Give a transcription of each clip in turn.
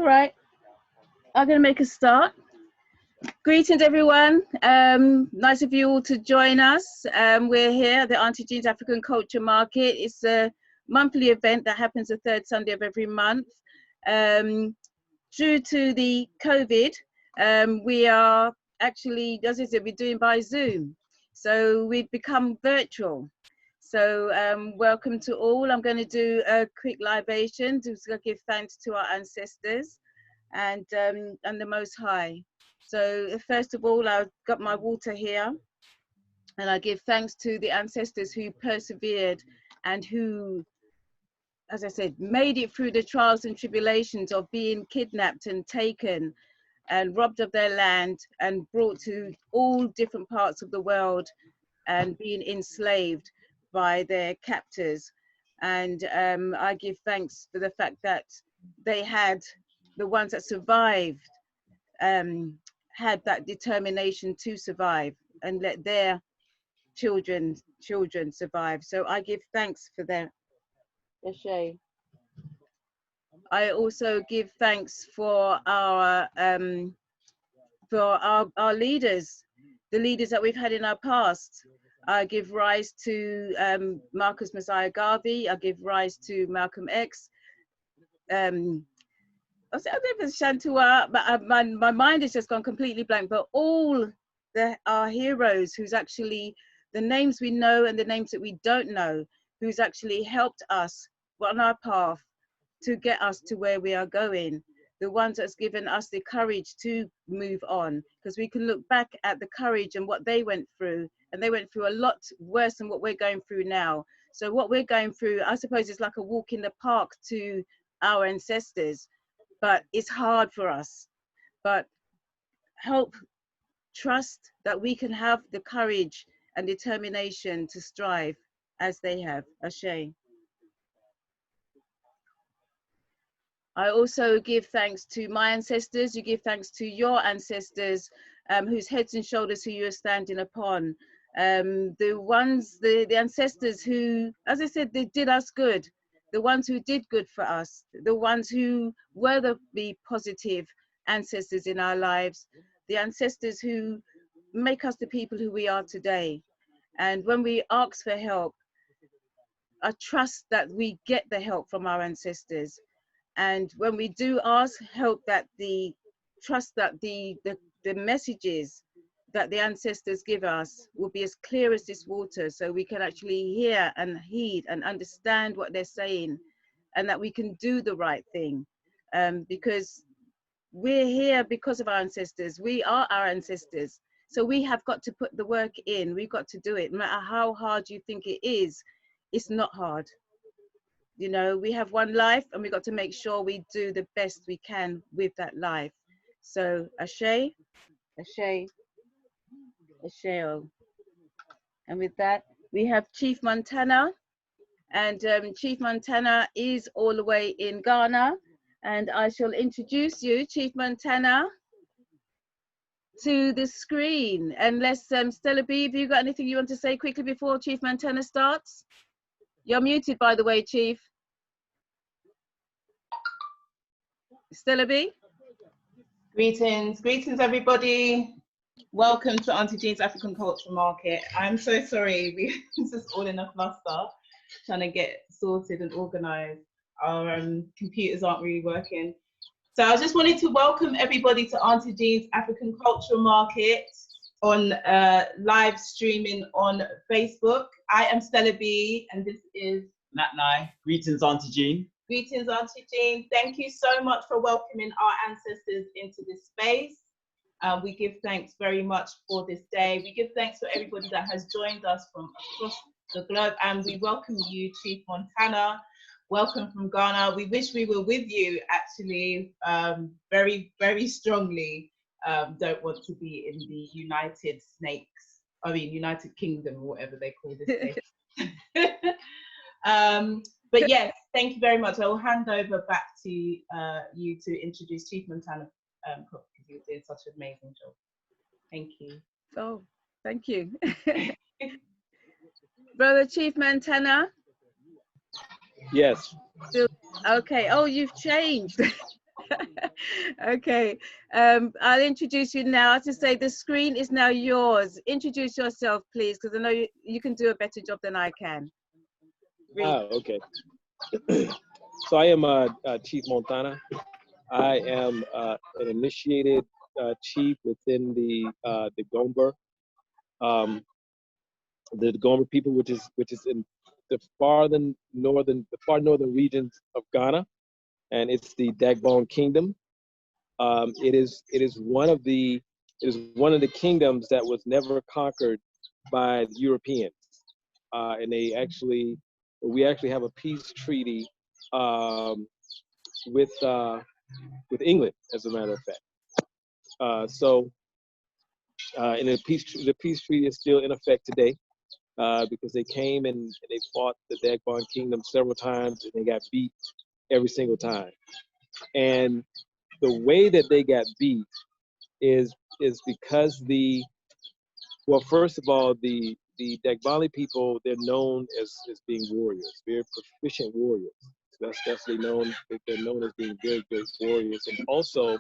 All right, I'm going to make a start. Greetings, everyone. Nice of you all to join us. We're here at the Auntie Jean's African Culture Market. It's a monthly event that happens the third Sunday of every month. Due to the COVID, we are actually, as I said, we're doing by Zoom. So we've become virtual. So welcome to all. I'm going to do a quick libation to give thanks to our ancestors and the Most High. So first of all, I've got my water here, and I give thanks to the ancestors who persevered and who, as I said, made it through the trials and tribulations of being kidnapped and taken and robbed of their land and brought to all different parts of the world and being enslaved by their captors. And I give thanks for the fact that they had, the ones that survived, had that determination to survive and let their children survive. So I give thanks for that. I also give thanks for our leaders, the leaders that we've had in our past. I give rise to Marcus Messiah Garvey. I give rise to Malcolm X. I don't know if it's Shantua, but my mind has just gone completely blank. But all our heroes, who's actually the names we know and the names that we don't know, who's actually helped us on our path to get us to where we are going. The ones that's given us the courage to move on, because we can look back at the courage and what they went through, and they went through a lot worse than what we're going through now. So what we're going through, I suppose, is like a walk in the park to our ancestors, but it's hard for us. But help, trust that we can have the courage and determination to strive as they have. Ashe. I also give thanks to my ancestors. You give thanks to your ancestors, whose heads and shoulders who you are standing upon. The ancestors who, as I said, they did us good. The ones who did good for us. The ones who were the positive ancestors in our lives. The ancestors who make us the people who we are today. And when we ask for help, I trust that we get the help from our ancestors. And when we do ask help, that trust that the messages that the ancestors give us will be as clear as this water, so we can actually hear and heed and understand what they're saying, and that we can do the right thing. Because we're here because of our ancestors. We are our ancestors. So we have got to put the work in. We've got to do it. No matter how hard you think it is, it's not hard. You know, we have one life, and we've got to make sure we do the best we can with that life. So, Ashe, Ashe, Asheo. And with that, we have Chief Montana. And Chief Montana is all the way in Ghana. And I shall introduce you, Chief Montana, to the screen. Unless, Stella B, have you got anything you want to say quickly before Chief Montana starts? You're muted, by the way, Chief. Stella B? Greetings, everybody. Welcome to Auntie Jean's African Culture Market. I'm so sorry, it's just all in a fluster, trying to get sorted and organized. Our computers aren't really working. So I just wanted to welcome everybody to Auntie Jean's African Culture Market on live streaming on Facebook. I am Stella B, and this is Nat Nai. Greetings, Auntie Jean. Greetings, Auntie Jean. Thank you so much for welcoming our ancestors into this space. We give thanks very much for this day. We give thanks for everybody that has joined us from across the globe, and we welcome you, Chief Montana. Welcome from Ghana. We wish we were with you, actually, very, very strongly. Don't want to be in the United Kingdom, or whatever they call this place. But yes, thank you very much. I will hand over back to you to introduce Chief Montana, because you did such an amazing job. Thank you. Oh, thank you. Brother Chief Montana? Yes. Okay. Oh, you've changed. Okay, I'll introduce you now. To say the screen is now yours. Introduce yourself, please, because I know you can do a better job than I can. Okay. So I am Chief Montana. I am an initiated chief within the Gomber, the Gomber people, which is in the far northern regions of Ghana, and it's the Dagbon Kingdom. It is one of the kingdoms that was never conquered by the Europeans, and we actually have a peace treaty with England, as a matter of fact. And the peace treaty is still in effect today, because they came and they fought the Dagbon Kingdom several times and they got beat every single time. And the way that they got beat is because first of all, the Dagbali people, they're known as being warriors, very proficient warriors. So that's they're known as being very great warriors. And also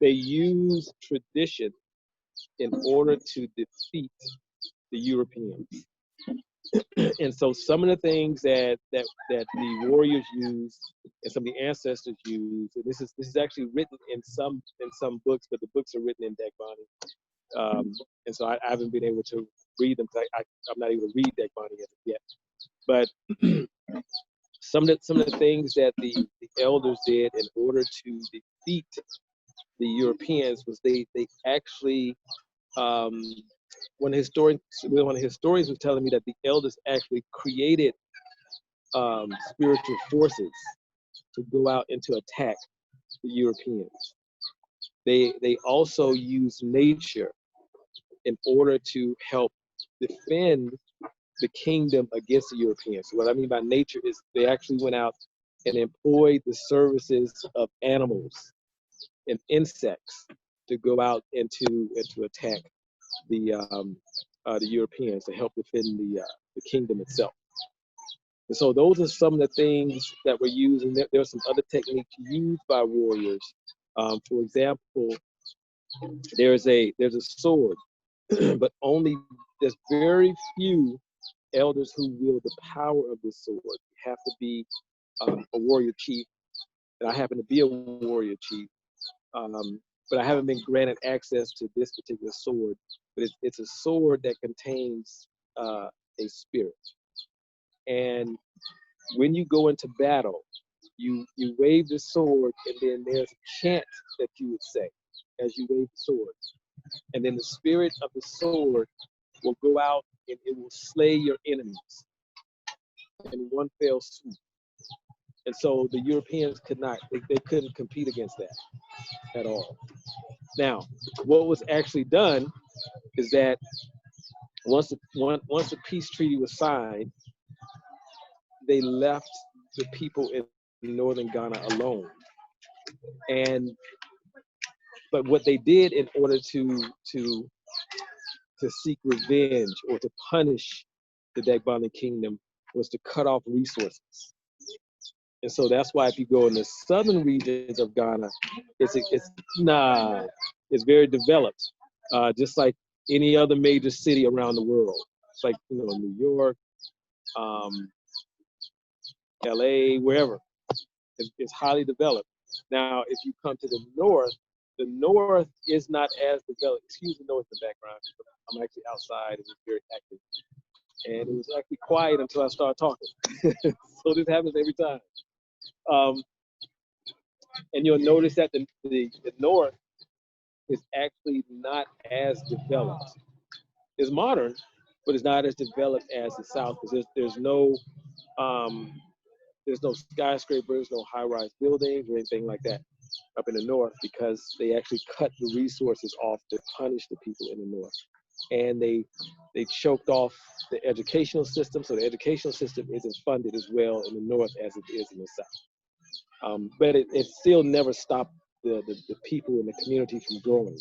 they use tradition in order to defeat the Europeans. And so some of the things that the warriors use and some of the ancestors use, and this is actually written in some books, but the books are written in Dagbani. And so I haven't been able to read them because I'm not able to read Dagbani yet. But some of the things that the elders did in order to defeat the Europeans was they actually, one of the historians was telling me that the elders actually created spiritual forces to go out and to attack the Europeans. They also used nature in order to help defend the kingdom against the Europeans. So what I mean by nature is they actually went out and employed the services of animals and insects to go out and to attack the Europeans, to help defend the kingdom itself. And so those are some of the things that were used, and there are some other techniques used by warriors. For example, there's a sword, but there's very few elders who wield the power of this sword. You have to be a warrior chief, and I happen to be a warrior chief, but I haven't been granted access to this particular sword. But it's a sword that contains a spirit. And when you go into battle, you wave the sword, and then there's a chant that you would say as you wave the sword. And then the spirit of the sword will go out and it will slay your enemies in one fell swoop. And so the Europeans they couldn't compete against that at all. Now, what was actually done is that once the peace treaty was signed, they left the people in northern Ghana alone. But what they did in order to seek revenge or to punish the Dagbani kingdom was to cut off resources. And so that's why if you go in the southern regions of Ghana, it's very developed, just like any other major city around the world. It's like, New York, LA, wherever. It's highly developed. Now, if you come to the north is not as developed. Excuse the noise in the background. I'm actually outside. It was very active. And it was actually quiet until I started talking. So this happens every time. And you'll notice that the north is actually not as developed. It's modern, but it's not as developed as the south, because there's no skyscrapers, no high-rise buildings or anything like that up in the north, because they actually cut the resources off to punish the people in the north. And they choked off the educational system, so the educational system isn't funded as well in the north as it is in the south. But it still never stopped the people in the community from growing.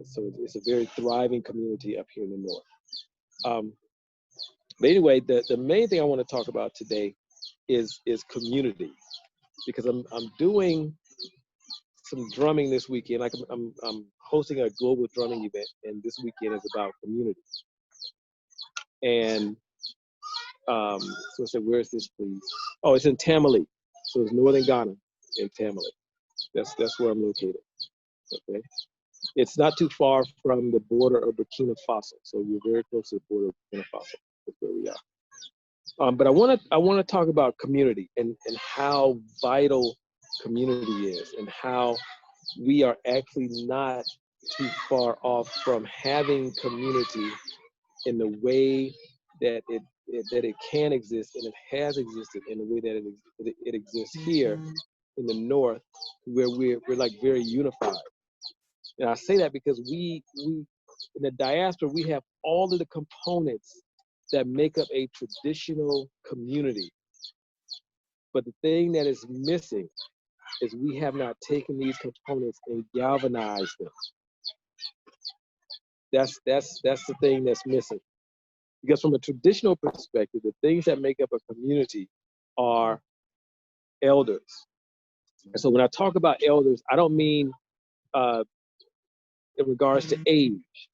So it's a very thriving community up here in the north. But anyway, the main thing I want to talk about today is community, because I'm doing some drumming this weekend. Like I'm hosting a global drumming event, and this weekend is about community. And so I said, where is this, please? Oh, it's in Tamale. So it's northern Ghana in Tamale. That's where I'm located. Okay. It's not too far from the border of Burkina Faso. So we're very close to the border of Burkina Faso. That's where we are. But I want to talk about community and how vital community is, and how we are actually not too far off from having community in the way that it can exist, and it has existed in the way that it exists here in the North, where we're like very unified. And I say that because we in the diaspora, we have all of the components that make up a traditional community. But the thing that is missing is we have not taken these components and galvanized them. That's the thing that's missing. Because from a traditional perspective, the things that make up a community are elders. And so when I talk about elders, I don't mean in regards to age,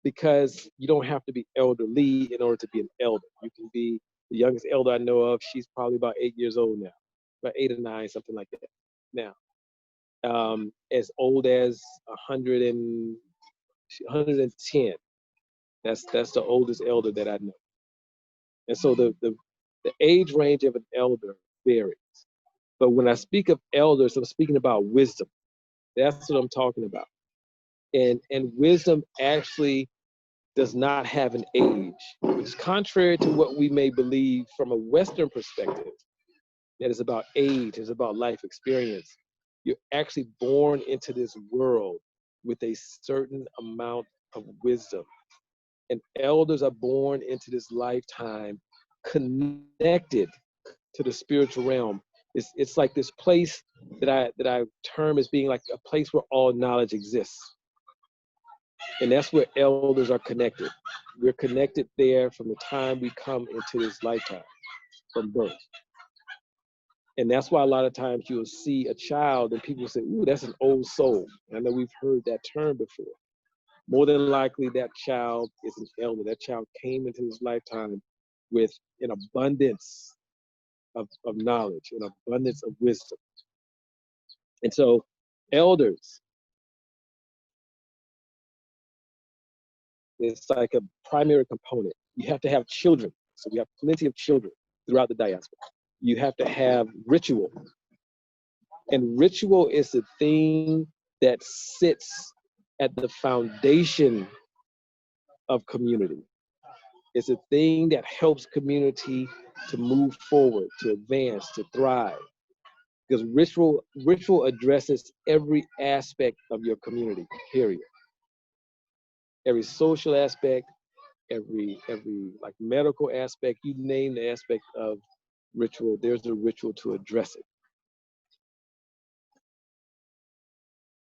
because you don't have to be elderly in order to be an elder. You can be the youngest elder I know of. She's probably about 8 years old now, about 8 or 9, something like that. Now, as old as 110. That's the oldest elder that I know. And so the age range of an elder varies. But when I speak of elders, I'm speaking about wisdom. That's what I'm talking about. And wisdom actually does not have an age, which is contrary to what we may believe from a Western perspective, that is about age, is about life experience. You're actually born into this world with a certain amount of wisdom. And elders are born into this lifetime connected to the spiritual realm. It's like this place that I term as being like a place where all knowledge exists. And that's where elders are connected. We're connected there from the time we come into this lifetime, from birth. And that's why a lot of times you'll see a child and people say, ooh, that's an old soul. And I know we've heard that term before. More than likely, that child is an elder. That child came into this lifetime with an abundance of knowledge, an abundance of wisdom. And so, elders, it's like a primary component. You have to have children. So we have plenty of children throughout the diaspora. You have to have ritual. And ritual is the thing that sits at the foundation of community. It's a thing that helps community to move forward, to advance, to thrive. Because ritual addresses every aspect of your community, period. Every social aspect, every like medical aspect, you name the aspect of ritual, there's a ritual to address it.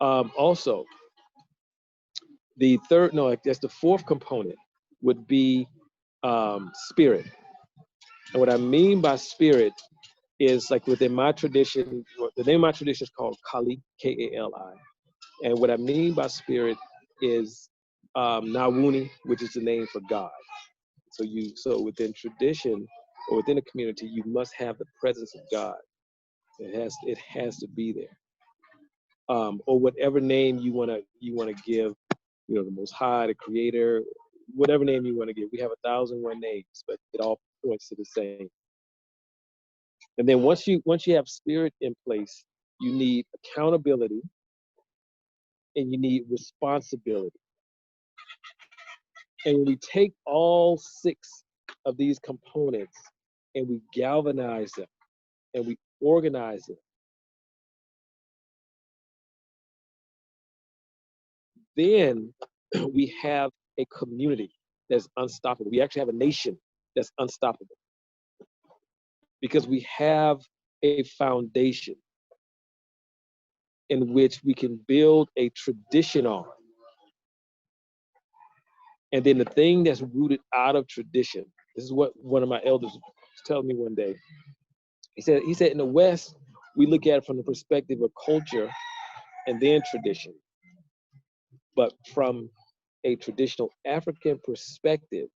Also, the fourth component would be spirit. And what I mean by spirit is, like, within my tradition, the name of my tradition is called Kali, K-A-L-I. And what I mean by spirit is Nawuni, which is the name for God. So within tradition or within a community, you must have the presence of God. It has to be there. Or whatever name you wanna give, the Most High, the Creator, whatever name you want to give. We have 1,001 names, but it all points to the same. And then once you have spirit in place, you need accountability and you need responsibility. And when we take all 6 of these components and we galvanize them and we organize them, then we have a community that's unstoppable. We actually have a nation that's unstoppable because we have a foundation in which we can build a tradition on. And then the thing that's rooted out of tradition, this is what one of my elders was telling me one day. He said, in the West, we look at it from the perspective of culture and then tradition. But from a traditional African perspective,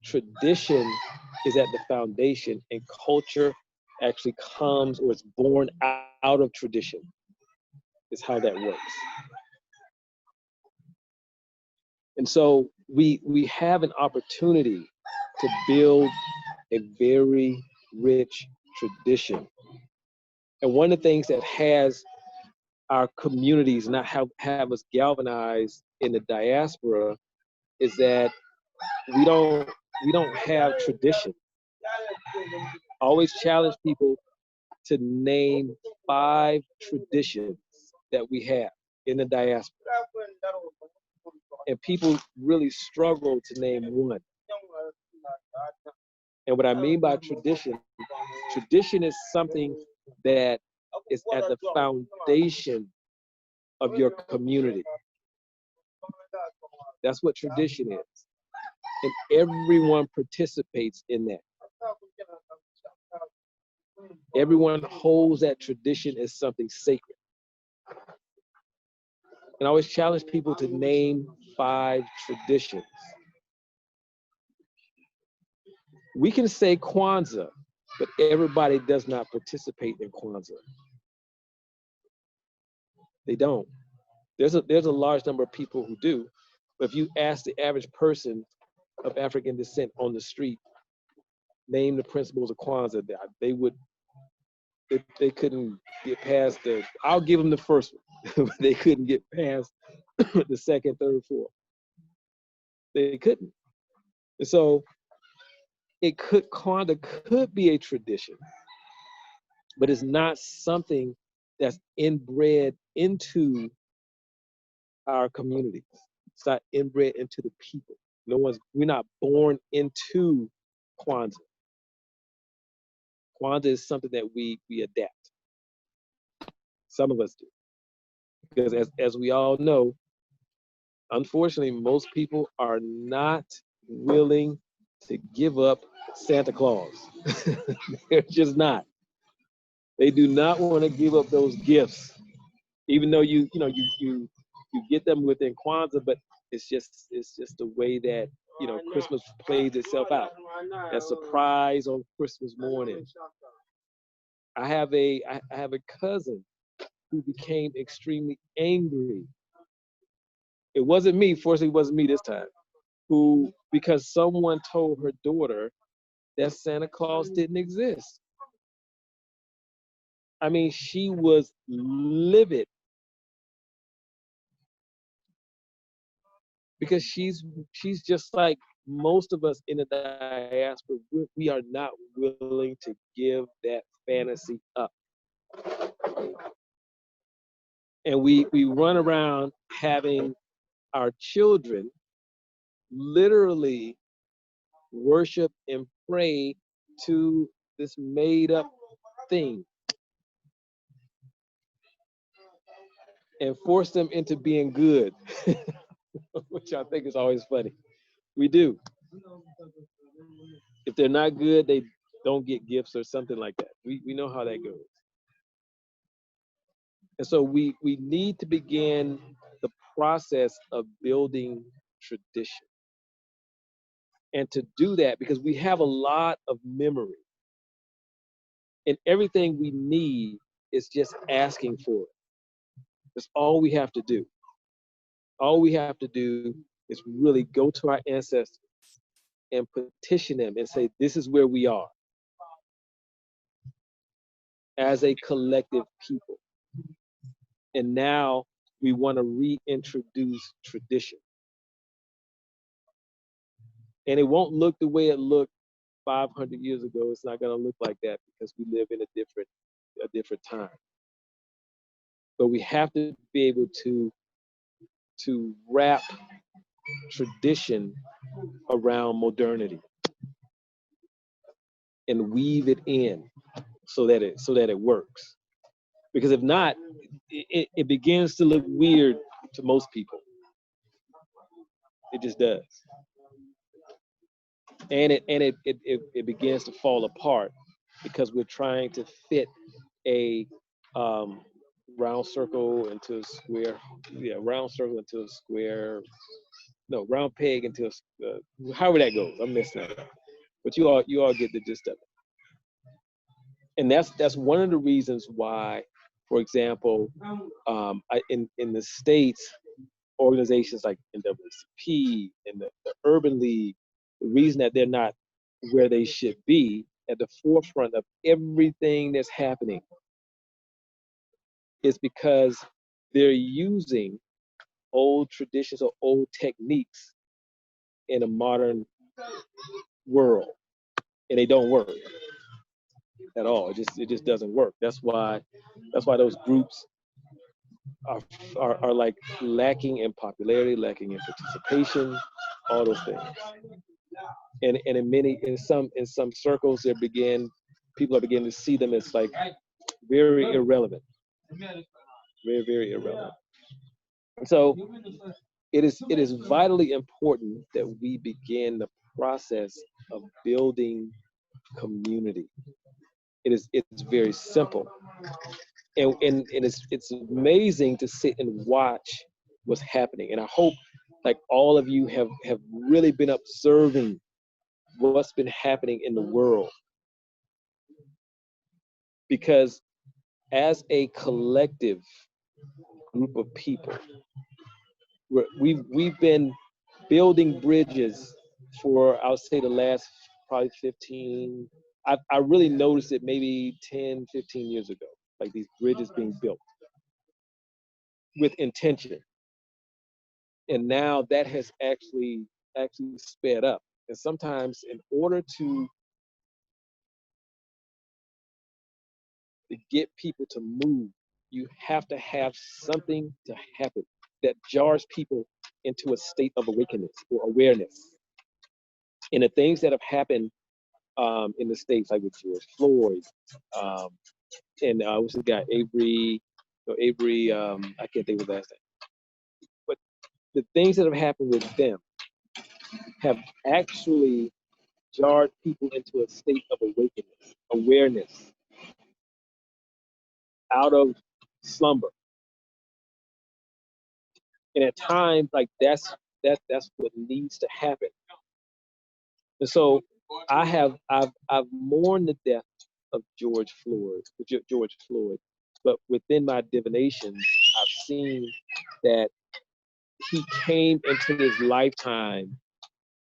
tradition is at the foundation, and culture actually comes or is born out of tradition, is how that works. And so we have an opportunity to build a very rich tradition. And one of the things that has our communities not have us galvanized in the diaspora is that we don't have tradition. I always challenge people to name 5 traditions that we have in the diaspora. And people really struggle to name one. And what I mean by tradition is something that is at the foundation of your community. That's what tradition is. And everyone participates in that. Everyone holds that tradition as something sacred. And I always challenge people to name 5 traditions. We can say Kwanzaa, but everybody does not participate in Kwanzaa. They don't. There's a large number of people who do, but if you ask the average person of African descent on the street, name the principles of Kwanzaa, they couldn't get past I'll give them the first one, but they couldn't get past the second, third, fourth. They couldn't. And so Kwanzaa could be a tradition, but it's not something that's inbred into our communities. It's not inbred into the people. We're not born into Kwanzaa. Kwanzaa is something that we adapt. Some of us do. Because as we all know, unfortunately, most people are not willing to give up Santa Claus. They're just not. They do not want to give up those gifts, even though you get them within Kwanzaa, but it's just the way that Christmas plays itself out. That surprise on Christmas morning. I have a cousin who became extremely angry. It wasn't me, fortunately it wasn't me this time, because someone told her daughter that Santa Claus didn't exist. I mean, she was livid because she's just like most of us in the diaspora. We are not willing to give that fantasy up. And we run around having our children literally worship and pray to this made up thing and force them into being good, which I think is always funny. We do. If they're not good, they don't get gifts or something like that. We know how that goes. And so we need to begin the process of building tradition. And to do that, because we have a lot of memory, and everything we need is just asking for it. That's all we have to do. All we have to do is really go to our ancestors and petition them and say, this is where we are as a collective people. And now we want to reintroduce tradition. And it won't look the way it looked 500 years ago. It's not going to look like that because we live in a different time. But we have to be able to wrap tradition around modernity and weave it in so that it works. Because if not, it begins to look weird to most people. It just does. And it begins to fall apart because we're trying to fit a round circle into a square. Yeah, round circle into a square. No, round peg into a, however that goes. I'm messing that up. But you all get the gist of it. And that's one of the reasons why, for example, in the States, organizations like NAACP and the Urban League, the reason that they're not where they should be at the forefront of everything that's happening is because they're using old traditions or old techniques in a modern world, and they don't work at all. It just doesn't work. That's why those groups are like lacking in popularity, lacking in participation, all those things. And in some circles, people are beginning to see them as like very irrelevant, very, very irrelevant. And so it is vitally important that we begin the process of building community. It's very simple. And it's amazing to sit and watch what's happening. And I hope like all of you have really been observing what's been happening in the world. Because as a collective group of people, we've been building bridges for, I would say, the last probably 15, I really noticed it maybe 10, 15 years ago, like these bridges being built with intention. And now that has actually sped up. And sometimes in order to get people to move, you have to have something to happen that jars people into a state of awakeness or awareness. And the things that have happened in the States, like with George Floyd, and what's the guy, Avery, I can't think of the last name. But the things that have happened with them have actually jarred people into a state of awareness, out of slumber. And at times, like that's what needs to happen. And so I've mourned the death of George Floyd, but within my divinations, I've seen that he came into his lifetime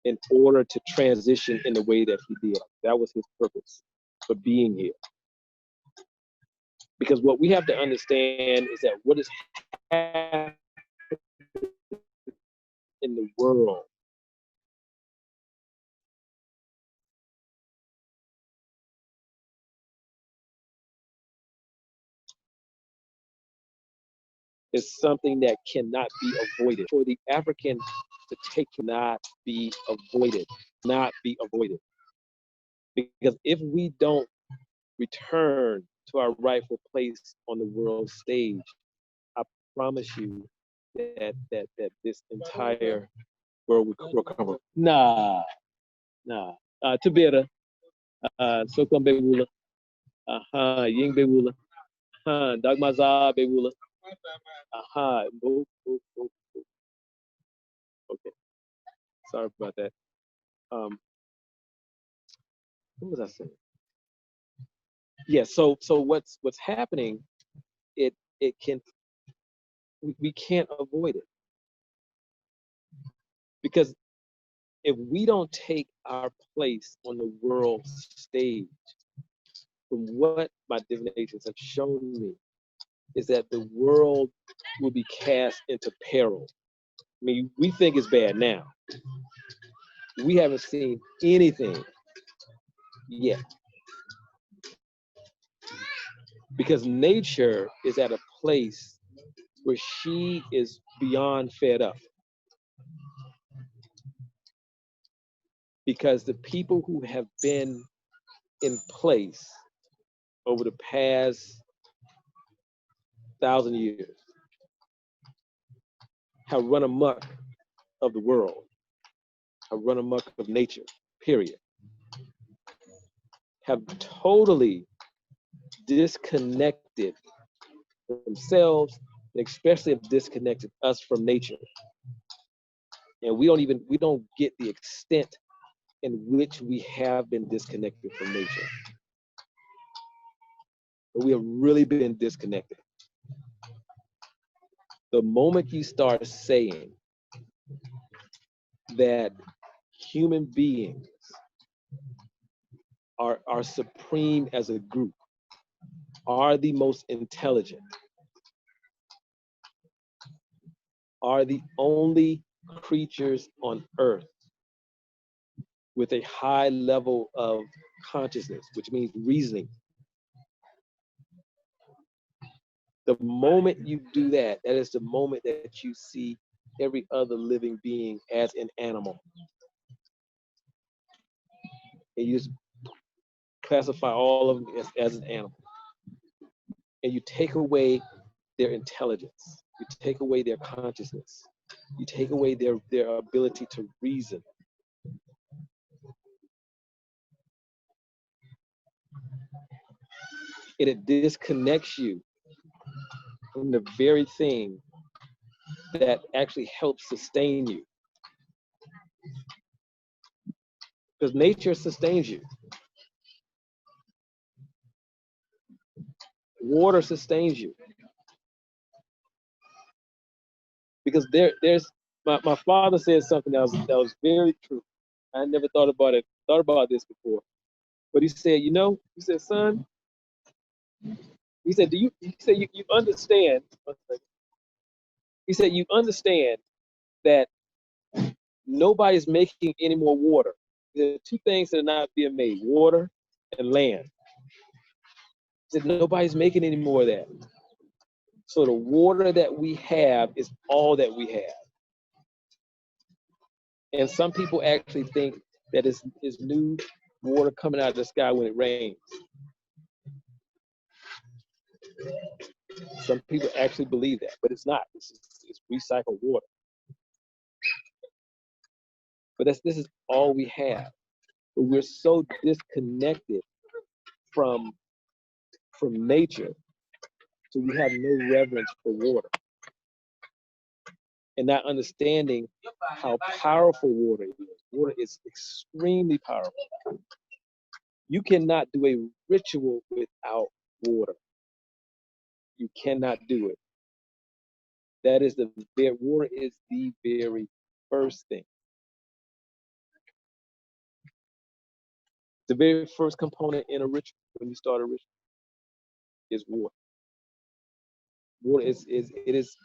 in order to transition in the way that he did. That was his purpose for being here. Because what we have to understand is that what is happening in the world is something that cannot be avoided. For the African to take cannot be avoided, Because if we don't return to our rightful place on the world stage, I promise you that this entire world will come. Nah. Tabira, Sokon Bewula, Ying Bewula, Dagmaza Bewula. Okay, sorry about that. What was I saying? Yeah, so what's happening, we can't avoid it. Because if we don't take our place on the world stage, from what my divinations have shown me, is that the world will be cast into peril. I mean, we think it's bad now. We haven't seen anything yet. Because nature is at a place where she is beyond fed up. Because the people who have been in place over the past 1,000 years have run amok of the world, have run amok of nature, period. Have totally disconnected themselves, and especially have disconnected us from nature. And we don't get the extent in which we have been disconnected from nature. But we have really been disconnected. The moment you start saying that human beings are supreme as a group, are the most intelligent, are the only creatures on earth with a high level of consciousness, which means reasoning. The moment you do that, that is the moment that you see every other living being as an animal. And you just classify all of them as an animal. And you take away their intelligence. You take away their consciousness. You take away their ability to reason. It disconnects you from the very thing that actually helps sustain you. Because nature sustains you. Water sustains you. Because there's my father said something that was very true. I never thought about this before. But he said, he said, son, he said, you understand? He said, you understand that nobody's making any more water. There are two things that are not being made, water and land. He said, nobody's making any more of that. So the water that we have is all that we have. And some people actually think that it's new water coming out of the sky when it rains. Some people actually believe that, but it's not. It's recycled water. But this is all we have. But we're so disconnected from nature, so we have no reverence for water. And not understanding how powerful water is. Water is extremely powerful. You cannot do a ritual without water. You cannot do it. That is water is the very first thing. The very first component in a ritual, when you start a ritual, is water. Water is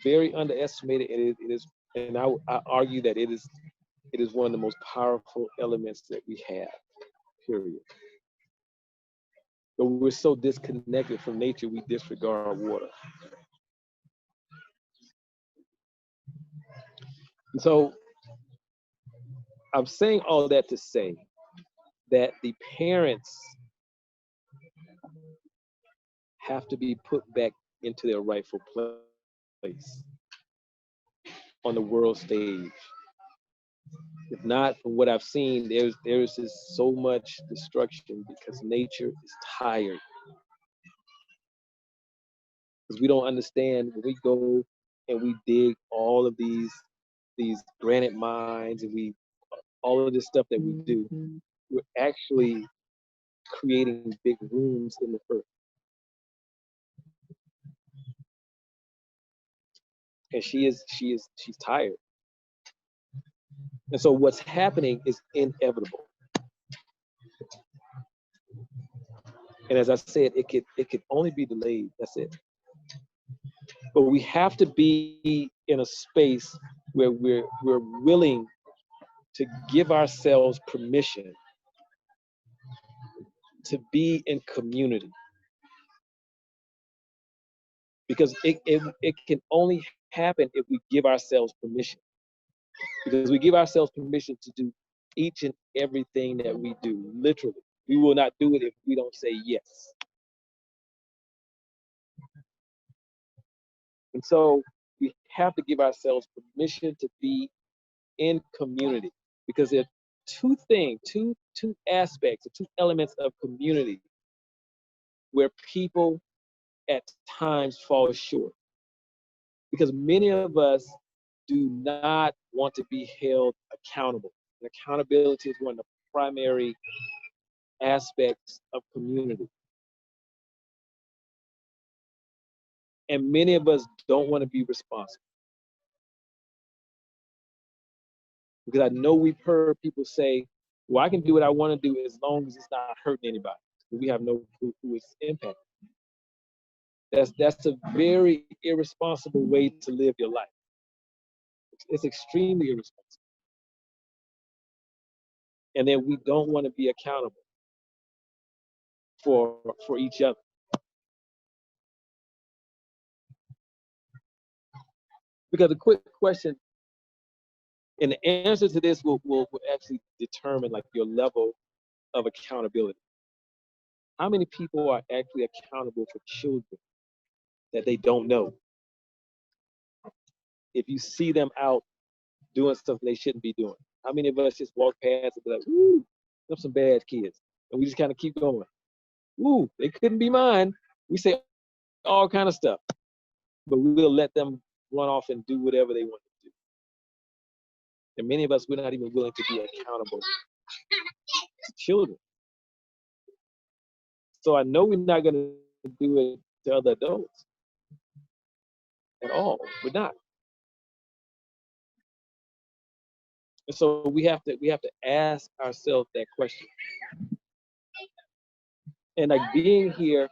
very underestimated. It is, and I argue that it is one of the most powerful elements that we have. Period. But we're so disconnected from nature, we disregard water. And so I'm saying all that to say that the parents have to be put back into their rightful place on the world stage. If not, from what I've seen, there's just so much destruction because nature is tired. Because we don't understand when we go and we dig all of these granite mines and all of this stuff that we do, we're actually creating big rooms in the earth. And she's tired. And so what's happening is inevitable. And as I said, it could only be delayed. That's it. But we have to be in a space where we're willing to give ourselves permission to be in community. Because it can only happen if we give ourselves permission. Because we give ourselves permission to do each and everything that we do, literally. We will not do it if we don't say yes. And so we have to give ourselves permission to be in community, because there are two aspects, or two elements of community where people at times falls short, because many of us do not want to be held accountable. And accountability is one of the primary aspects of community. And many of us don't want to be responsible. Because I know we've heard people say, well, I can do what I want to do as long as it's not hurting anybody. We have no clue who it's impacting. That's a very irresponsible way to live your life. It's extremely irresponsible. And then we don't want to be accountable for each other. Because a quick question, and the answer to this will actually determine like your level of accountability. How many people are actually accountable for children that they don't know? If you see them out doing stuff they shouldn't be doing, how many of us just walk past and be like, "Ooh, them some bad kids," and we just kind of keep going? "Ooh, they couldn't be mine." We say all kind of stuff, but we'll let them run off and do whatever they want to do. And many of us, we're not even willing to be accountable to children. So I know we're not going to do it to other adults at all. We're not. And so we have to ask ourselves that question. And like being here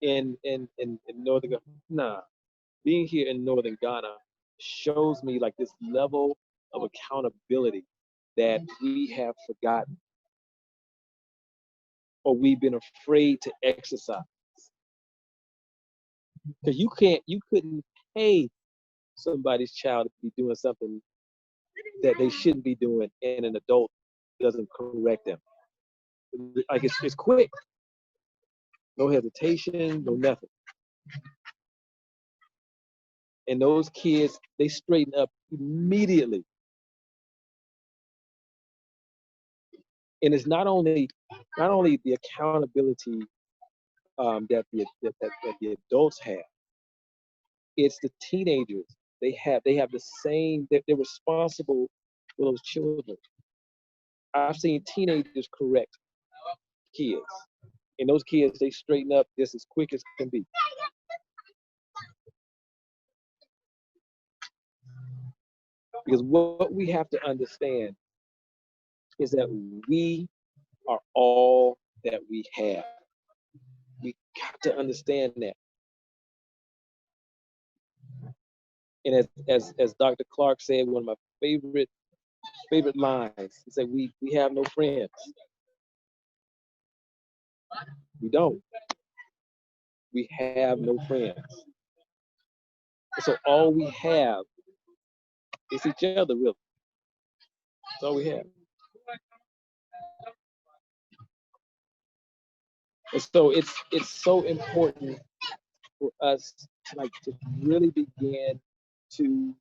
in northern Ghana, being here in northern Ghana shows me like this level of accountability that we have forgotten, or we've been afraid to exercise. Because you couldn't pay somebody's child to be doing something that they shouldn't be doing, and an adult doesn't correct them. Like it's quick, no hesitation, no nothing. And those kids, they straighten up immediately. And it's not only the accountability that the adults have. It's the teenagers. They have the same. They're responsible for those children. I've seen teenagers correct kids, and those kids, they straighten up just as quick as can be. Because what we have to understand is that we are all that we have. We got to understand that. And as Dr. Clark said, one of my favorite lines, he said, we have no friends. We don't. We have no friends. So all we have is each other, really. That's all we have. And so it's so important for us to really begin to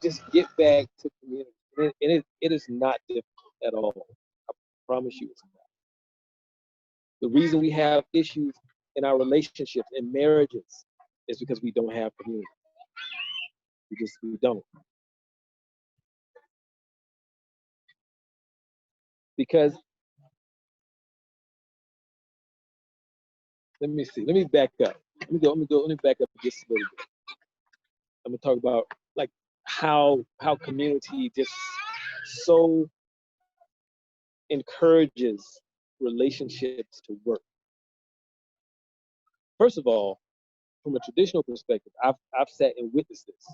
just get back to community. And it is not difficult at all. I promise you it's not. The reason we have issues in our relationships and marriages is because we don't have community. We don't. Because let me back up. Let me back up just a little bit. I'm gonna talk about like how community just so encourages relationships to work. First of all, from a traditional perspective, I've sat and witnessed this.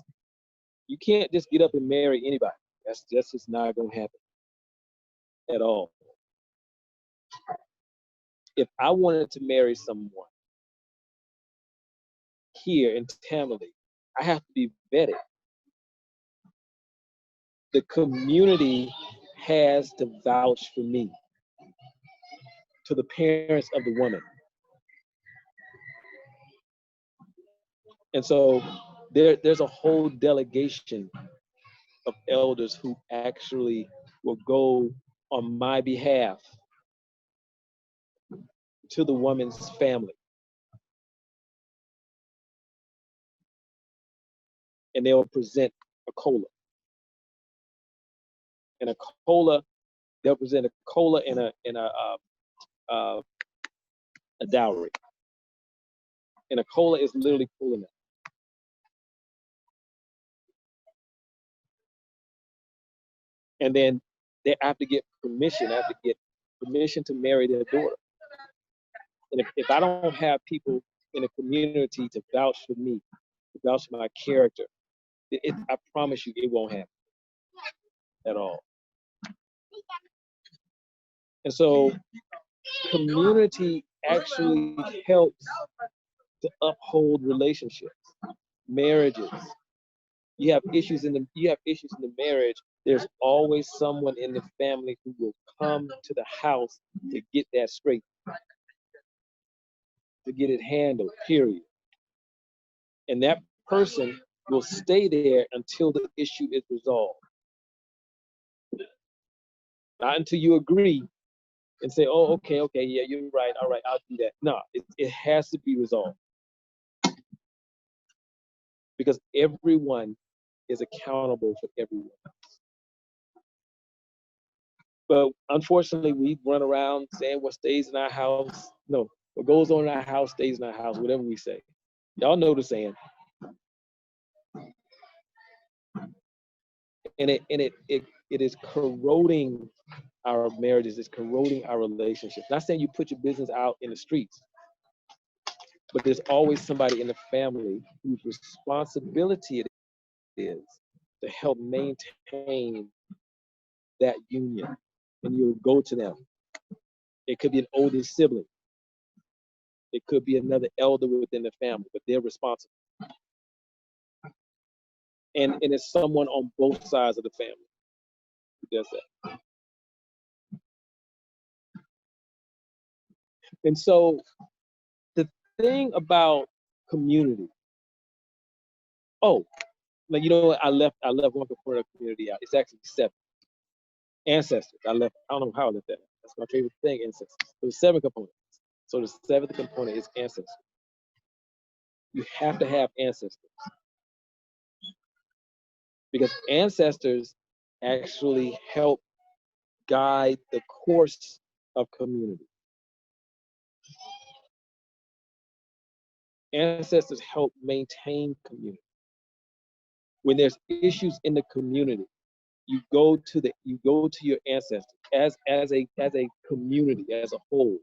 You can't just get up and marry anybody. That's just not gonna happen at all. If I wanted to marry someone here in Tamale, I have to be vetted. The community has to vouch for me to the parents of the woman. And so there's a whole delegation of elders who actually will go on my behalf to the woman's family and they'll present a cola. And a cola, they'll present a cola and a dowry. And a cola is literally pulling it. And then they have to get permission. They have to get permission to marry their daughter. And if I don't have people in a community to vouch for me, to vouch for my character, I promise you it won't happen at all. And so community actually helps to uphold relationships, marriages. You have issues in the marriage, there's always someone in the family who will come to the house to get that straight, to get it handled, period. And that person will stay there until the issue is resolved. Not until you agree and say, oh, okay, yeah, you're right, all right, I'll do that. No, it has to be resolved. Because everyone is accountable for everyone. But unfortunately, we run around saying what stays in our house. No, what goes on in our house stays in our house, whatever we say. Y'all know the saying. And it is corroding our marriages, it's corroding our relationships. Not saying you put your business out in the streets, but there's always somebody in the family whose responsibility it is to help maintain that union. And you'll go to them. It could be an older sibling. It could be another elder within the family, but they're responsible. And it's someone on both sides of the family who does that. And so the thing about community, like, you know what, I left one component of community out. It's actually 7. Ancestors. I don't know how I left that. That's my favorite thing, ancestors. There's 7 components. So the 7th component is ancestors. You have to have ancestors. Because ancestors actually help guide the course of community. Ancestors help maintain community. When there's issues in the community, you go to your ancestors as a community, as a whole,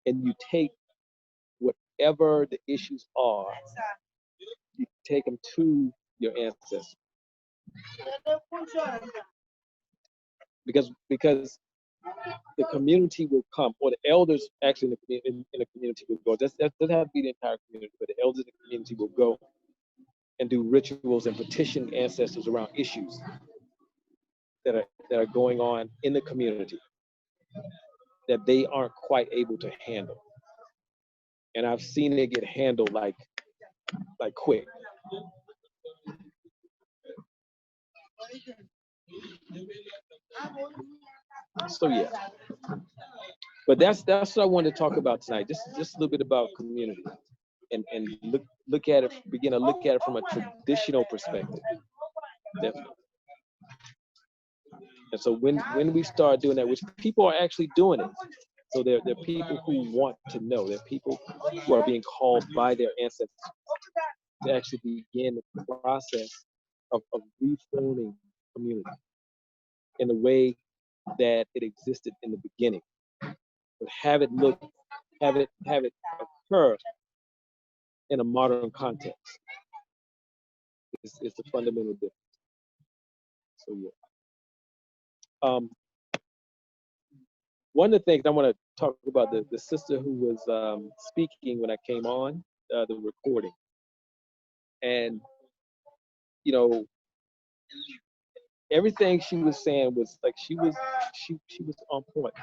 and you take whatever the issues are, you take them to your ancestors. Because the community will come, or the elders actually in the community will go. That doesn't have to be the entire community, but the elders in the community will go and do rituals and petition ancestors around issues that are going on in the community that they aren't quite able to handle. And I've seen it get handled like quick. So yeah. But that's what I wanted to talk about tonight. Just a little bit about community, and look at it, begin to look at it from a traditional perspective. Definitely. And so when we start doing that, which people are actually doing it, so there are people who want to know. There are people who are being called by their ancestors to actually begin the process of reforming community in the way that it existed in the beginning. But have it occur in a modern context. It's the fundamental difference. So yeah. One of the things I want to talk about, the sister who was speaking when I came on the recording, and you know, everything she was saying was like she was on point.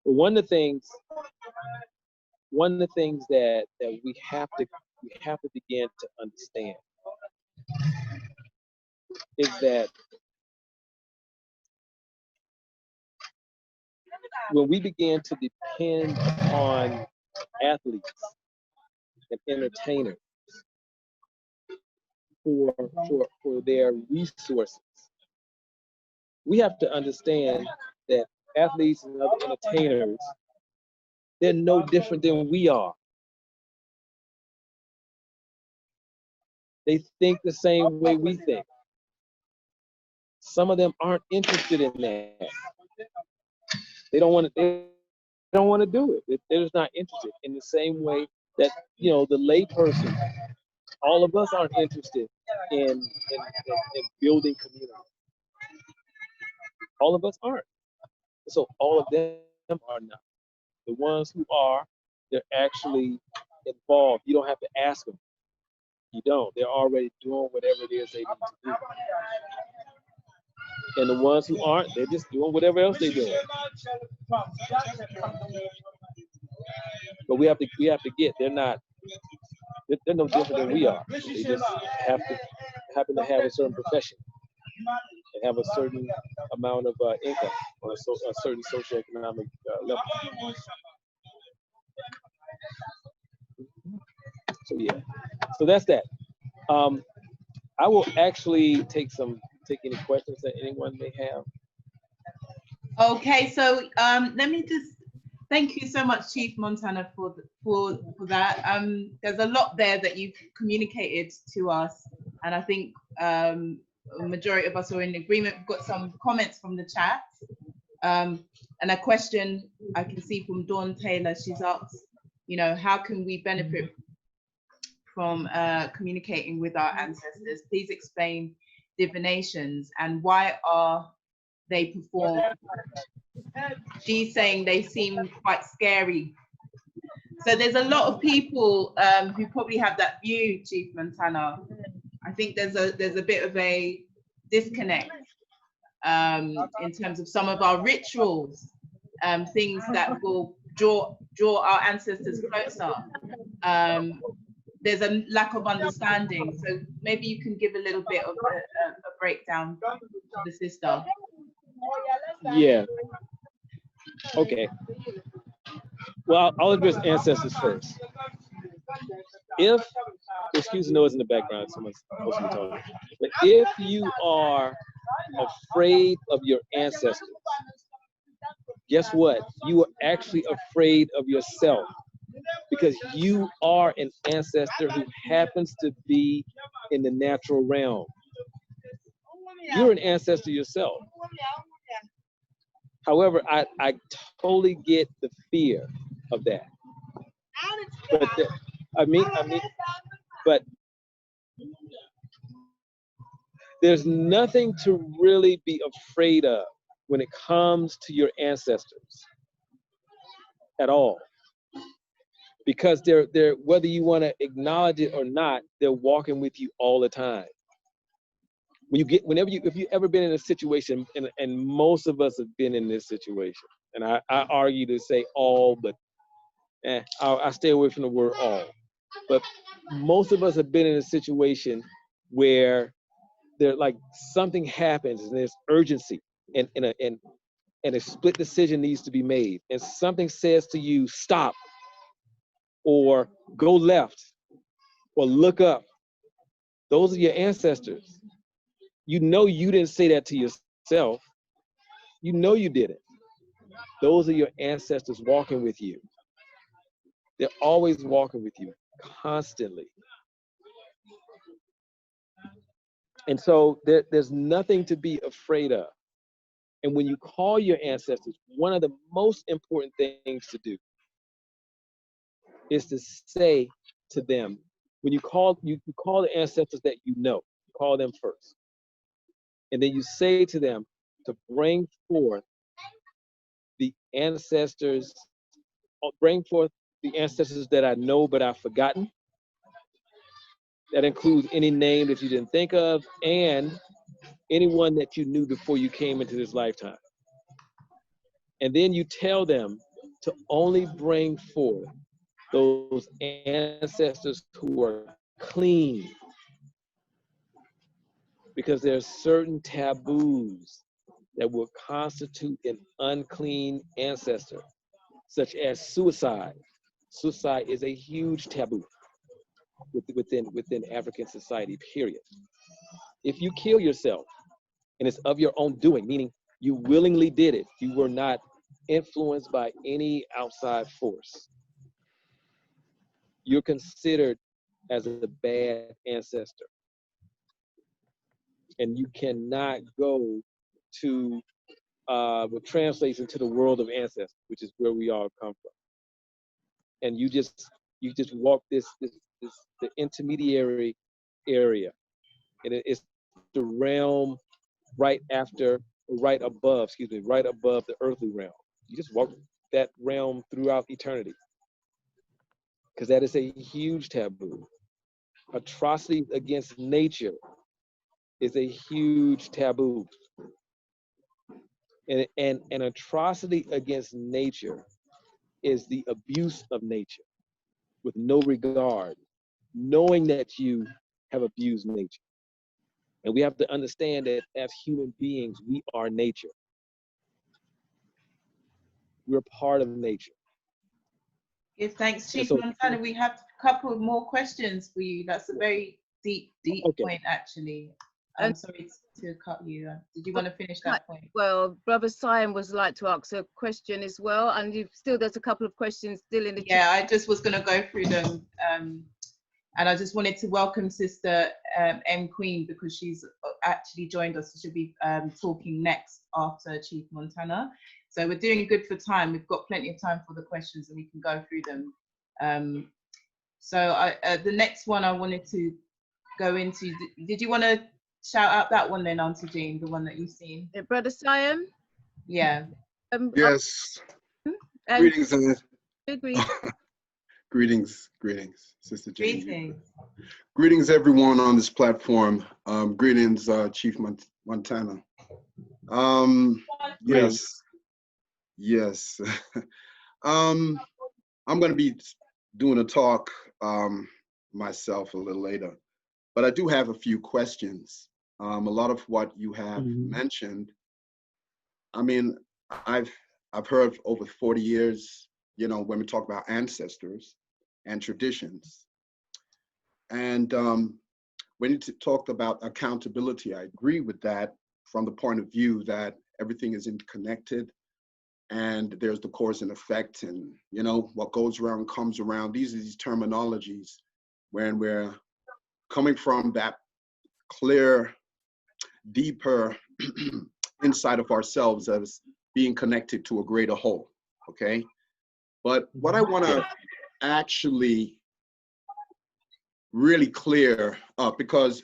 But one of the things that we have to begin to understand is that when we begin to depend on athletes and entertainers for their resources. We have to understand that athletes and other entertainers, they're no different than we are. They think the same way we think. Some of them aren't interested in that. They don't want to. They don't want to do it. They're just not interested. In the same way that, you know, the lay person, all of us aren't interested in building community. All of us aren't. So all of them are not. The ones who are, they're actually involved. You don't have to ask them. You don't. They're already doing whatever it is they need to do. And the ones who aren't, they're just doing whatever else they're doing. But we have to get, they're no different than we are. They just happen to have a certain profession and have a certain amount of income or a certain socioeconomic level. So yeah, so that's that. I will actually take any questions that anyone may have. Okay, so let me just thank you so much, Chief Montana, for that. There's a lot there that you've communicated to us, and I think a majority of us are in agreement. We've got some comments from the chat, and a question I can see from Dawn Taylor. She's asked, you know, how can we benefit from communicating with our ancestors? Please explain divinations and why are they performed. She's saying they seem quite scary. So there's a lot of people who probably have that view, Chief Montana. I think there's a bit of a disconnect in terms of some of our rituals, things that will draw our ancestors closer. There's a lack of understanding. So maybe you can give a little bit of a breakdown to the sister. Yeah. Okay. Well, I'll address ancestors first. Excuse the noise in the background, someone's supposed to be talking. But if you are afraid of your ancestors, guess what? You are actually afraid of yourself, because you are an ancestor who happens to be in the natural realm. You're an ancestor yourself. However, I totally get the fear of that. But there's nothing to really be afraid of when it comes to your ancestors at all. Because they're whether you want to acknowledge it or not, they're walking with you all the time. If you've ever been in a situation, and most of us have been in this situation, and I argue to say all, but I stay away from the word all. But most of us have been in a situation where there, like, something happens and there's urgency, and a split decision needs to be made, and something says to you, stop, or go left, or look up. Those are your ancestors. You know you didn't say that to yourself. You know you didn't. Those are your ancestors walking with you. They're always walking with you, constantly. And so there's nothing to be afraid of. And when you call your ancestors, one of the most important things to do is to say to them, when you call the ancestors that you know, you call them first. And then you say to them to bring forth the ancestors that I know but I've forgotten. That includes any name that you didn't think of, and anyone that you knew before you came into this lifetime. And then you tell them to only bring forth those ancestors who are clean, because there are certain taboos that will constitute an unclean ancestor, such as suicide. Suicide is a huge taboo. within African society, period. If you kill yourself and it's of your own doing, meaning you willingly did it, you were not influenced by any outside force, you're considered as a bad ancestor. And you cannot go to what translates into the world of ancestors, which is where we all come from. And you just walk the intermediary area, and it's the realm right above the earthly realm. You just walk that realm throughout eternity, because that is a huge taboo. Atrocities against nature is a huge taboo. And an atrocity against nature is the abuse of nature with no regard, knowing that you have abused nature. And we have to understand that as human beings, we are nature. We're part of nature. Give thanks, Chief so- Montana. We have a couple more questions for you. That's a very deep Okay. point, actually. I'm sorry to cut you. Did you want to finish that point? Well, Brother Siam was like to ask a question as well, and there's a couple of questions still in the chat. Yeah, I just was going to go through them. And I just wanted to welcome Sister M Queen, because she's actually joined us. She'll be talking next after Chief Montana. So we're doing good for time. We've got plenty of time for the questions and we can go through them. So the next one I wanted to go into, did you want to shout out that one then, Auntie Jean, the one that you've seen? Brother Siam? Yeah. Yes. And Greetings, greetings, Sister Jane. Greetings. Greetings, everyone on this platform. Greetings, Chief Montana. Yes. I'm going to be doing a talk myself a little later, but I do have a few questions. A lot of what you have mentioned, I mean, I've heard over 40 years, you know, when we talk about ancestors and traditions. And when you talked about accountability, I agree with that from the point of view that everything is interconnected and there's the cause and effect, and, you know, what goes around comes around. These are these terminologies when we're coming from that clear, deeper inside of ourselves as being connected to a greater whole, okay? But what I want to actually really clear up, because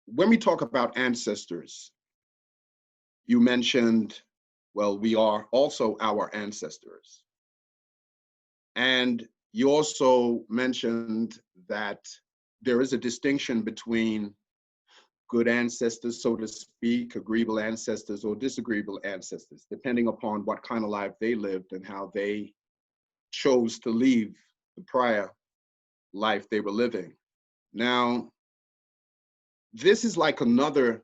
when we talk about ancestors, you mentioned, well, we are also our ancestors. And you also mentioned that there is a distinction between good ancestors, so to speak, agreeable ancestors or disagreeable ancestors, depending upon what kind of life they lived and how they chose to leave the prior life they were living. Now, this is like another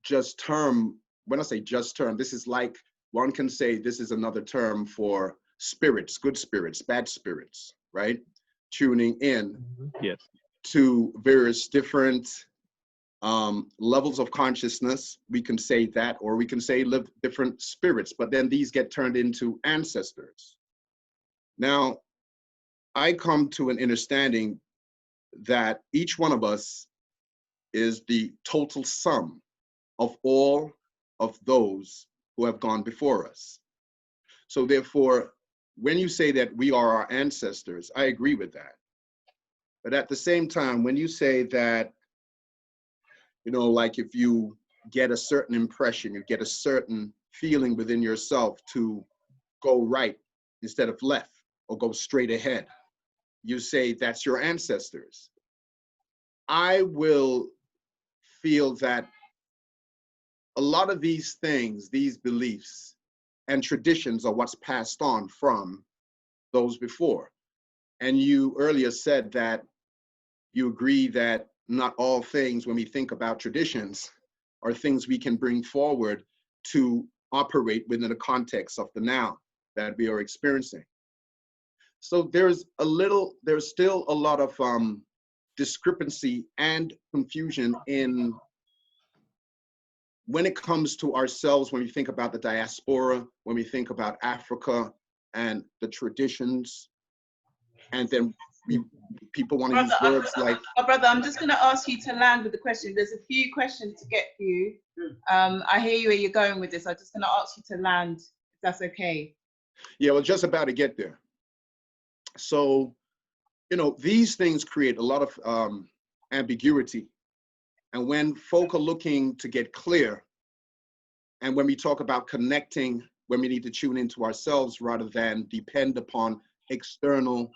just term. When I say just term, this is like, one can say this is another term for spirits, good spirits, bad spirits, right? Tuning in to various different levels of consciousness. We can say that, or we can say live different spirits, but then these get turned into ancestors. Now, I come to an understanding that each one of us is the total sum of all of those who have gone before us. So therefore, when you say that we are our ancestors, I agree with that. But at the same time, when you say that, you know, like if you get a certain impression, you get a certain feeling within yourself to go right instead of left, or go straight ahead, you say that's your ancestors. I will feel that a lot of these things, these beliefs and traditions are what's passed on from those before. And you earlier said that you agree that not all things, when we think about traditions, are things we can bring forward to operate within the context of the now that we are experiencing. So there's still a lot of discrepancy and confusion in when it comes to ourselves, when we think about the diaspora, when we think about Africa and the traditions, and then people want to use words like... Brother, I'm just going to ask you to land with the question. There's a few questions to get to you. I hear you where you're going with this. I'm just going to ask you to land, if that's okay. Yeah, well, just about to get there. So, you know, these things create a lot of ambiguity. And when folk are looking to get clear, and when we talk about connecting, when we need to tune into ourselves rather than depend upon external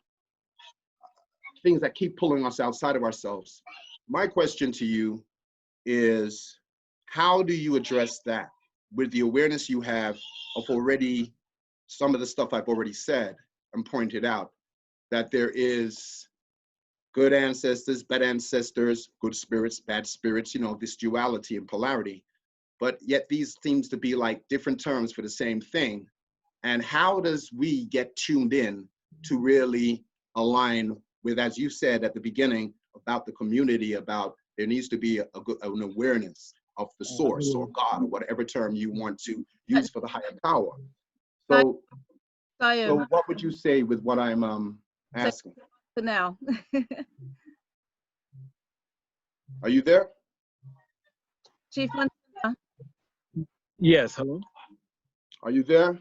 things that keep pulling us outside of ourselves, my question to you is, how do you address that with the awareness you have of already some of the stuff I've already said and pointed out, that there is good ancestors, bad ancestors, good spirits, bad spirits, you know, this duality and polarity, but yet these seems to be like different terms for the same thing. And how does we get tuned in to really align with, as you said at the beginning, about the community, about there needs to be an awareness of the source or God or whatever term you want to use for the higher power. So, so what would you say with what I'm asking? For now. Are you there? Chief Montana. Yes, hello? Are you there?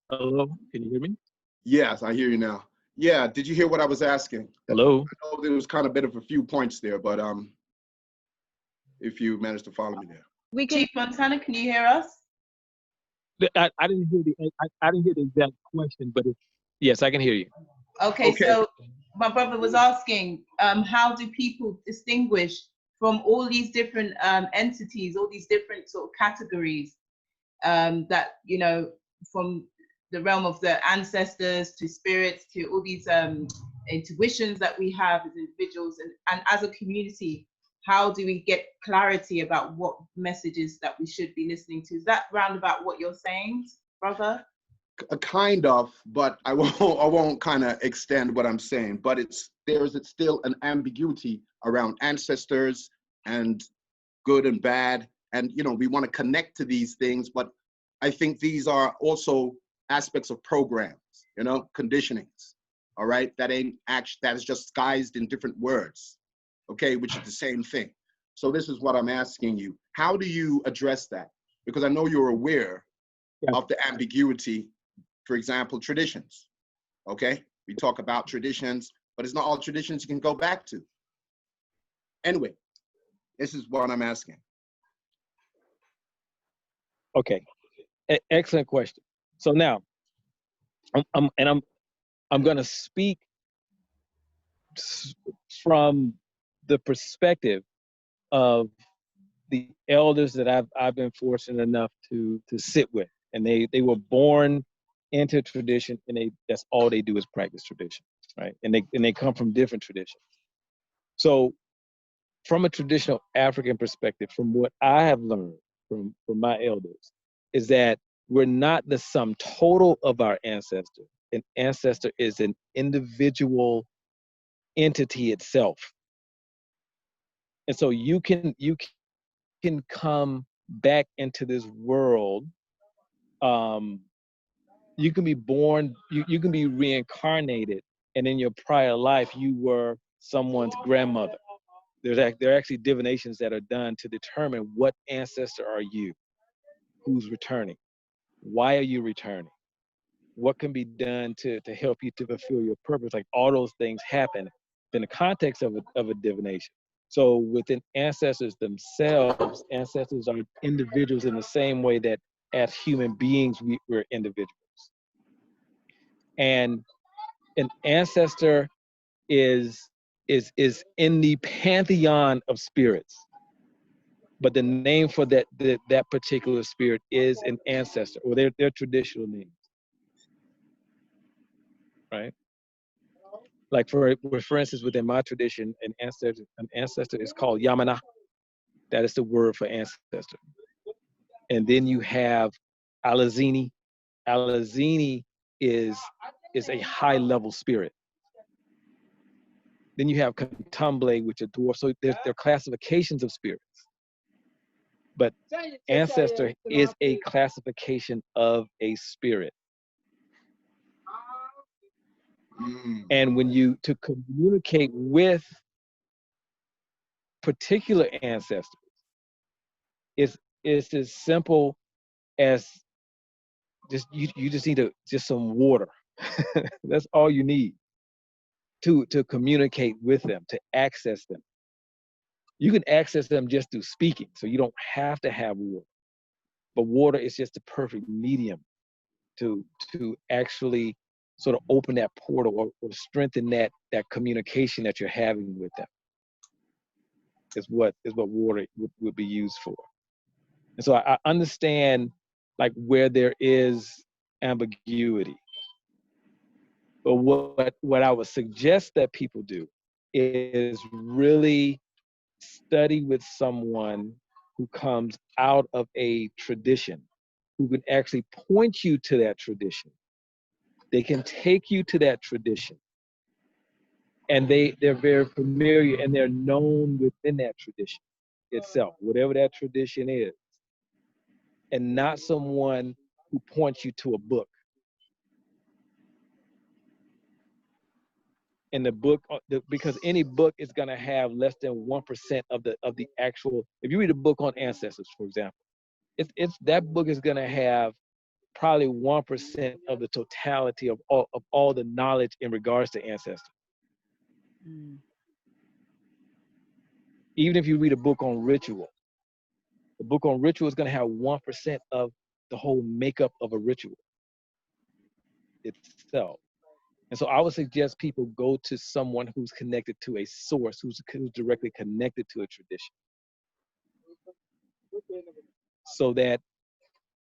Hello, can you hear me? Yes, I hear you now. Yeah, did you hear what I was asking? Hello? I know there was kind of a bit of a few points there, but if you managed to follow me there. Chief Montana, can you hear us? I didn't hear I didn't hear the exact question, but yes, I can hear you. Okay, so my brother was asking, how do people distinguish from all these different entities, all these different sort of categories that, you know, from the realm of the ancestors to spirits to all these intuitions that we have as individuals and as a community, how do we get clarity about what messages that we should be listening to? Is that roundabout what you're saying, brother? Kind of, but I won't kind of extend what I'm saying, but there's still an ambiguity around ancestors and good and bad. And, you know, we want to connect to these things, but I think these are also aspects of programs, you know, conditionings, all right? That is just disguised in different words, okay, which is the same thing. So this is what I'm asking you. How do you address that? Because I know you're aware of the ambiguity, for example, traditions, okay? We talk about traditions, but it's not all traditions you can go back to. Anyway, this is what I'm asking. Okay, excellent question. So now, I'm going to speak from the perspective of the elders that I've been fortunate enough to sit with, and they were born into tradition, and that's all they do is practice tradition, right? And they come from different traditions. So, from a traditional African perspective, from what I have learned from my elders, is that we're not the sum total of our ancestor. An ancestor is an individual entity itself. And so you can come back into this world. You can be born, you can be reincarnated, and in your prior life you were someone's grandmother. There are actually divinations that are done to determine what ancestor are you, who's returning, why are you returning, what can be done to help you to fulfill your purpose. Like, all those things happen in the context of a divination. So within ancestors themselves, ancestors are individuals in the same way that as human beings we're individuals. And an ancestor is in the pantheon of spirits, but the name for that particular spirit is an ancestor, or their traditional names, right? Like for instance, within my tradition, an ancestor is called Yamana. That is the word for ancestor. And then you have Alazini. Alazini is a high level spirit. Then you have Candomblé, which are dwarf. So there are classifications of spirits. But ancestor is a classification of a spirit. And when you to communicate with particular ancestors, it's as simple as you just need just some water. That's all you need to communicate with them, to access them. You can access them just through speaking, so you don't have to have water. But water is just the perfect medium to actually sort of open that portal or strengthen that communication that you're having with them. Is what water would be used for. And so I understand like where there is ambiguity. But what I would suggest that people do is really study with someone who comes out of a tradition, who can actually point you to that tradition. They can take you to that tradition. And they're very familiar and they're known within that tradition itself, whatever that tradition is. And not someone who points you to a book. And the book, because any book is going to have less than 1% of the actual. If you read a book on ancestors, for example, it's that book is going to have probably 1% of the totality of all the knowledge in regards to ancestors. Even if you read a book on ritual, the book on ritual is going to have 1% of the whole makeup of a ritual itself. And so I would suggest people go to someone who's connected to a source, who's directly connected to a tradition, so that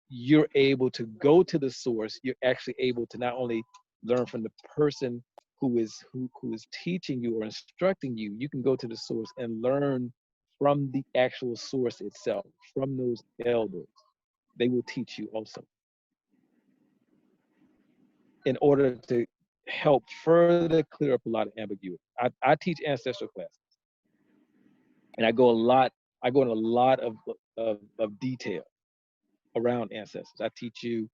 you're able to go to the source. You're actually able to not only learn from the person who is teaching you or instructing you. You can go to the source and learn from the actual source itself, from those elders. They will teach you also, in order to help further clear up a lot of ambiguity. I teach ancestral classes, and I go in a lot of detail around ancestors. I teach you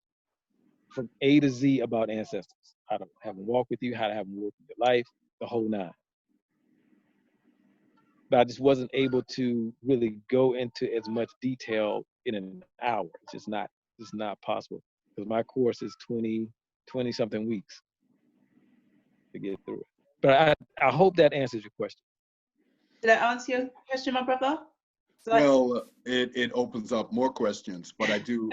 from A to Z about ancestors, how to have them walk with you, how to have them work in your life, the whole nine. But I just wasn't able to really go into as much detail in an hour. It's just not possible, because my course is 20 something weeks to get through it. But I hope that answers your question. Did I answer your question, my brother? Well, it opens up more questions, but I do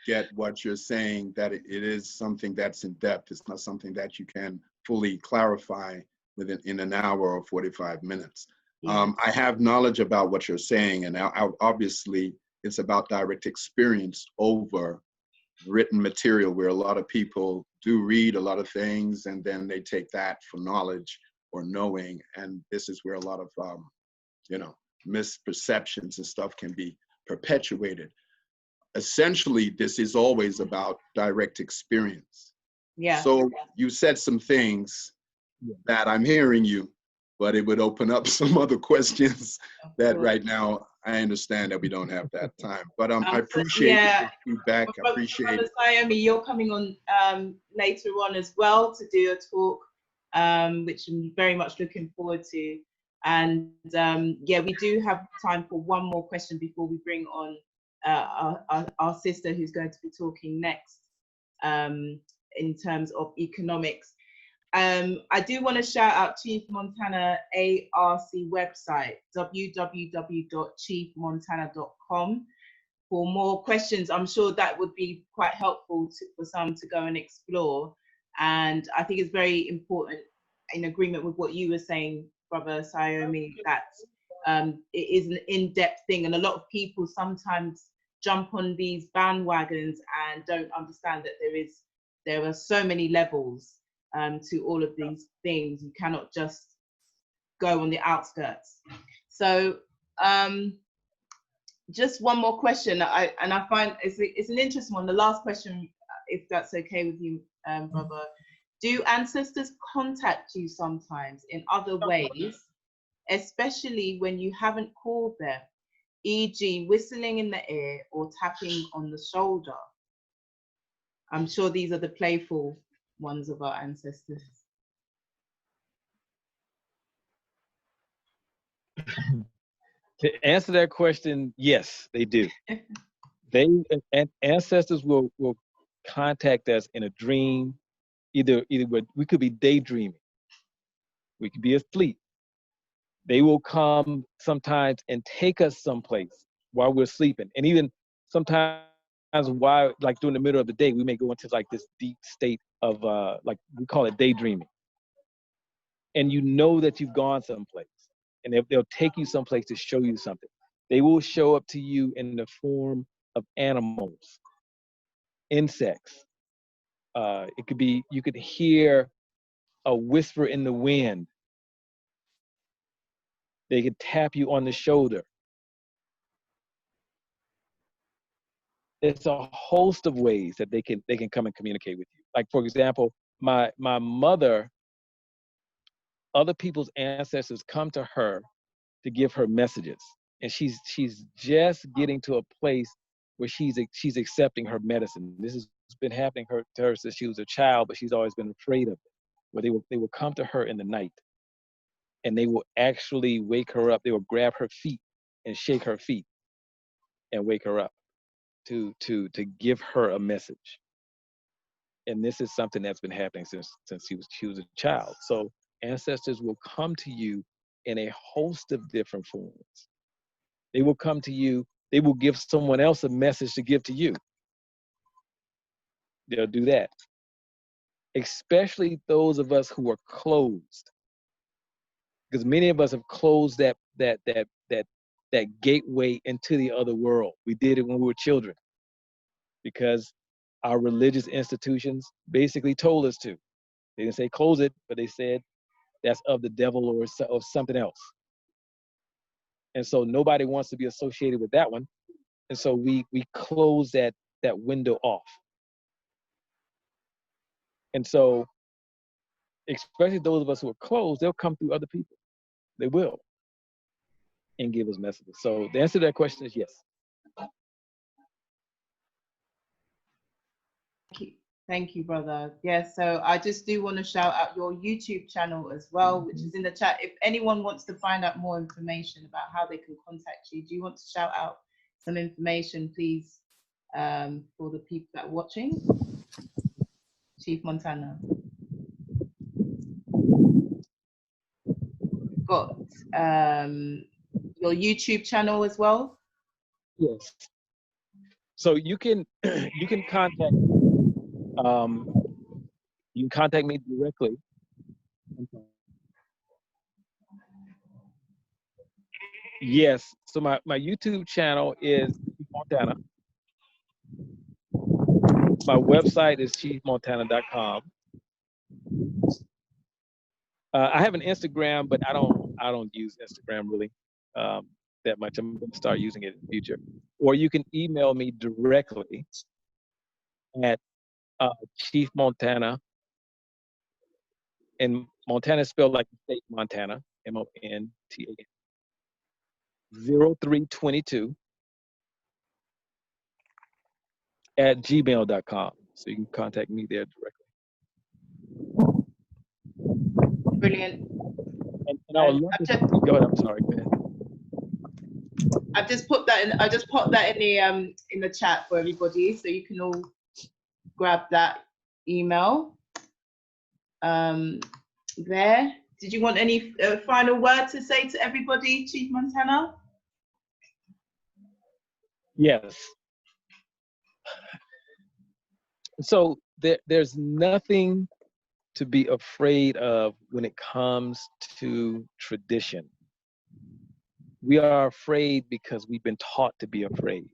get what you're saying, that it is something that's in depth. It's not something that you can fully clarify in an hour or 45 minutes. Yeah. I have knowledge about what you're saying, and obviously it's about direct experience over written material, where a lot of people do read a lot of things and then they take that for knowledge or knowing, and this is where a lot of misperceptions and stuff can be perpetuated. Essentially, this is always about direct experience. Yeah. So you said some things that I'm hearing you, but it would open up some other questions that right now I understand that we don't have that time. But I appreciate the feedback. I appreciate it. Siayome, you're coming on later on as well to do a talk, which I'm very much looking forward to. And we do have time for one more question before we bring on our sister, who's going to be talking next in terms of economics. I do want to shout out Chief Montana ARC website, www.chiefmontana.com, for more questions. I'm sure that would be quite helpful for some to go and explore. And I think it's very important, in agreement with what you were saying, Brother Siayome, that it is an in-depth thing, and a lot of people sometimes jump on these bandwagons and don't understand that there are so many levels to all of these things. You cannot just go on the outskirts. So just one more question, I find it's an interesting one. The last question, if that's okay with you, brother. Do ancestors contact you sometimes in other ways, especially when you haven't called them, e.g. whistling in the ear or tapping on the shoulder? I'm sure these are the playful ones of our ancestors. To answer that question, yes, they do. Ancestors will contact us in a dream. Either we could be daydreaming, we could be asleep. They will come sometimes and take us someplace while we're sleeping, and even sometimes while, like during the middle of the day, we may go into like this deep state of like we call it daydreaming, and you know that you've gone someplace, and they'll take you someplace to show you something. They will show up to you in the form of animals, insects. It could be, you could hear a whisper in the wind. They could tap you on the shoulder. It's a host of ways that they can come and communicate with you. Like, for example, my mother, other people's ancestors come to her to give her messages, and she's just getting to a place where she's accepting her medicine. This has been happening to her since she was a child, but she's always been afraid of it. Where they will come to her in the night, and they will actually wake her up. They will grab her feet and shake her feet and wake her up to give her a message. And this is something that's been happening since she was a child. So ancestors will come to you in a host of different forms. They will come to you. They will give someone else a message to give to you. They'll do that. Especially those of us who are closed, because many of us have closed that gateway into the other world. We did it when we were children, because our religious institutions basically told us to. They didn't say close it, but they said that's of the devil or of something else. And so nobody wants to be associated with that one. And so we close that window off. And so, especially those of us who are closed, they'll come through other people. They will, and give us messages. So the answer to that question is yes. Thank you, brother. Yes, so I just do want to shout out your YouTube channel as well, which is in the chat. If anyone wants to find out more information about how they can contact you, do you want to shout out some information, please, for the people that are watching? Chief Montana. Got your YouTube channel as well? Yes. So you can contact me directly. Yes. So my YouTube channel is Chief Montana. My website is chiefmontana.com. I have an Instagram, but I don't use Instagram really that much. I'm going to start using it in the future. Or you can email me directly at Chief Montana, and Montana is spelled like the state Montana, MONTAN, 0322 at gmail.com. So you can contact me there directly. Brilliant. And I would love to go ahead. I'm sorry. Go ahead. I've just put that in. I just put that in the chat for everybody, so you can all grab that email. There. Did you want any final word to say to everybody, Chief Montana? Yes. So there's nothing to be afraid of when it comes to tradition. We are afraid because we've been taught to be afraid.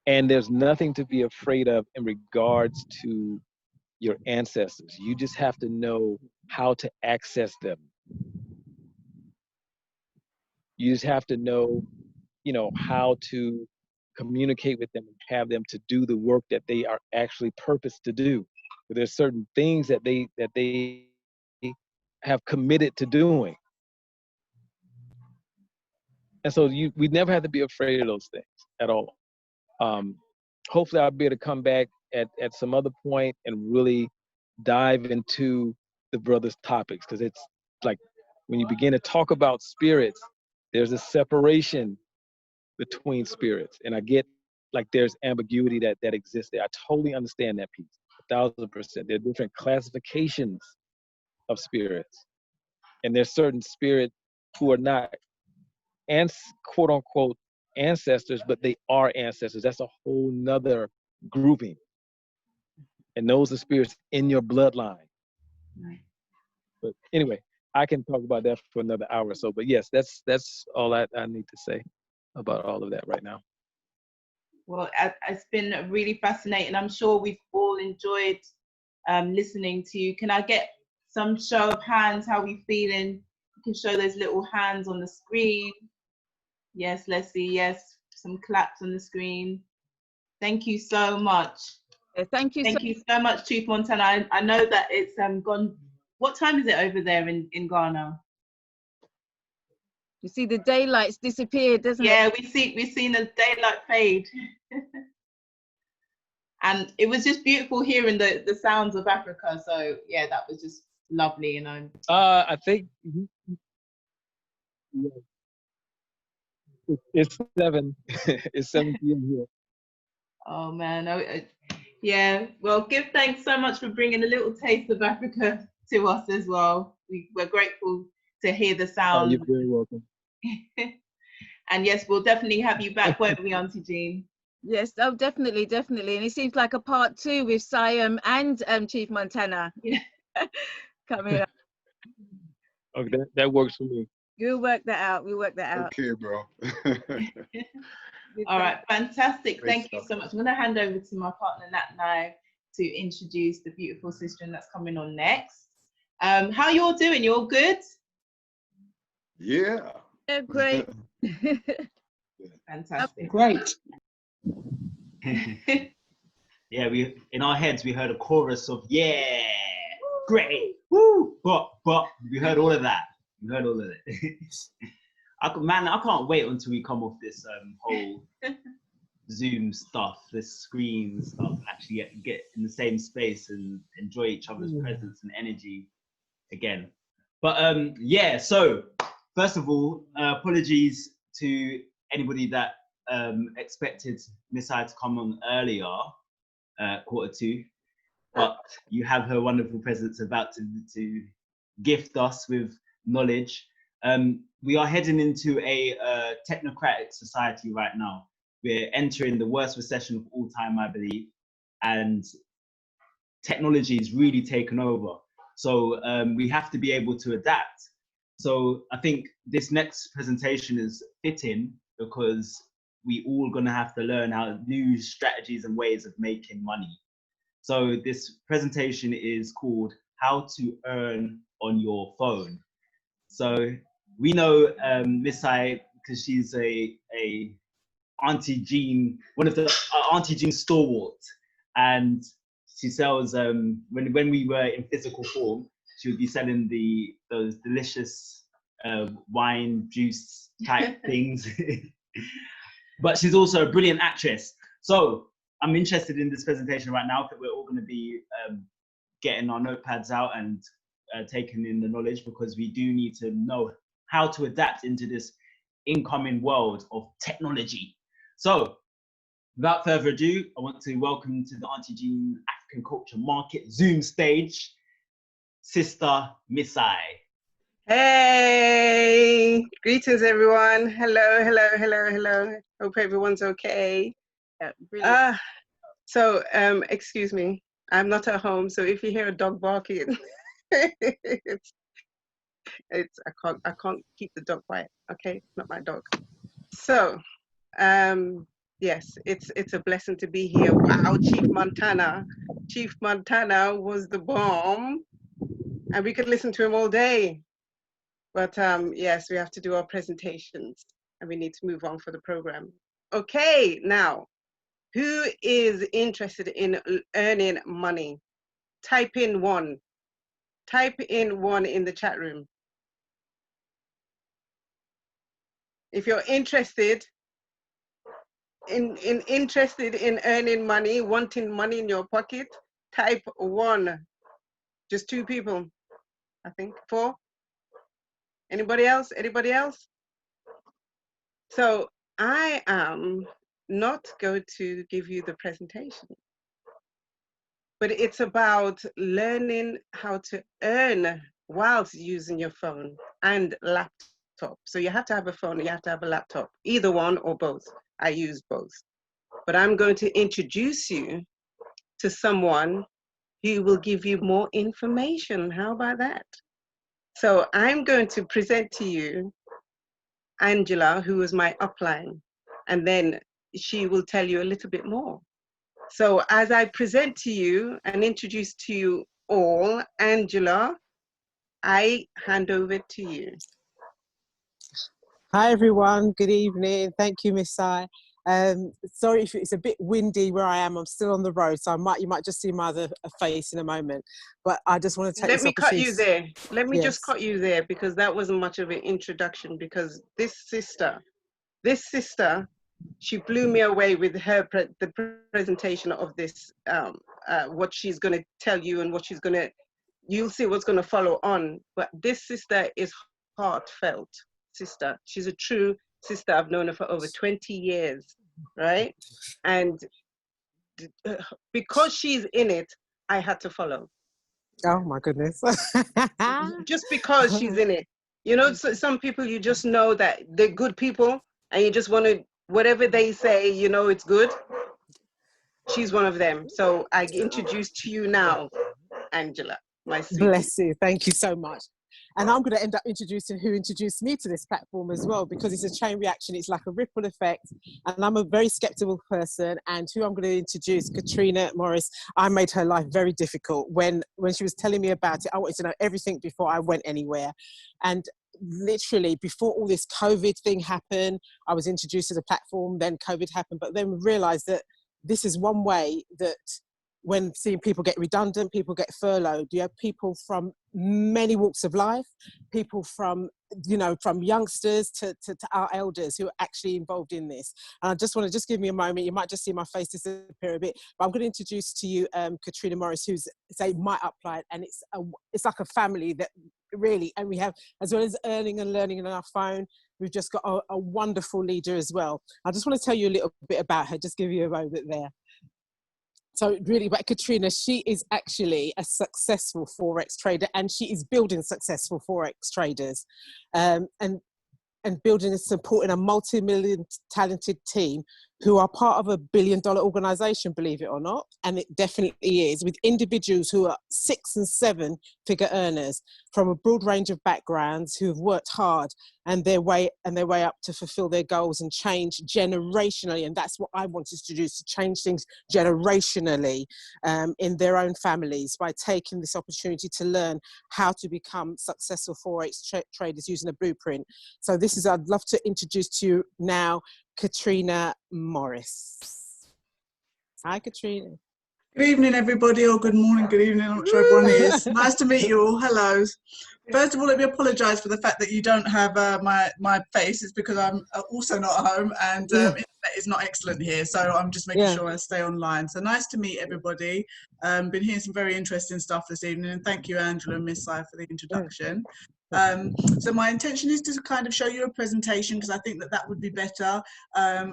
And there's nothing to be afraid of in regards to your ancestors. You just have to know how to access them. You just have to know, how to communicate with them and have them to do the work that they are actually purposed to do. But there's certain things that they have committed to doing. And so we never have to be afraid of those things at all. Hopefully I'll be able to come back at some other point and really dive into the brothers' topics, because it's like when you begin to talk about spirits, there's a separation between spirits. And I get like there's ambiguity that exists there. I totally understand that piece, 1000%. There are different classifications of spirits. And there's certain spirits who are not quote unquote ancestors, but they are ancestors. That's a whole nother grouping. And those are spirits in your bloodline. Right. But anyway, I can talk about that for another hour or so. But yes, that's all I need to say about all of that right now. Well, it's been really fascinating. I'm sure we've all enjoyed listening to you. Can I get some show of hands? How are we feeling? You can show those little hands on the screen. Yes, let's see. Yes, some claps on the screen. Thank you so much. Thank you. Thank you so much, Chief Montana. I know that it's gone. What time is it over there in Ghana? You see the daylight's disappeared, doesn't it? Yeah, we've seen the daylight fade. And it was just beautiful hearing the sounds of Africa. So yeah, that was just lovely, you know. I think it's 7. It's 7 p.m. here. Oh man, yeah. Well, give thanks so much for bringing a little taste of Africa to us as well. We're grateful to hear the sound. You're very welcome. And yes, we'll definitely have you back, won't we, Auntie Jean? Yes, oh, definitely. And it seems like a part 2 with Siam and Chief Montana. Yeah. Coming up. Okay, that works for me. We'll work that out. Okay, bro. All right, fantastic. Great Thank you so much. I'm going to hand over to my partner Nat now to introduce the beautiful sister that's coming on next. How you all doing? You all good? Yeah. Yeah, great. Fantastic. Great. Yeah, we in our heads we heard a chorus of yeah, great, woo, but we heard all of that. We heard all of it. I can't wait until we come off this whole Zoom stuff, this screen stuff, and actually get in the same space and enjoy each other's presence and energy again. But yeah, so first of all, apologies to anybody that expected Miss I to come on earlier, 1:45, but you have her wonderful presence about to gift us with knowledge. We are heading into a technocratic society right now. We're entering the worst recession of all time, I believe, and technology is really taken over. So we have to be able to adapt. So I think this next presentation is fitting because we all gonna have to learn how new strategies and ways of making money. So this presentation is called How to Earn on Your Phone. So we know Miss I, because she's a Auntie Jean, one of the Auntie Jean stalwarts, and she sells when we were in physical form, she would be selling those delicious wine juice type things. But she's also a brilliant actress. So I'm interested in this presentation right now, that we're all going to be getting our notepads out and taking in the knowledge, because we do need to know how to adapt into this incoming world of technology. So without further ado, I want to welcome to the Auntie Jean African Culture Market Zoom stage, Sister Miss I. Hey, greetings everyone. Hello. Hope everyone's okay. Yeah, So excuse me, I'm not at home, so if you hear a dog barking, it's I can't keep the dog quiet. Okay, not my dog. So yes, it's a blessing to be here. Wow, Chief Montana was the bomb, and we could listen to him all day. But yes, we have to do our presentations and we need to move on for the program. Okay, now, who is interested in earning money? Type in one. Type in one in the chat room. If you're interested in earning money, wanting money in your pocket, type one. Just 2 people, I think. 4. Anybody else? Anybody else? So I am not going to give you the presentation, but it's about learning how to earn whilst using your phone and laptop. So you have to have a phone, you have to have a laptop, either one or both. I use both. But I'm going to introduce you to someone who will give you more information. How about that? So I'm going to present to you Angela, who is my upline, and then she will tell you a little bit more. So as I present to you and introduce to you all, Angela, I hand over to you. Hi everyone, good evening. Thank you, Miss Sai. Sorry if it's a bit windy where I am. I'm still on the road, so you might just see my other face in a moment. But I just want to take this opportunity. Let me cut you there. Let me Yes. just cut you there, because that wasn't much of an introduction, because this sister, she blew me away with her the presentation of this, what she's going to tell you and what she's going to, you'll see what's going to follow on. But this sister is heartfelt sister. She's a true sister. I've known her for over 20 years, right? And because she's in it, I had to follow. Oh my goodness. Just because she's in it. You know, so some people, you just know that they're good people and you just want to, whatever they say, you know, it's good. She's one of them. So I introduce to you now, Angela, my sweetie. Bless you. Thank you so much. And I'm going to end up introducing who introduced me to this platform as well, because it's a chain reaction. It's like a ripple effect. And I'm a very skeptical person. And who I'm going to introduce, Katrina Morris, I made her life very difficult. When she was telling me about it, I wanted to know everything before I went anywhere. And literally before all this COVID thing happened, I was introduced to the platform, then COVID happened, but then realized that this is one way that when seeing people get redundant, people get furloughed, you have people from many walks of life, people from, you know, from youngsters to our elders who are actually involved in this. And I just want to just give me a moment. You might just see my face disappear a bit, but I'm going to introduce to you Katrina Morris, who's my upline, and it's like a family that really, and we have, as well as earning and learning on our phone, we've just got a wonderful leader as well. I just want to tell you a little bit about her, just give you a moment there. So really about Katrina, she is actually a successful Forex trader, and she is building successful Forex traders and building and supporting a multi-million talented team who are part of a billion-dollar organization, believe it or not. And it definitely is, with individuals who are 6- and 7-figure earners from a broad range of backgrounds who have worked hard and their way up to fulfill their goals and change generationally. And that's what I wanted to do, is to change things generationally in their own families by taking this opportunity to learn how to become successful Forex traders using a blueprint. So I'd love to introduce to you now Katrina Morris. Hi, Katrina. Good evening, everybody, or good morning, good evening. I'm not sure everyone is. Nice to meet you all. Hello. First of all, let me apologise for the fact that you don't have my face. It's because I'm also not at home, and internet is not excellent here, so I'm just making sure I stay online. So nice to meet everybody. Been hearing some very interesting stuff this evening, and thank you, Angela and Miss Sai, for the introduction. So my intention is to kind of show you a presentation, because I think that would be better.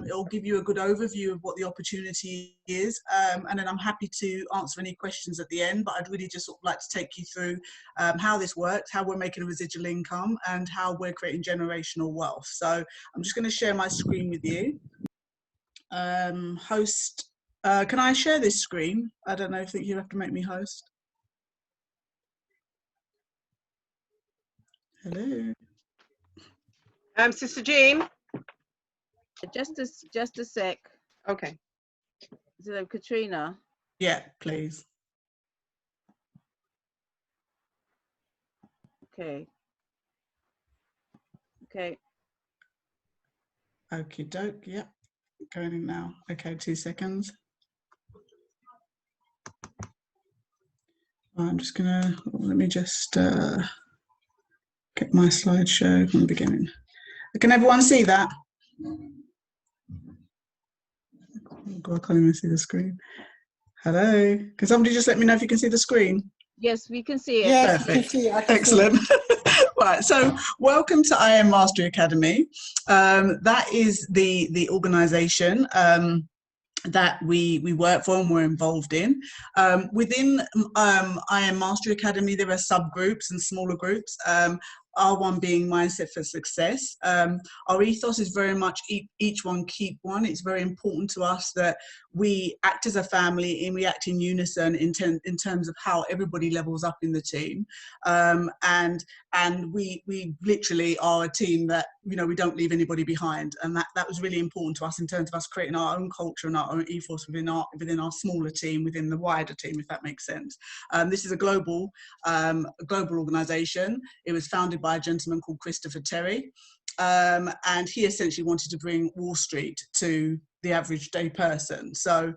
It'll give you a good overview of what the opportunity is, and then I'm happy to answer any questions at the end, but I'd really just sort of like to take you through how this works, how we're making a residual income, and how we're creating generational wealth. So I'm just going to share my screen with you. Host, can I share this screen? I don't know, I think you have to make me host. Hello. Sister Jean. Just a sec. Okay. So Katrina. Yeah, please. Okay. Okay. Okie doke. Yeah. Going in now. Okay, 2 seconds. I'm just gonna, let me just get my slideshow from the beginning. Can everyone see that? Oh God, I can't even see the screen. Hello, can somebody just let me know if you can see the screen? Yes, we can see it. Yes, Perfect. I can see it. I can Excellent. see it. Right, so welcome to IM Mastery Academy. That is the organisation that we work for and we're involved in. Within IM Mastery Academy, there are subgroups and smaller groups. Our one being Mindset for Success. Our ethos is very much each one keep one. It's very important to us that we act as a family and we act in unison in terms of how everybody levels up in the team. And we literally are a team that, you know, we don't leave anybody behind. And that was really important to us in terms of us creating our own culture and our own ethos within our smaller team, within the wider team, if that makes sense. This is a global organization. It was founded by a gentleman called Christopher Terry. And he essentially wanted to bring Wall Street to the average day person. So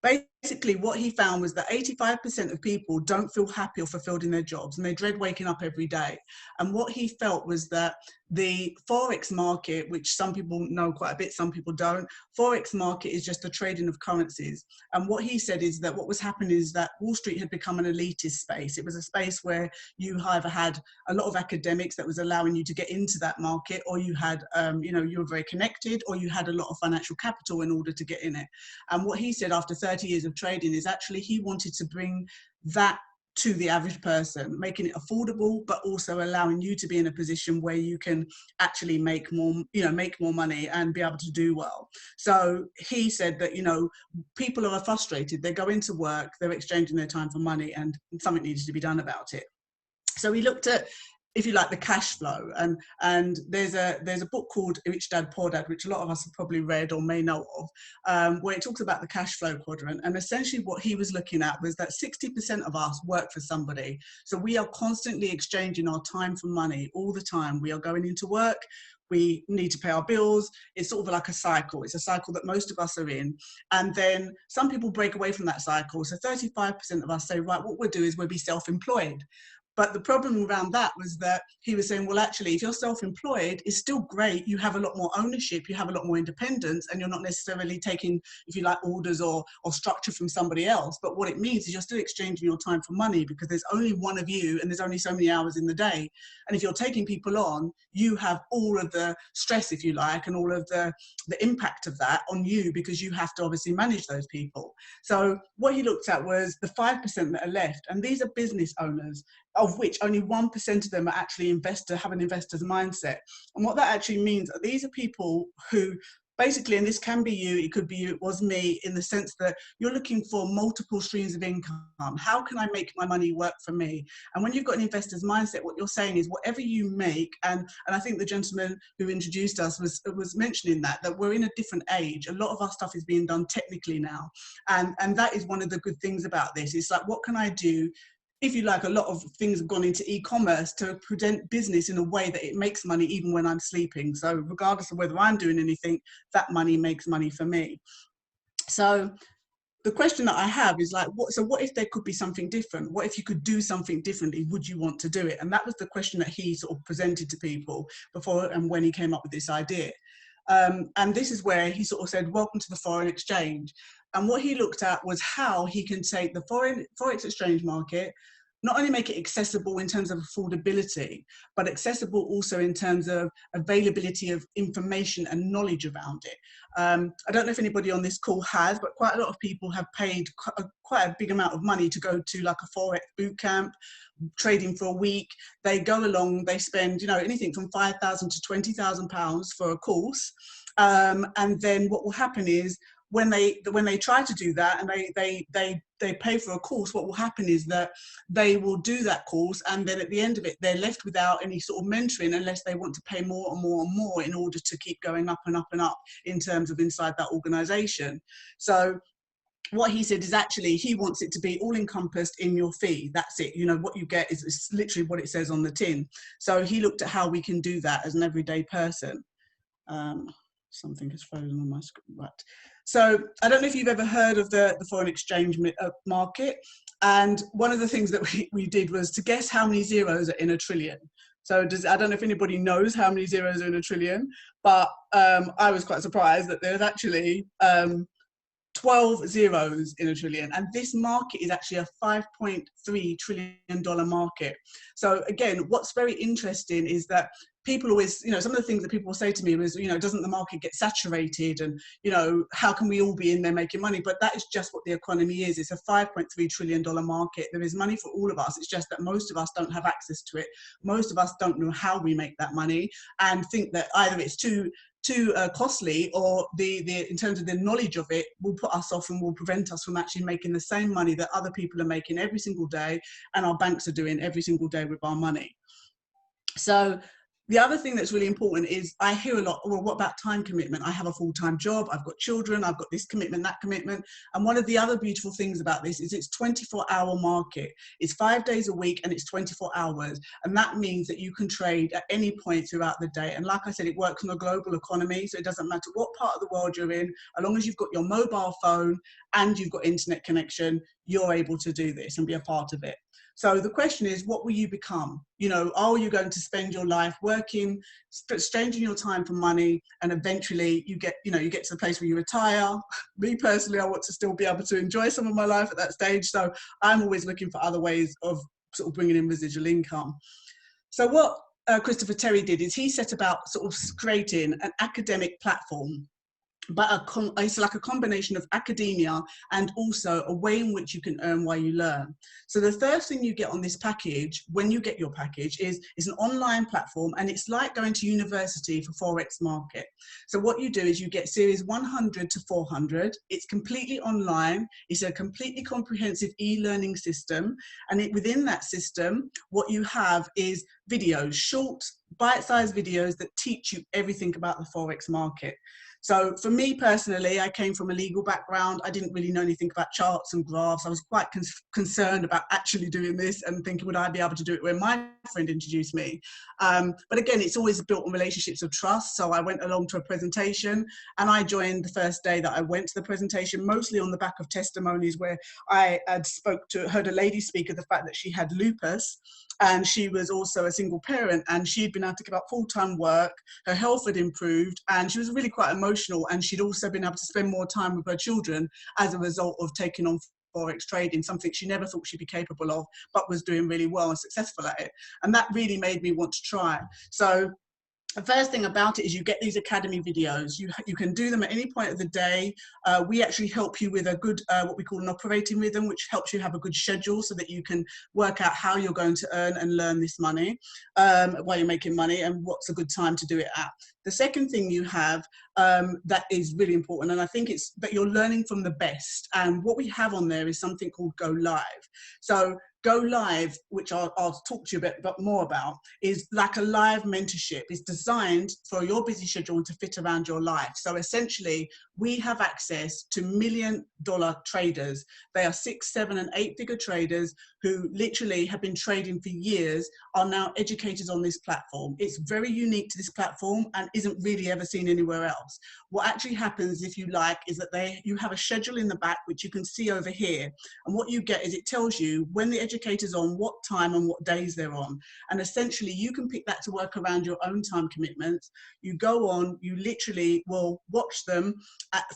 basically what he found was that 85% of people don't feel happy or fulfilled in their jobs, and they dread waking up every day. And what he felt was that the Forex market, which some people know quite a bit, some people don't, Forex market is just the trading of currencies. And what he said is that what was happening is that Wall Street had become an elitist space. It was a space where you either had a lot of academics that was allowing you to get into that market, or you had, you know, you were very connected, or you had a lot of financial capital in order to get in it. And what he said after 30 years of trading is actually he wanted to bring that to the average person, making it affordable, but also allowing you to be in a position where you can actually make more, you know, make more money and be able to do well. So he said that, you know, people are frustrated, they go into work, they're exchanging their time for money, and something needs to be done about it. So we looked at, if you like, the cash flow, and there's a book called Rich Dad Poor Dad, which a lot of us have probably read or may know of, where it talks about the cash flow quadrant. And essentially what he was looking at was that 60% of us work for somebody. So we are constantly exchanging our time for money all the time. We are going into work, we need to pay our bills. It's sort of like a cycle. It's a cycle that most of us are in. And then some people break away from that cycle. So 35% of us say, right, what we'll do is we'll be self-employed. But the problem around that was that he was saying, well, actually, if you're self-employed, it's still great. You have a lot more ownership, you have a lot more independence, and you're not necessarily taking, if you like, orders or structure from somebody else. But what it means is you're still exchanging your time for money, because there's only one of you and there's only so many hours in the day. And if you're taking people on, you have all of the stress, if you like, and all of the impact of that on you, because you have to obviously manage those people. So what he looked at was the 5% that are left, and these are business owners, of which only 1% of them are actually have an investor's mindset. And what that actually means, these are people who basically, and this can be you, it could be you, it was me, in the sense that you're looking for multiple streams of income. How can I make my money work for me? And when you've got an investor's mindset, what you're saying is whatever you make, and I think the gentleman who introduced us was mentioning that we're in a different age. A lot of our stuff is being done technically now. And that is one of the good things about this. It's like, what can I do? If you like, a lot of things have gone into e-commerce to present business in a way that it makes money even when I'm sleeping. So regardless of whether I'm doing anything, that money makes money for me. So the question that I have is like, what if there could be something different? What if you could do something differently? Would you want to do it? And that was the question that he sort of presented to people before and when he came up with this idea. And this is where he sort of said, welcome to the foreign exchange. And what he looked at was how he can take the forex exchange market, not only make it accessible in terms of affordability, but accessible also in terms of availability of information and knowledge around it. I don't know if anybody on this call has, but quite a lot of people have paid quite a big amount of money to go to like a forex boot camp, trading for a week. They go along, they spend, you know, anything from £5,000 to £20,000 for a course. And then what will happen is, when they try to do that and they pay for a course, what will happen is that they will do that course, and then at the end of it, they're left without any sort of mentoring unless they want to pay more and more and more in order to keep going up and up and up in terms of inside that organization. So what he said is actually he wants it to be all encompassed in your fee. That's it. You know, what you get is literally what it says on the tin. So he looked at how we can do that as an everyday person. Something has frozen on my screen. Right. So I don't know if you've ever heard of the foreign exchange market. And one of the things that we did was to guess how many zeros are in a trillion. So I don't know if anybody knows how many zeros are in a trillion, but I was quite surprised that there's actually 12 zeros in a trillion, and this market is actually a $5.3 trillion market. So again, what's very interesting is that people always, you know, some of the things that people will say to me was, you know, doesn't the market get saturated, and, you know, how can we all be in there making money? But that is just what the economy is. It's a $5.3 trillion market. There is money for all of us. It's just that most of us don't have access to it. Most of us don't know how we make that money, and think that either it's too costly, or in terms of the knowledge of it will put us off and will prevent us from actually making the same money that other people are making every single day, and our banks are doing every single day with our money. So the other thing that's really important is I hear a lot, well, what about time commitment? I have a full-time job, I've got children, I've got this commitment, that commitment. And one of the other beautiful things about this is it's 24-hour market. It's 5 days a week and it's 24 hours. And that means that you can trade at any point throughout the day. And like I said, it works on a global economy. So it doesn't matter what part of the world you're in, as long as you've got your mobile phone and you've got internet connection, you're able to do this and be a part of it. So the question is, what will you become? You know, are you going to spend your life working, exchanging your time for money, and eventually you get to the place where you retire? Me personally, I want to still be able to enjoy some of my life at that stage. So I'm always looking for other ways of sort of bringing in residual income. So what Christopher Terry did is he set about sort of creating an academic platform, but it's like a combination of academia and also a way in which you can earn while you learn. So the first thing you get on this package, when you get your package, is an online platform, and it's like going to university for Forex market. So what you do is you get series 100 to 400. It's completely online. It's a completely comprehensive e-learning system. And within that system, what you have is videos, short, bite-sized videos that teach you everything about the Forex market. So for me personally, I came from a legal background. I didn't really know anything about charts and graphs. I was quite concerned about actually doing this and thinking, would I be able to do it when my friend introduced me? But again, it's always built on relationships of trust. So I went along to a presentation, and I joined the first day that I went to the presentation, mostly on the back of testimonies where I had heard a lady speak of the fact that she had lupus, and she was also a single parent, and she'd been able to give up full-time work. Her health had improved, and she was really quite emotional, and she'd also been able to spend more time with her children as a result of taking on Forex trading, something she never thought she'd be capable of, but was doing really well and successful at it. And that really made me want to try. So the first thing about it is you get these academy videos. You can do them at any point of the day. We actually help you with a good, what we call an operating rhythm, which helps you have a good schedule so that you can work out how you're going to earn and learn this money while you're making money, and what's a good time to do it at. The second thing you have that is really important, and I think it's that you're learning from the best. And what we have on there is something called Go Live. So Go Live, which I'll talk to you a bit more about, is like a live mentorship. It's designed for your busy schedule and to fit around your life. So essentially, we have access to $1 million traders. They are 6, 7, and 8-figure traders who literally have been trading for years, are now educators on this platform. It's very unique to this platform and isn't really ever seen anywhere else. What actually happens, if you like, is that you have a schedule in the back, which you can see over here. And what you get is it tells you when the educator's on, what time and what days they're on. And essentially you can pick that to work around your own time commitments. You go on, you literally will watch them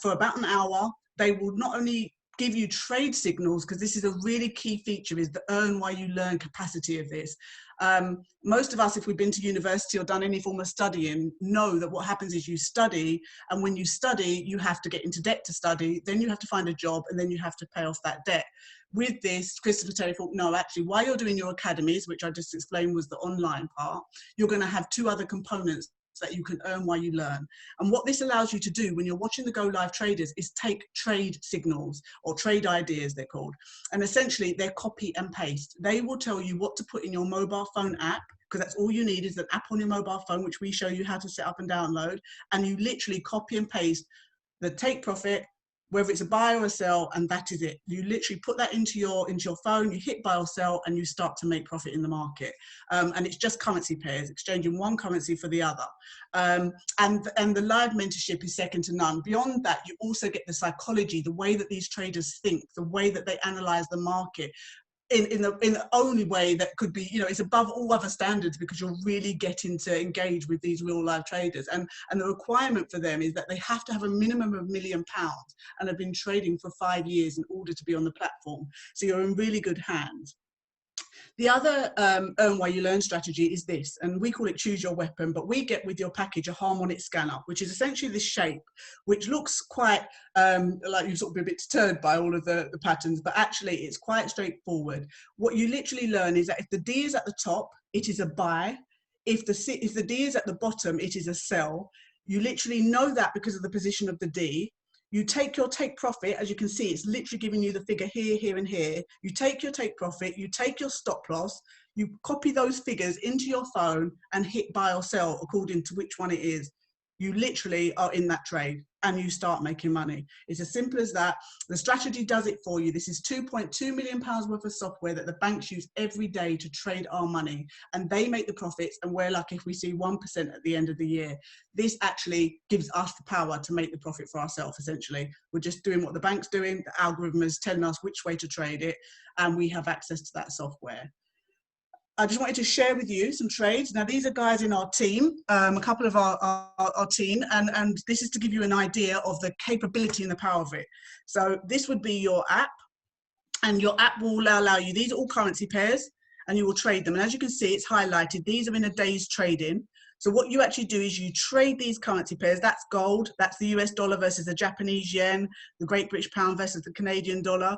for about an hour. They will not only give you trade signals, because this is a really key feature, is the earn while you learn capacity of this. Most of us, if we've been to university or done any form of studying, know that what happens is you study, and when you study, you have to get into debt to study, then you have to find a job, and then you have to pay off that debt. With this, Christopher Terry thought, no, actually, while you're doing your academies, which I just explained was the online part, you're going to have 2 other components that you can earn while you learn. And what this allows you to do when you're watching the Go Live traders is take trade signals, or trade ideas they're called, and essentially they're copy and paste. They will tell you what to put in your mobile phone app, because that's all you need is an app on your mobile phone, which we show you how to set up and download, and you literally copy and paste the take profit, whether it's a buy or a sell, and that is it. You literally put that into your phone, you hit buy or sell, and you start to make profit in the market. And it's just currency pairs, exchanging one currency for the other. And the live mentorship is second to none. Beyond that, you also get the psychology, the way that these traders think, the way that they analyze the market, in the only way that could be, it's above all other standards, because you're really getting to engage with these real life traders. And the requirement for them is that they have to have a minimum of £1 million and have been trading for 5 years in order to be on the platform. So you're in really good hands. The other earn while you learn strategy is this, and we call it choose your weapon, but we get with your package a harmonic scanner, which is essentially this shape, which looks quite like you've sort of been a bit deterred by all of the patterns, but actually it's quite straightforward. What you literally learn is that if the D is at the top, it is a buy. If the D is at the bottom, it is a sell. You literally know that because of the position of the D. You take your take profit, as you can see, it's literally giving you the figure here, here, and here. You take your take profit, you take your stop loss, you copy those figures into your phone and hit buy or sell according to which one it is. You literally are in that trade and you start making money. It's as simple as that. The strategy does it for you. This is £2.2 million worth of software that the banks use every day to trade our money, and they make the profits, and we're lucky if we see 1% at the end of the year. This actually gives us the power to make the profit for ourselves, essentially. We're just doing what the bank's doing. The algorithm is telling us which way to trade it, and we have access to that software. I just wanted to share with you some trades. Now, these are guys in our team, a couple of our team, and this is to give you an idea of the capability and the power of it. So this would be your app, and your app will allow you, these are all currency pairs, and you will trade them. And as you can see, it's highlighted. These are in a day's trading. So what you actually do is you trade these currency pairs. That's gold, that's the US dollar versus the Japanese yen, the Great British pound versus the Canadian dollar.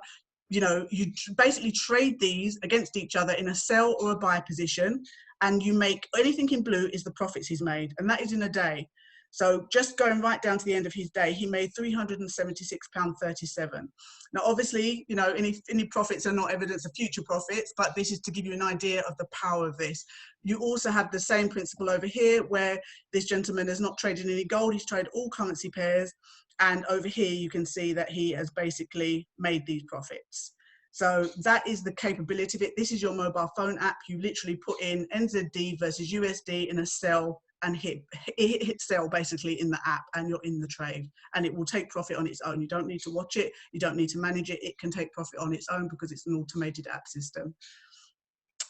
You basically trade these against each other in a sell or a buy position, and you make anything in blue is the profits he's made, and that is in a day. So just going right down to the end of his day, he made £376.37. Now, obviously, any profits are not evidence of future profits, but this is to give you an idea of the power of this. You also have the same principle over here, where this gentleman has not traded any gold, he's traded all currency pairs. And over here, you can see that he has basically made these profits. So that is the capability of it. This is your mobile phone app. You literally put in NZD versus USD in a cell and hit sell basically in the app, and you're in the trade, and it will take profit on its own. You don't need to watch it. You don't need to manage it. It can take profit on its own because it's an automated app system.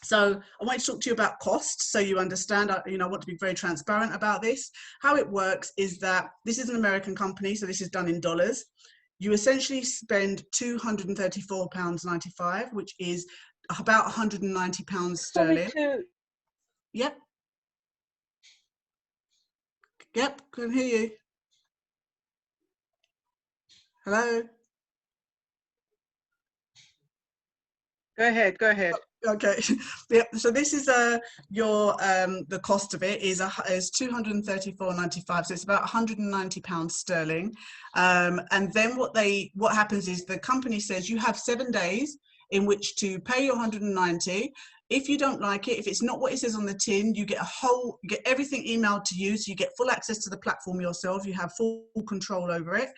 So I want to talk to you about costs, so you understand. I want to be very transparent about this. How it works is that this is an American company, so this is done in dollars. You essentially spend £234.95, which is about £190 sterling. Yep. Yep, can hear you. Hello. Go ahead, go ahead. Okay, yeah, so this is the cost of it is $234.95, so it's about £190 sterling. And then what happens is the company says you have 7 days in which to pay your 190. If you don't like it, if it's not what it says on the tin, you get everything emailed to you, so you get full access to the platform yourself. You have full control over it.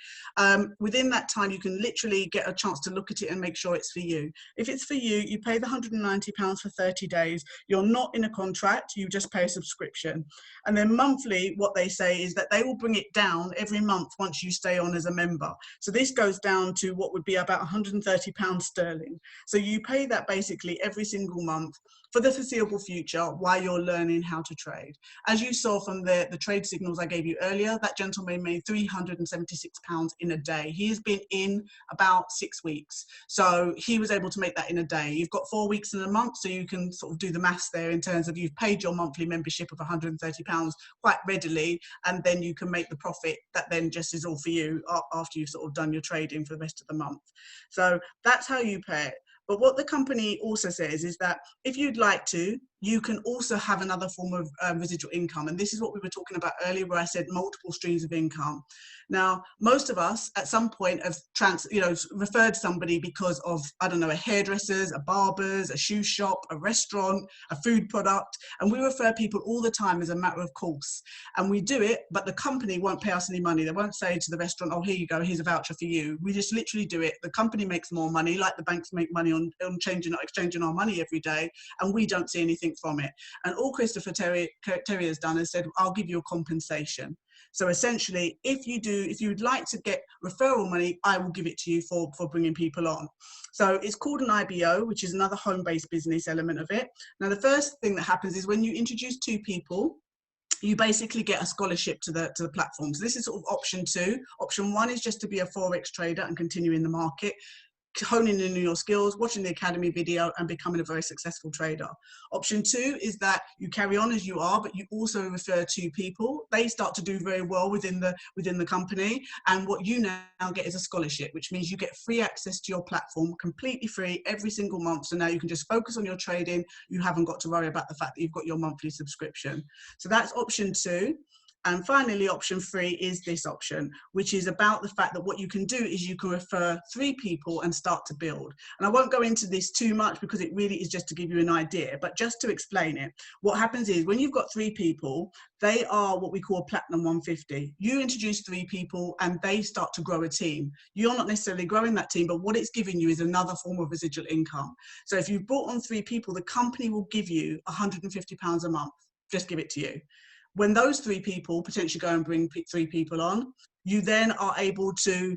Within that time, you can literally get a chance to look at it and make sure it's for you. If it's for you, you pay the £190 for 30 days. You're not in a contract, you just pay a subscription. And then monthly, what they say is that they will bring it down every month once you stay on as a member. So this goes down to what would be about £130 sterling. So you pay that basically every single month for the foreseeable future while you're learning how to trade. As you saw from the trade signals I gave you earlier, that gentleman made £376 in a day. He has been in about 6 weeks. So he was able to make that in a day. You've got 4 weeks in a month, so you can sort of do the maths there in terms of you've paid your monthly membership of £130 quite readily, and then you can make the profit that then just is all for you after you've sort of done your trading for the rest of the month. So that's how you pay it. But what the company also says is that if you'd like to, you can also have another form of residual income. And this is what we were talking about earlier, where I said multiple streams of income. Now, most of us at some point have referred somebody because of, I don't know, a hairdresser's, a barber's, a shoe shop, a restaurant, a food product. And we refer people all the time as a matter of course. And we do it, but the company won't pay us any money. They won't say to the restaurant, oh, here you go, here's a voucher for you. We just literally do it. The company makes more money, like the banks make money on exchanging our money every day, and we don't see anything from it. And all Christopher Terry has done is said, I'll give you a compensation. So essentially, if you would like to get referral money, I will give it to you for bringing people on. So it's called an IBO, which is another home-based business element of it. Now, the first thing that happens is when you introduce 2 people, you basically get a scholarship to the platform. So this is sort of option 2. Option 1 is just to be a Forex trader and continue in the market, honing in your skills, watching the academy video and becoming a very successful trader. Option 2 is that you carry on as you are, but you also refer 2 people. They start to do very well within the company, and what you now get is a scholarship, which means you get free access to your platform, completely free every single month. So now you can just focus on your trading. You haven't got to worry about the fact that you've got your monthly subscription. So that's option 2. And finally, option 3 is this option, which is about the fact that what you can do is you can refer 3 people and start to build. And I won't go into this too much because it really is just to give you an idea, but just to explain it, what happens is when you've got 3 people, they are what we call Platinum 150. You introduce 3 people and they start to grow a team. You're not necessarily growing that team, but what it's giving you is another form of residual income. So if you've brought on 3 people, the company will give you £150 a month, just give it to you. When those 3 people potentially go and bring 3 people on, you then are able to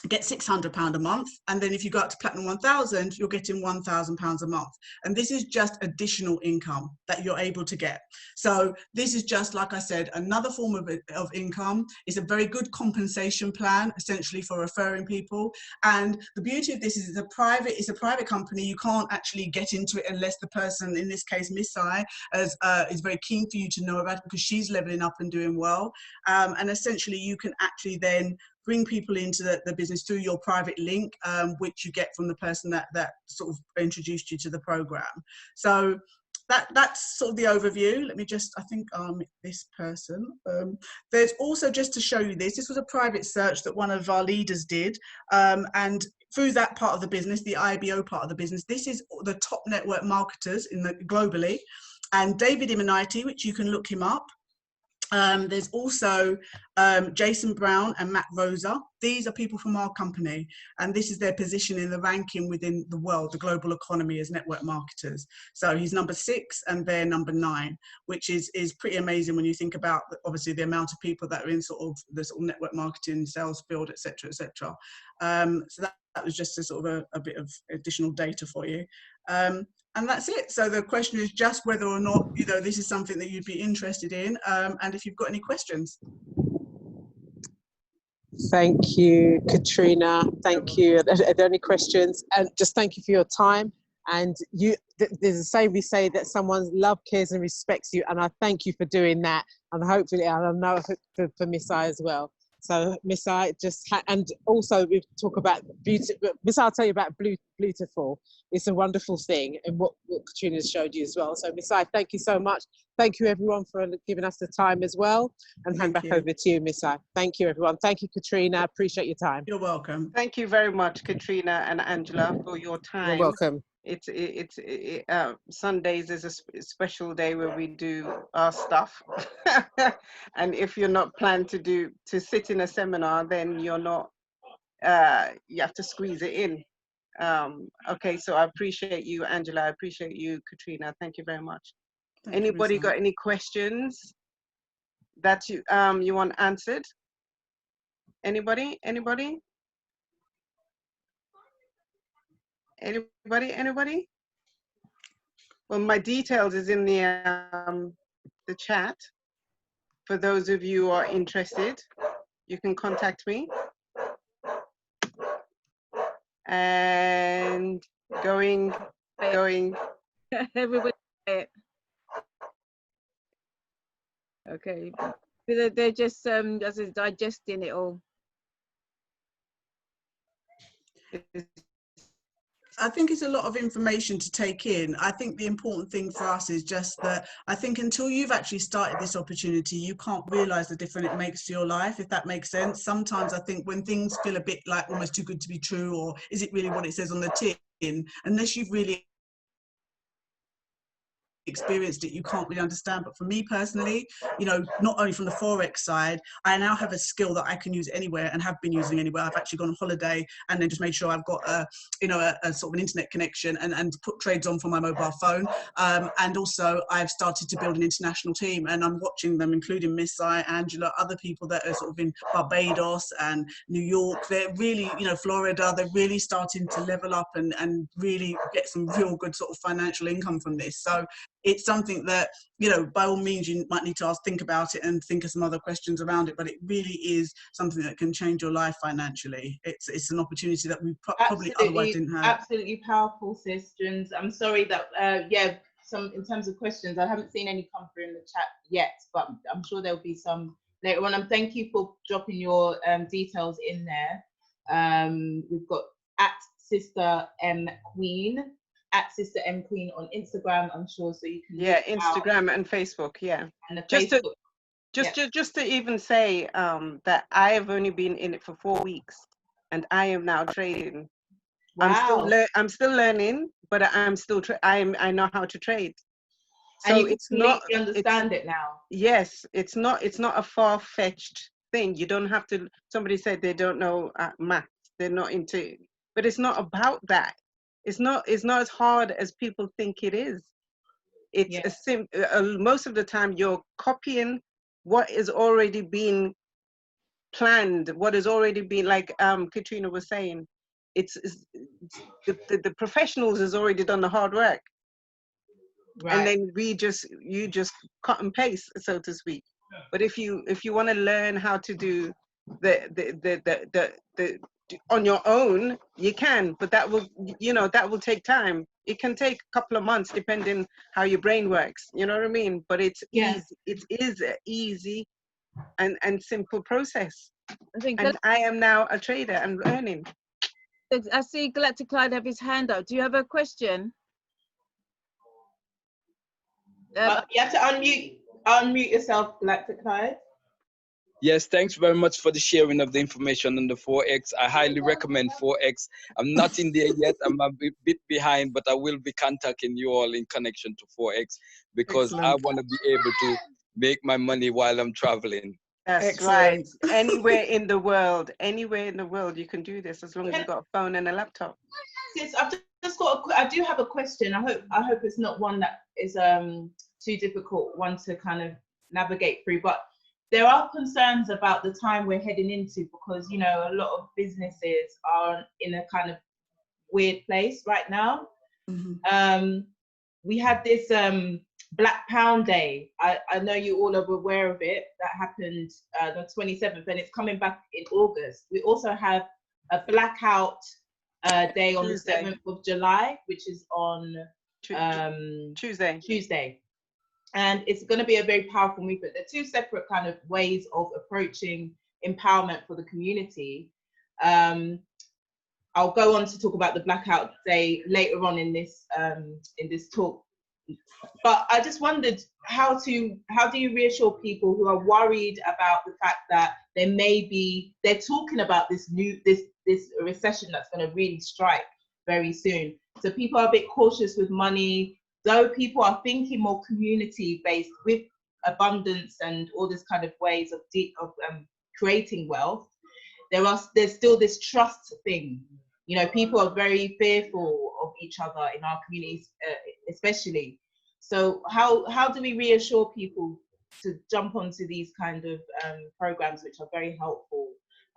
get £600 a month. And then if you go up to Platinum 1000, you're getting £1,000 a month. And this is just additional income that you're able to get. So this is just, like I said, another form of income. It's a very good compensation plan, essentially, for referring people. And the beauty of this is it's a private company. You can't actually get into it unless the person, in this case, Miss Sai, is very keen for you to know about it because she's leveling up and doing well. And essentially, you can actually then bring people into the business through your private link, which you get from the person that sort of introduced you to the program. So that's sort of the overview. Let me just, I think this person. There's also, just to show you this was a private search that one of our leaders did. And through that part of the business, the IBO part of the business, this is the top network marketers globally. And David Immonite, which you can look him up. There's also Jason Brown and Matt Rosa. These are people from our company, and this is their position in the ranking within the world, the global economy, as network marketers. So he's number 6 and they're number 9, which is pretty amazing when you think about, obviously, the amount of people that are in the sort of network marketing, sales field, etc., etc. So that was just a bit of additional data for you. And that's it. So the question is just whether or not, this is something that you'd be interested in, and if you've got any questions. Thank you, Katrina. Thank you. Are there any questions? And just thank you for your time. And there's a saying we say that someone loves, cares and respects you. And I thank you for doing that. And hopefully, I know for Miss I as well. So Miss I and also we talk about beauty. Miss I'll tell you about Beautiful. It's a wonderful thing, and what Katrina showed you as well. So Miss I, thank you so much. Thank you everyone for giving us the time as well. And hand back over to you, Miss I. Thank you everyone. Thank you, Katrina. Appreciate your time. You're welcome. Thank you very much, Katrina and Angela, for your time. You're welcome. Sundays is a special day where we do our stuff. And if you're not planned to sit in a seminar, then you're not, you have to squeeze it in. Okay, so I appreciate you, Angela. I appreciate you, Katrina. Thank you very much. Anybody got any questions that you want answered? Anybody? Well, my details is in the chat. For those of you who are interested, you can contact me. And going. Everybody. Okay. They're just digesting it all. I think it's a lot of information to take in. I think the important thing for us is just that I think until you've actually started this opportunity, you can't realize the difference it makes to your life, if that makes sense. Sometimes I think when things feel a bit like almost too good to be true, or is it really what it says on the tin, unless you've really experienced it, you can't really understand. But for me personally, you know, not only from the Forex side, I now have a skill that I can use anywhere and have been using anywhere. I've actually gone on holiday and then just made sure I've got a, you know, a sort of an internet connection and put trades on from my mobile phone. And also I've started to build an international team, and I'm watching them, including Miss I, Angela, other people that are sort of in Barbados and New York. They're really, you know, Florida, they're really starting to level up and really get some real good sort of financial income from this. So it's something that, you know, by all means, you might need to think about it and think of some other questions around it, but it really is something that can change your life financially. It's an opportunity that we probably otherwise didn't have. Absolutely powerful, sis. I'm sorry that, in terms of questions, I haven't seen any come through in the chat yet, but I'm sure there'll be some later on. And thank you for dropping your details in there. We've got @Sista Queen. @Sista Queen on Instagram, I'm sure, so you can Instagram and Facebook, and Facebook. Just to even say that I have only been in it for 4 weeks and I am now trading. Wow. I'm still learning, but I'm still I know how to trade. So and you it's not understand it now. Yes, it's not a far-fetched thing. You don't have to. Somebody said they don't know maths, they're not into it, but it's not about that. It's not as hard as people think it is. It's most of the time you're copying what is already been planned, what has already been, like Katrina was saying. It's the professionals has already done the hard work, right. And then you just cut and paste, so to speak. But if you want to learn how to do the on your own, you can, but that will take time. It can take a couple of months depending how your brain works, you know what I mean? But it's easy. It is an easy and simple process. And I am now a trader and earning. I see Galactic Clyde have his hand up. Do you have a question? You have to unmute yourself, Galactic Clyde. Yes, thanks very much for the sharing of the information on the Forex. I highly recommend Forex. I'm not in there yet. I'm a bit behind, but I will be contacting you all in connection to Forex because I want to be able to make my money while I'm traveling. That's right. Anywhere in the world, you can do this as long as you've got a phone and a laptop. Sis, I do have a question. I hope it's not one that is too difficult one to kind of navigate through, but there are concerns about the time we're heading into because, you know, a lot of businesses are in a kind of weird place right now. Mm-hmm. We had this Black Pound Day. I know you all are aware of it. That happened the 27th, and it's coming back in August. We also have a Blackout Day on Tuesday. The 7th of July, which is on Tuesday. And it's going to be a very powerful movement. They're two separate kind of ways of approaching empowerment for the community. I'll go on to talk about the Blackout Day later on in this talk. But I just wondered how do you reassure people who are worried about the fact that they're talking about this recession that's going to really strike very soon. So people are a bit cautious with money. Though people are thinking more community-based with abundance and all this kind of ways of creating wealth, there's still this trust thing. You know, people are very fearful of each other in our communities, especially. So how do we reassure people to jump onto these kind of programs, which are very helpful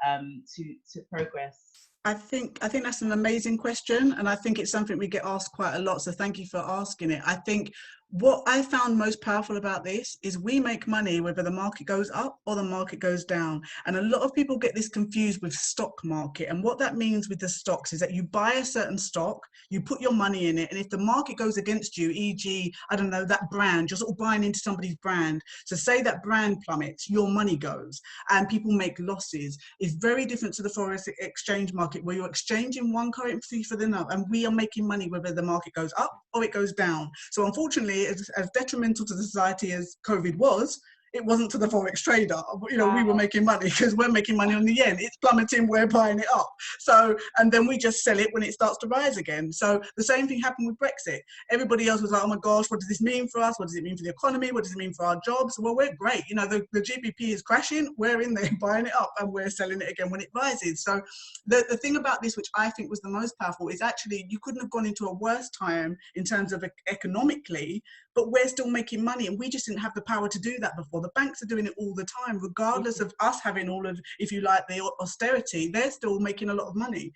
to progress? I think that's an amazing question, and I think it's something we get asked quite a lot, so thank you for asking it. I think what I found most powerful about this is we make money whether the market goes up or the market goes down. And a lot of people get this confused with stock market. And what that means with the stocks is that you buy a certain stock, you put your money in it, and if the market goes against you, e.g., I don't know, that brand, you're sort of buying into somebody's brand. So say that brand plummets, your money goes, and people make losses. It's very different to the forex exchange market where you're exchanging one currency for the other, and we are making money whether the market goes up or it goes down. So unfortunately, as detrimental to the society as COVID was, it wasn't to the forex trader. You know, we were making money because we're making money on the yen. It's plummeting, we're buying it up. So, and then we just sell it when it starts to rise again. So the same thing happened with Brexit. Everybody else was like, oh my gosh, what does this mean for us? What does it mean for the economy? What does it mean for our jobs? Well, we're great. You know, the GBP is crashing. We're in there buying it up and we're selling it again when it rises. So the thing about this, which I think was the most powerful, is actually you couldn't have gone into a worse time in terms of economically, but we're still making money, and we just didn't have the power to do that before. The banks are doing it all the time, regardless of us having all of, if you like, the austerity, they're still making a lot of money.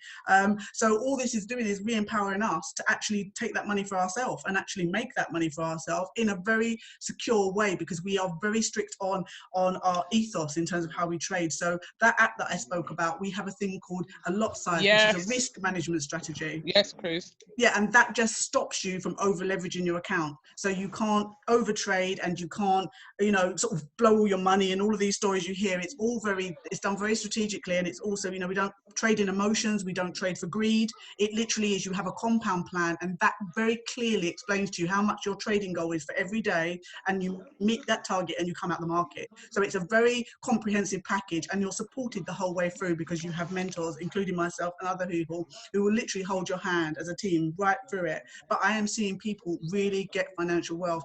So all this is doing is re-empowering us to actually take that money for ourselves and actually make that money for ourselves in a very secure way, because we are very strict on our ethos in terms of how we trade. So that app that I spoke about, we have a thing called a lot size, which is a risk management strategy. Yes, Chris. Yeah, and that just stops you from over leveraging your account. So you can't over trade and you can't, you know, sort of blow all your money, and all of these stories you hear. It's all it's done very strategically, and it's also, you know, we don't trade in emotions, we don't trade for greed. It literally is, you have a compound plan, and that very clearly explains to you how much your trading goal is for every day, and you meet that target and you come out the market. So it's a very comprehensive package, and you're supported the whole way through because you have mentors, including myself and other people, who will literally hold your hand as a team right through it. But I am seeing people really get financial wealth.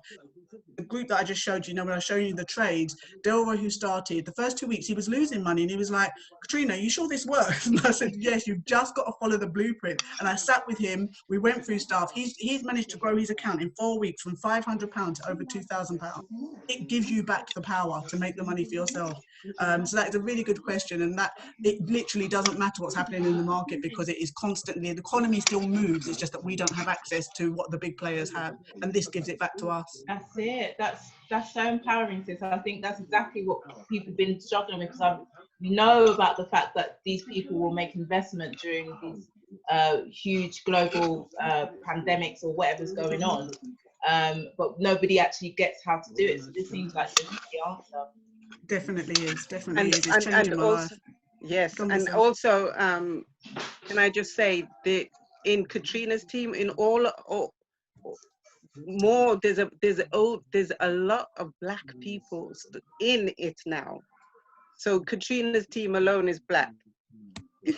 The group that I just showed you, know, when I was showing you the trades, Delroy, who started, the first 2 weeks he was losing money, and he was like, Katrina, you sure this works? And I said, yes, you've just got to follow the blueprint. And I sat with him, we went through stuff. He's managed to grow his account in 4 weeks from £500 to over £2,000. It gives you back the power to make the money for yourself. So that's a really good question, and that it literally doesn't matter what's happening in the market, because it is constantly, the economy still moves. It's just that we don't have access to what the big players have, and this gives it back to us. That's it. That's so empowering, sis. I think that's exactly what people have been struggling with, because we know about the fact that these people will make investment during these huge global pandemics or whatever's going on, but nobody actually gets how to do it. So this seems like the answer. Definitely is. Definitely is. It's changing and my also, life. yes, and also, can I just say, in Katrina's team, in all more, there's a lot of Black people in it now. So Katrina's team alone is Black,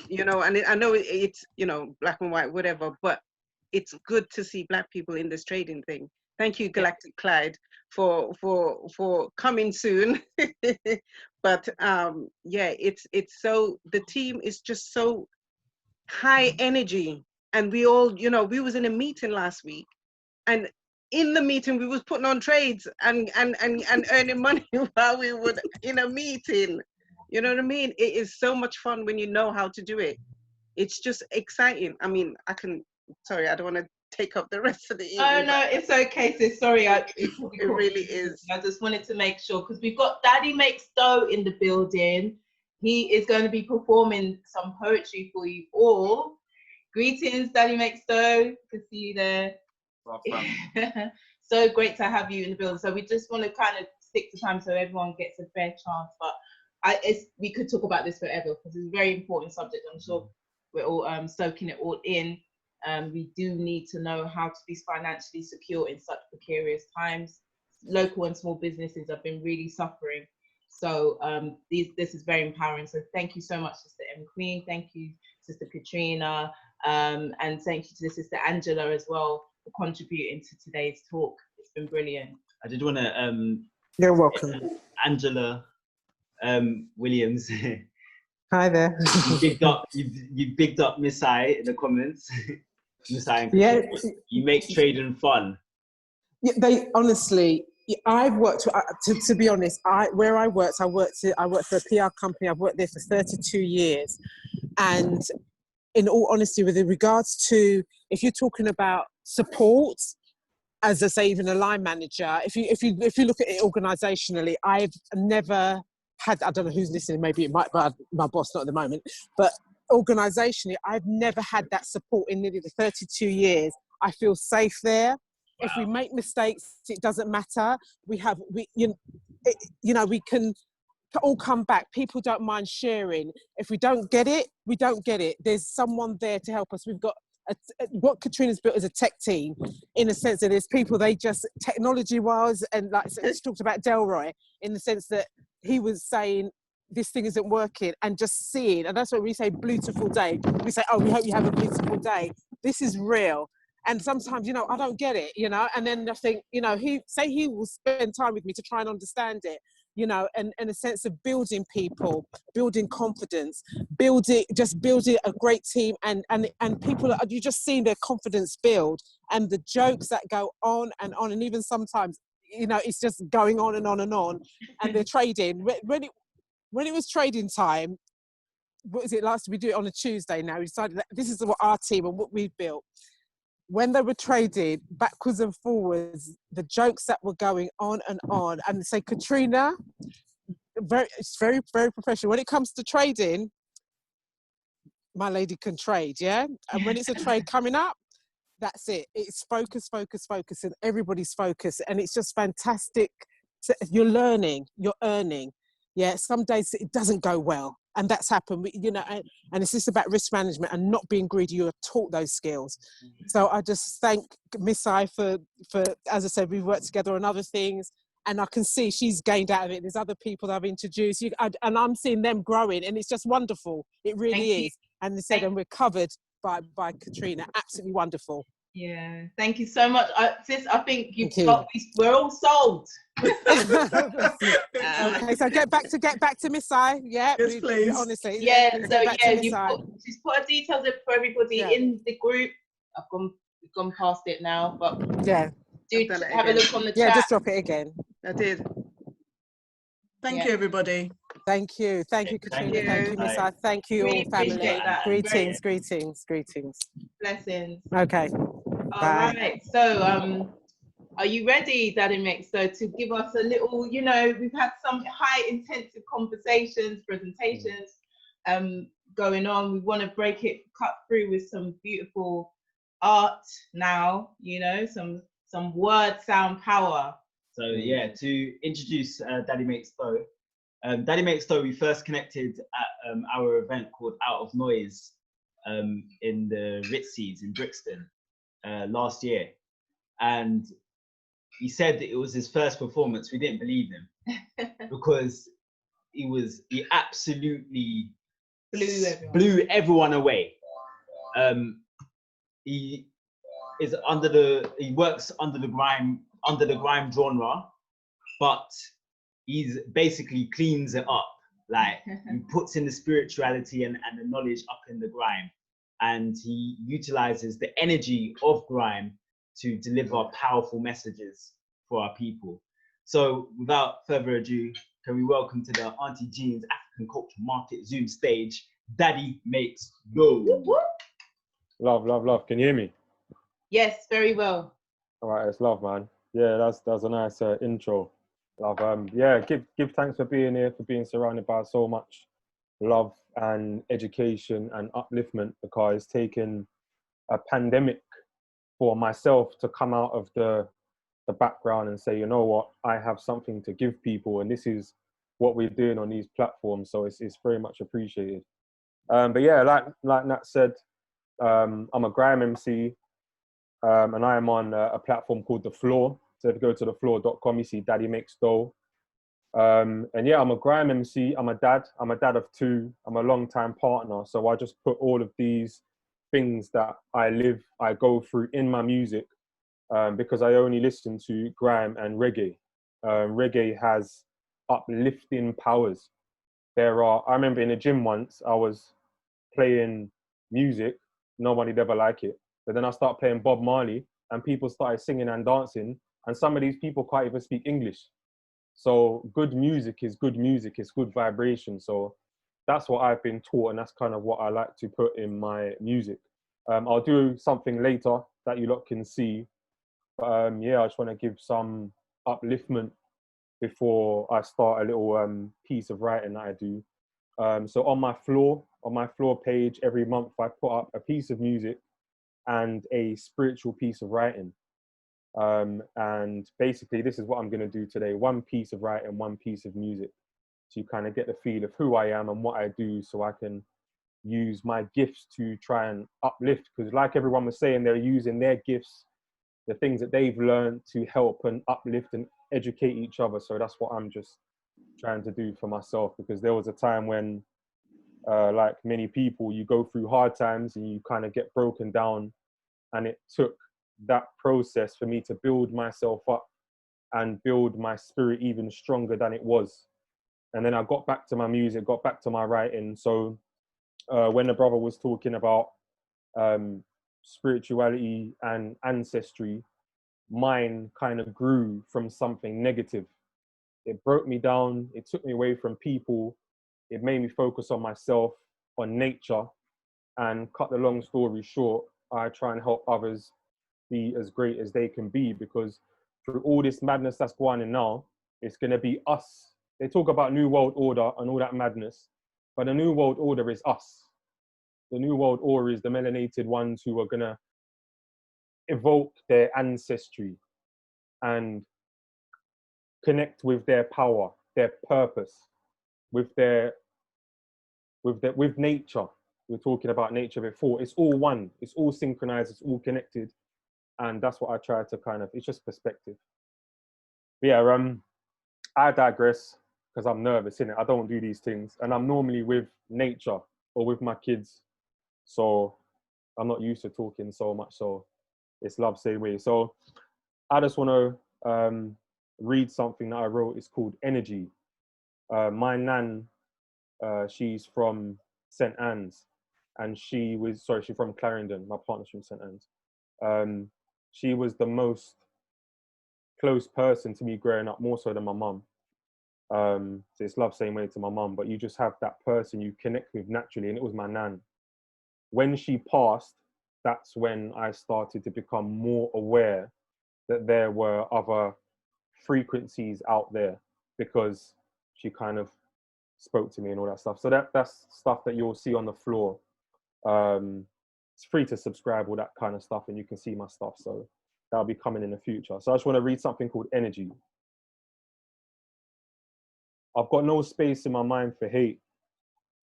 you know, and I know it's, you know, black and white, whatever, but it's good to see Black people in this trading thing. Thank you, Galactic Clyde, for coming soon. But yeah, it's so, the team is just so high energy, and we all, you know, we was in a meeting last week, and in the meeting we was putting on trades and earning money while we were in a meeting. You know what I mean? It is so much fun when you know how to do it. It's just exciting. I mean, sorry, I don't want to take up the rest of the evening. Oh no, it's okay, sis. Sorry, it really is. I just wanted to make sure, because we've got Daddy Makes Dough in the building. He is going to be performing some poetry for you all. Greetings, Daddy Makes Dough. Good to see you there. So great to have you in the building. So we just want to kind of stick to time so everyone gets a fair chance. But we could talk about this forever, because it's a very important subject. I'm sure we're all soaking it all in. We do need to know how to be financially secure in such precarious times. Local and small businesses have been really suffering. So this is very empowering. So thank you so much, Sister M Queen. Thank you, Sister Katrina. And thank you to the Sister Angela as well for contributing to today's talk. It's been brilliant. I did want to you're welcome, Angela Williams. Hi there. you bigged up Miss I in the comments. Miss I, yeah, you make trading fun. Yeah, they honestly, I've worked to be honest, where I worked for a PR company. I've worked there for 32 years, and in all honesty, with regards to, if you're talking about support as I say, even a line manager, if you look at it organisationally, I've never had, I don't know who's listening, maybe it might be my boss, not at the moment, but organisationally, I've never had that support in nearly the 32 years. I feel safe there. Wow. If we make mistakes, it doesn't matter. We can all come back. People don't mind sharing. If we don't get it, we don't get it. There's someone there to help us. We've got what Katrina's built is a tech team, in the sense that there's people, they just technology-wise, and like she talked about Delroy, in the sense that he was saying this thing isn't working, and just seeing, and that's what we say, beautiful day. We say, oh, we hope you have a beautiful day. This is real. And sometimes, I don't get it, and then I think, he will spend time with me to try and understand it, and a sense of building people, building confidence, building a great team, and people, you just seeing their confidence build, and the jokes that go on, and even sometimes, it's just going on and on and on, and they're trading. When it was trading time, what was it last? We do it on a Tuesday now. We decided that this is what our team and what we've built. When they were trading backwards and forwards, the jokes that were going on, and say Katrina, it's very, very professional. When it comes to trading, my lady can trade, yeah? And when it's a trade coming up, that's it. It's focus, focus, focus, and everybody's focused. And it's just fantastic. You're learning, you're earning. Yeah, some days it doesn't go well. And that's happened, and it's just about risk management and not being greedy. You're taught those skills. So I just thank Miss I for, as I said, we've worked together on other things, and I can see she's gained out of it. There's other people that I've introduced, and I'm seeing them growing, and it's just wonderful. It really is. And they said, and we're covered by Katrina. Absolutely wonderful. Yeah, thank you so much, sis. I think we're all sold. Okay, so get back to Miss I. Yeah, yes, please. Honestly, yeah. So yeah, she's put her details up for everybody in the group. We've gone past it now, but yeah, do have a look on the chat. Yeah, just drop it again. I did. Thank you, everybody. Thank you, Katrina. Thank you, Miss I. Thank you, really all family. Greetings. Blessings. Okay. All right. So, are you ready, Daddy Mix? So to give us a little, we've had some high intensive conversations, presentations, going on. We want to cut through with some beautiful art now. Some word, sound, power. So yeah, to introduce Daddy Makes Dough. Daddy Makes Dough, we first connected at our event called Out of Noise in the Ritzies in Brixton last year. And he said that it was his first performance. We didn't believe him because he absolutely blew everyone away. He works under the grime genre, but he's basically cleans it up. Like he puts in the spirituality and the knowledge up in the grime, and he utilizes the energy of grime to deliver powerful messages for our people. So without further ado, can we welcome to the Auntie Jean's African Culture Market Zoom stage, Daddy Makes Dough. Love, love, love. Can you hear me? Yes, very well. All right, it's love, man. Yeah, that's a nice intro. Love. Yeah, give thanks for being here, for being surrounded by so much love and education and upliftment, because it's taken a pandemic for myself to come out of the background and say, you know what, I have something to give people, and this is what we're doing on these platforms. So it's very much appreciated. But yeah, like Nat said, I'm a grime MC, and I am on a platform called The Floor. So if you go to thefloor.com, you see Daddy Makes Dough. And yeah, I'm a grime MC. I'm a dad of two. I'm a long-time partner. So I just put all of these things that I go through in my music, because I only listen to grime and reggae. Reggae has uplifting powers. I remember in a gym once, I was playing music. Nobody'd ever like it. But then I started playing Bob Marley and people started singing and dancing. And some of these people can't even speak English. So good music is good music. It's good vibration. So that's what I've been taught. And that's kind of what I like to put in my music. I'll do something later that you lot can see But yeah, I just want to give some upliftment before I start a little piece of writing that I do. So on my floor page every month, I put up a piece of music and a spiritual piece of writing. And basically this is what I'm going to do today: one piece of writing, one piece of music, so you kind of get the feel of who I am and what I do, so I can use my gifts to try and uplift, because like everyone was saying, they're using their gifts, the things that they've learned, to help and uplift and educate each other. So that's what I'm just trying to do for myself, because there was a time when like many people, you go through hard times and you kind of get broken down, and it took that process for me to build myself up and build my spirit even stronger than it was. And then I got back to my music, got back to my writing. So when the brother was talking about spirituality and ancestry, mine kind of grew from something negative. It broke me down, it took me away from people, it made me focus on myself, on nature. And cut the long story short, I try and help others be as great as they can be, because through all this madness that's going on now, it's going to be us. They talk about New World Order and all that madness, but the New World Order is us. The New World Order is the melanated ones who are going to evoke their ancestry and connect with their power, their purpose, with nature. We were talking about nature before. It's all one. It's all synchronized. It's all connected. And that's what I try to kind of, it's just perspective. But yeah, I digress, because I'm nervous, innit? I don't do these things. And I'm normally with nature or with my kids. So I'm not used to talking so much. So it's love same way. So I just want to read something that I wrote. It's called Energy. My nan, she's from St. Anne's, and she's from Clarendon. My partner's from St. Anne's. She was the most close person to me growing up, more so than my mum. So it's love same way to my mum, but you just have that person you connect with naturally, and it was my nan. When she passed, that's when I started to become more aware that there were other frequencies out there, because she kind of spoke to me and all that stuff. So that's stuff that you'll see on the floor. It's free to subscribe, all that kind of stuff, and you can see my stuff. So that'll be coming in the future. So I just want to read something called Energy. I've got no space in my mind for hate.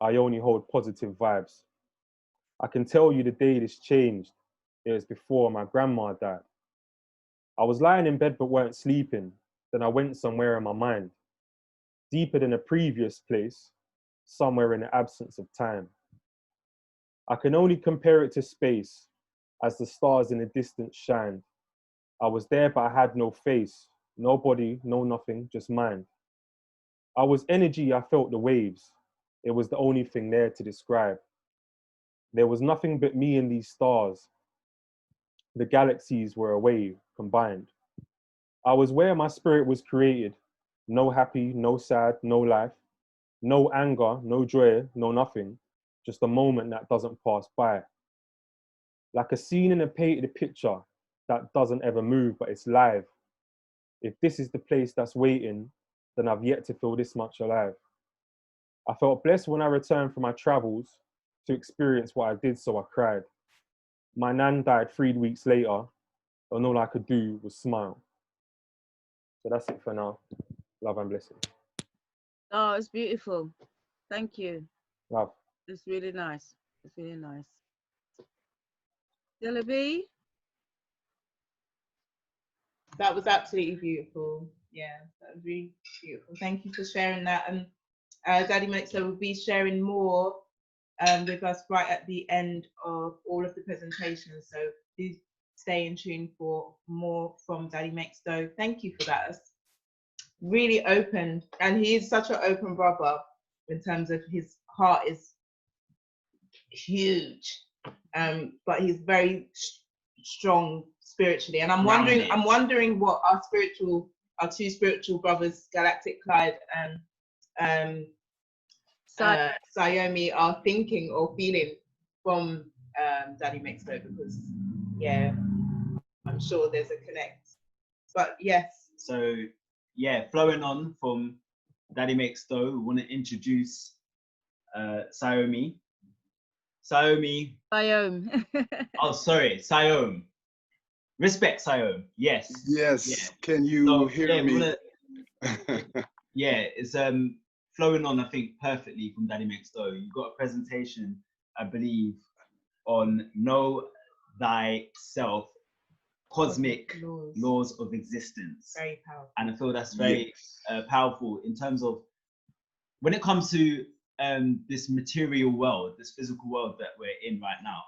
I only hold positive vibes. I can tell you the day this changed. It was before my grandma died. I was lying in bed but weren't sleeping. Then I went somewhere in my mind, deeper than a previous place, somewhere in the absence of time. I can only compare it to space, as the stars in the distance shined. I was there but I had no face, no body, no nothing, just mind. I was energy, I felt the waves. It was the only thing there to describe. There was nothing but me and these stars. The galaxies were a wave combined. I was where my spirit was created. No happy, no sad, no life. No anger, no joy, no nothing. Just a moment that doesn't pass by. Like a scene in a painted picture that doesn't ever move, but it's live. If this is the place that's waiting, then I've yet to feel this much alive. I felt blessed when I returned from my travels to experience what I did, so I cried. My nan died 3 weeks later, and all I could do was smile. So that's it for now. Love and blessing. Oh, it's beautiful. Thank you. Love. It's really nice. It's really nice. Dillaby? That was absolutely beautiful. Yeah, that was really beautiful. Thank you for sharing that. And Daddy Mixer will be sharing more with us right at the end of all of the presentations. So please stay in tune for more from Daddy Mixer. Thank you for that. It's really open, and he is such an open brother in terms of his heart is huge, but he's very strong spiritually. And I'm wondering what our two spiritual brothers, Galactic Clyde and Siayome, are thinking or feeling from Daddy Mixo, because yeah, I'm sure there's a connect But yes. So yeah, flowing on from Daddy Makes Dough, we want to introduce Siayome. Siayome. Siayome. Oh, sorry, Siayome. Respect, Siayome. Yes. Yes. Yeah. Can you hear me? Yeah, it's flowing on, I think, perfectly from Daddy Makes Dough. You've got a presentation, I believe, on Know Thyself, Cosmic Laws of Existence. Very powerful. And I feel that's very powerful in terms of when it comes to this material world, this physical world that we're in right now.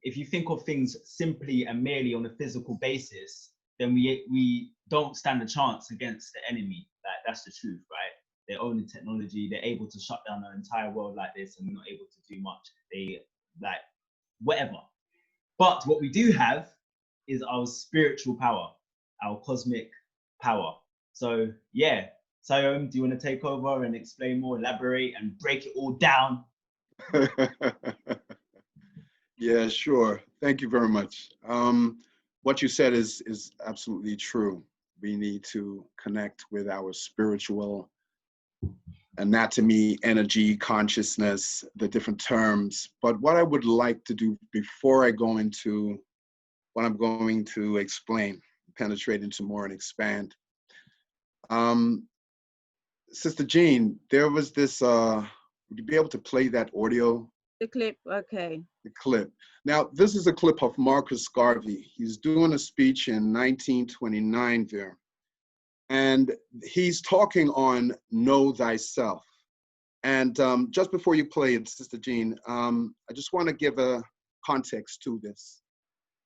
If you think of things simply and merely on a physical basis, then we don't stand a chance against the enemy. Like, that's the truth, right? They own the technology, they're able to shut down our entire world like this, and we're not able to do much. They, like, whatever. But what we do have is our spiritual power, our cosmic power. So yeah, Siayome, do you want to take over and explain more, elaborate, and break it all down? Yeah, sure. Thank you very much. What you said is absolutely true. We need to connect with our spiritual anatomy, energy, consciousness, the different terms. But what I would like to do before I go into what I'm going to explain, penetrate into more and expand. Sister Jean, there was this, would you be able to play that audio? The clip, okay. The clip. Now, this is a clip of Marcus Garvey. He's doing a speech in 1929 there. And he's talking on Know Thyself. And just before you play it, Sister Jean, I just want to give a context to this.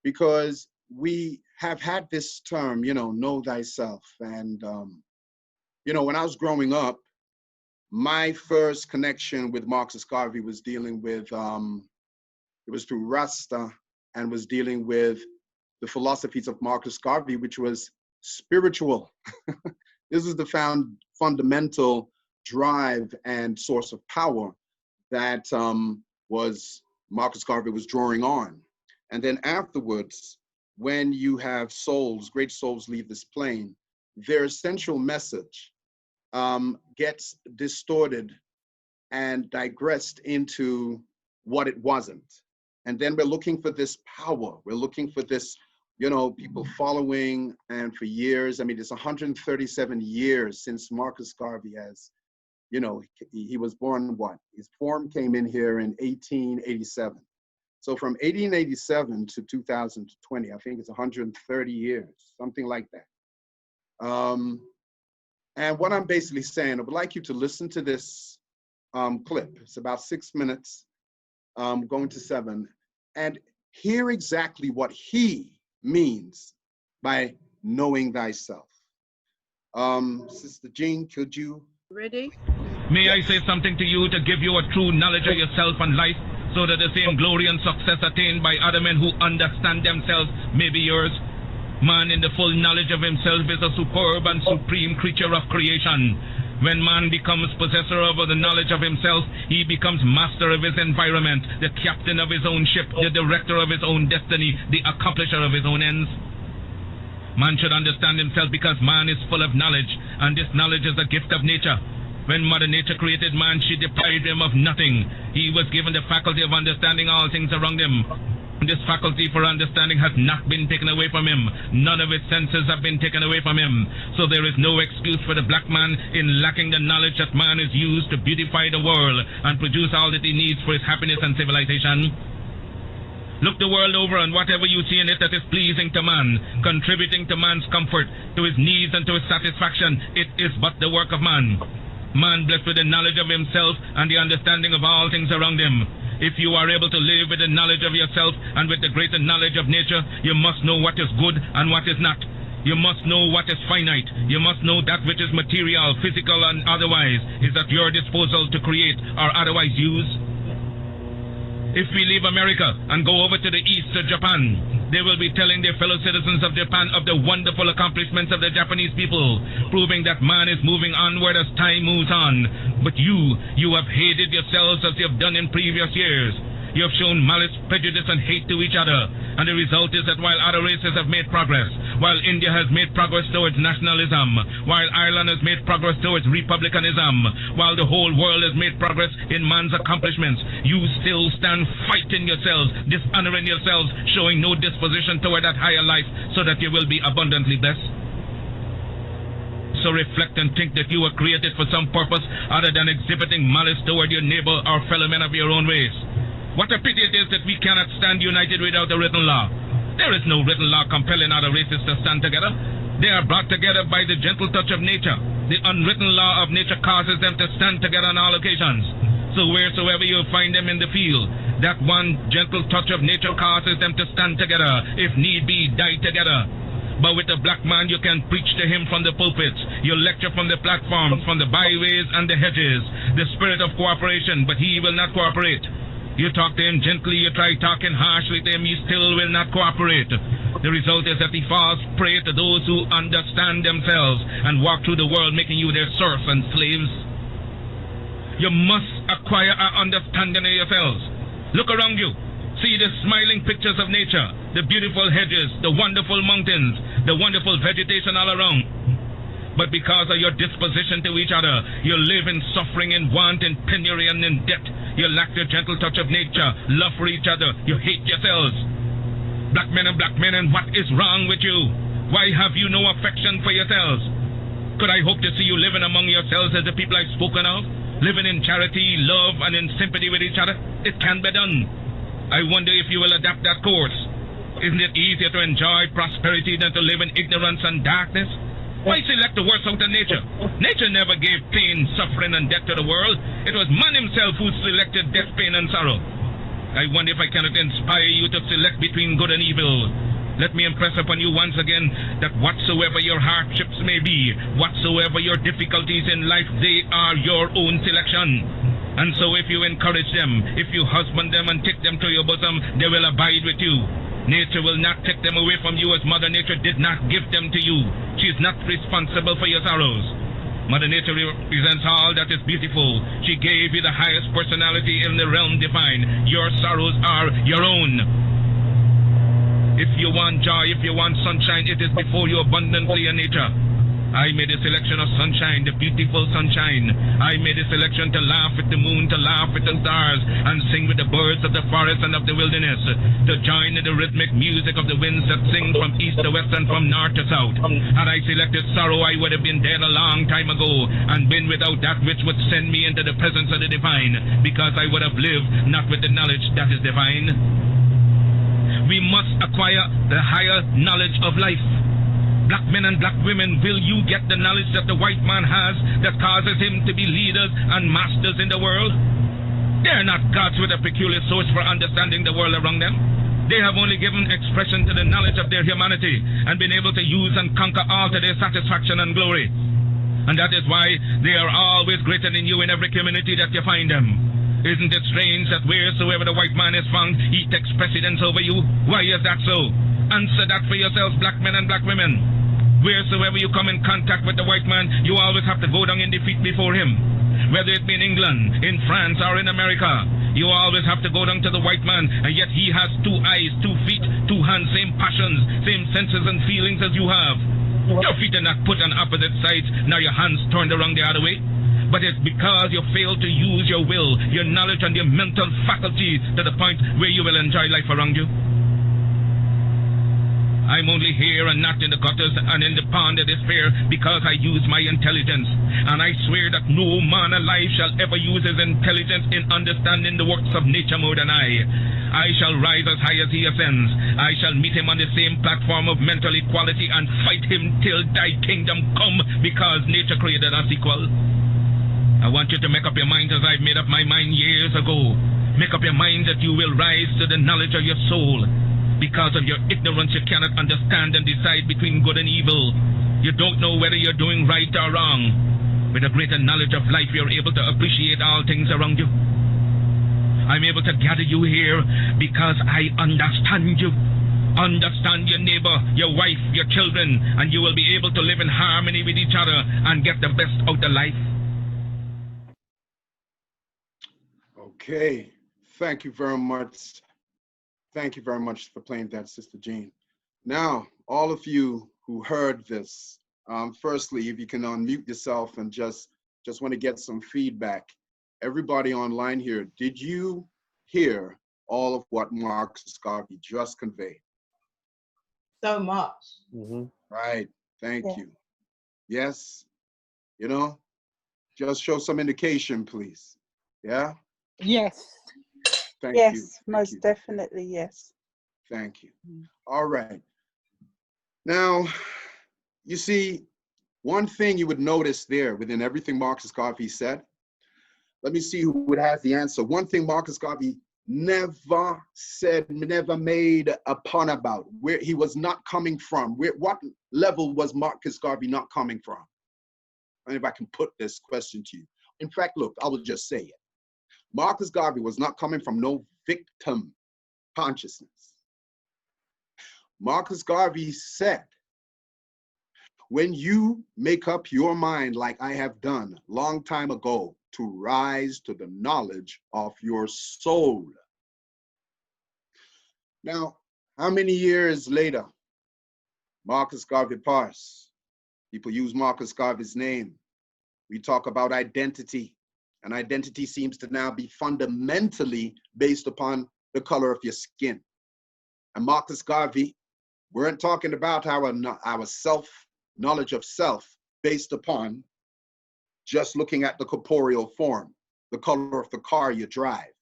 Because we have had this term, you know, know thyself. And, you know, when I was growing up, my first connection with Marcus Garvey was dealing with, it was through Rasta, and was dealing with the philosophies of Marcus Garvey, which was spiritual. This is the fundamental drive and source of power that was Marcus Garvey was drawing on. And then afterwards, when you have souls, great souls leave this plane, their essential message gets distorted and digressed into what it wasn't. And then we're looking for this power. We're looking for this, you know, people following, and for years, I mean, it's 137 years since Marcus Garvey has, you know, he was born what? His form came in here in 1887. So from 1887 to 2020, I think it's 130 years, something like that. And what I'm basically saying, I would like you to listen to this clip. It's about 6 minutes, going to 7, and hear exactly what he means by knowing thyself. Sister Jean, could you? Ready? May I say something to you to give you a true knowledge of yourself and life, so that the same glory and success attained by other men who understand themselves may be yours? Man in the full knowledge of himself is a superb and supreme creature of creation. When man becomes possessor of the knowledge of himself, he becomes master of his environment, the captain of his own ship, the director of his own destiny, the accomplisher of his own ends. Man should understand himself because man is full of knowledge, and this knowledge is a gift of nature. When Mother Nature created man, she deprived him of nothing. He was given the faculty of understanding all things around him. This faculty for understanding has not been taken away from him. None of his senses have been taken away from him. So there is no excuse for the black man in lacking the knowledge that man is used to beautify the world and produce all that he needs for his happiness and civilization. Look the world over, and whatever you see in it that is pleasing to man, contributing to man's comfort, to his needs and to his satisfaction, it is but the work of man. Man blessed with the knowledge of himself and the understanding of all things around him. If you are able to live with the knowledge of yourself and with the greater knowledge of nature, you must know what is good and what is not. You must know what is finite. You must know that which is material, physical, and otherwise is at your disposal to create or otherwise use. If we leave America and go over to the east to Japan, they will be telling their fellow citizens of Japan of the wonderful accomplishments of the Japanese people, proving that man is moving onward as time moves on. But you have hated yourselves as you have done in previous years. You have shown malice, prejudice, and hate to each other. And the result is that while other races have made progress, while India has made progress towards nationalism, while Ireland has made progress towards republicanism, while the whole world has made progress in man's accomplishments, you still stand fighting yourselves, dishonoring yourselves, showing no disposition toward that higher life so that you will be abundantly blessed. So reflect and think that you were created for some purpose other than exhibiting malice toward your neighbor or fellow men of your own race. What a pity it is that we cannot stand united without a written law. There is no written law compelling other races to stand together. They are brought together by the gentle touch of nature. The unwritten law of nature causes them to stand together on all occasions. So wheresoever you find them in the field, that one gentle touch of nature causes them to stand together, if need be, die together. But with the black man, you can preach to him from the pulpits. You lecture from the platforms, from the byways and the hedges. The spirit of cooperation, but he will not cooperate. You talk to him gently, you try talking harshly to him, he still will not cooperate. The result is that he falls prey to those who understand themselves and walk through the world making you their serfs and slaves. You must acquire an understanding of yourselves. Look around you. See the smiling pictures of nature, the beautiful hedges, the wonderful mountains, the wonderful vegetation all around. But because of your disposition to each other, you live in suffering, in want, in penury, and in debt. You lack the gentle touch of nature, love for each other. You hate yourselves. Black men, and what is wrong with you? Why have you no affection for yourselves? Could I hope to see you living among yourselves as the people I've spoken of? Living in charity, love, and in sympathy with each other? It can be done. I wonder if you will adapt that course. Isn't it easier to enjoy prosperity than to live in ignorance and darkness? Why select the worst out of nature? Nature never gave pain, suffering, and death to the world. It was man himself who selected death, pain, and sorrow. I wonder if I cannot inspire you to select between good and evil. Let me impress upon you once again that whatsoever your hardships may be, whatsoever your difficulties in life, they are your own selection. And so if you encourage them, if you husband them and take them to your bosom, they will abide with you. Nature will not take them away from you as Mother Nature did not give them to you. She is not responsible for your sorrows. Mother Nature represents all that is beautiful. She gave you the highest personality in the realm divine. Your sorrows are your own. If you want joy, if you want sunshine, it is before you abundantly in nature. I made a selection of sunshine, the beautiful sunshine. I made a selection to laugh at the moon, to laugh at the stars, and sing with the birds of the forest and of the wilderness, to join in the rhythmic music of the winds that sing from east to west and from north to south. Had I selected sorrow, I would have been dead a long time ago, and been without that which would send me into the presence of the divine, because I would have lived not with the knowledge that is divine. We must acquire the higher knowledge of life. Black men and black women, will you get the knowledge that the white man has that causes him to be leaders and masters in the world? They are not gods with a peculiar source for understanding the world around them. They have only given expression to the knowledge of their humanity and been able to use and conquer all to their satisfaction and glory. And that is why they are always greater than you in every community that you find them. Isn't it strange that wheresoever the white man is found, he takes precedence over you? Why is that so? Answer that for yourselves, black men and black women. Wheresoever you come in contact with the white man, you always have to go down in defeat before him. Whether it be in England, in France, or in America, you always have to go down to the white man, and yet he has 2 eyes, 2 feet, 2 hands, same passions, same senses and feelings as you have. Your feet are not put on opposite sides, now your hands turned around the other way. But it's because you fail to use your will, your knowledge, and your mental faculties to the point where you will enjoy life around you. I'm only here and not in the gutters and in the pond of despair because I use my intelligence. And I swear that no man alive shall ever use his intelligence in understanding the works of nature more than I. I shall rise as high as he ascends. I shall meet him on the same platform of mental equality and fight him till thy kingdom come, because nature created us equal. I want you to make up your mind as I've made up my mind years ago. Make up your mind that you will rise to the knowledge of your soul. Because of your ignorance, you cannot understand and decide between good and evil. You don't know whether you're doing right or wrong. With a greater knowledge of life, you're able to appreciate all things around you. I'm able to gather you here because I understand you. Understand your neighbor, your wife, your children, and you will be able to live in harmony with each other and get the best out of life. Okay, thank you very much. Thank you very much for playing that, Sister Jean. Now, all of you who heard this, firstly, if you can unmute yourself and just want to get some feedback. Everybody online here, did you hear all of what Marcus Garvey just conveyed? So much. Right, thank you. Yes, you know, just show some indication, please. Yeah? Yes. Thank you. Yes, most definitely, yes. Thank you. All right. Now, you see, one thing you would notice there within everything Marcus Garvey said, let me see who has the answer. One thing Marcus Garvey never said, never made a pun about, where he was not coming from. What level was Marcus Garvey not coming from? And if I can put this question to you. In fact, look, I will just say it. Marcus Garvey was not coming from no victim consciousness. Marcus Garvey said, when you make up your mind like I have done long time ago to rise to the knowledge of your soul. Now, how many years later, Marcus Garvey passed? People use Marcus Garvey's name. We talk about identity, and identity seems to now be fundamentally based upon the color of your skin. And Marcus Garvey, weren't talking about our knowledge of self based upon just looking at the corporeal form, the color of the car you drive,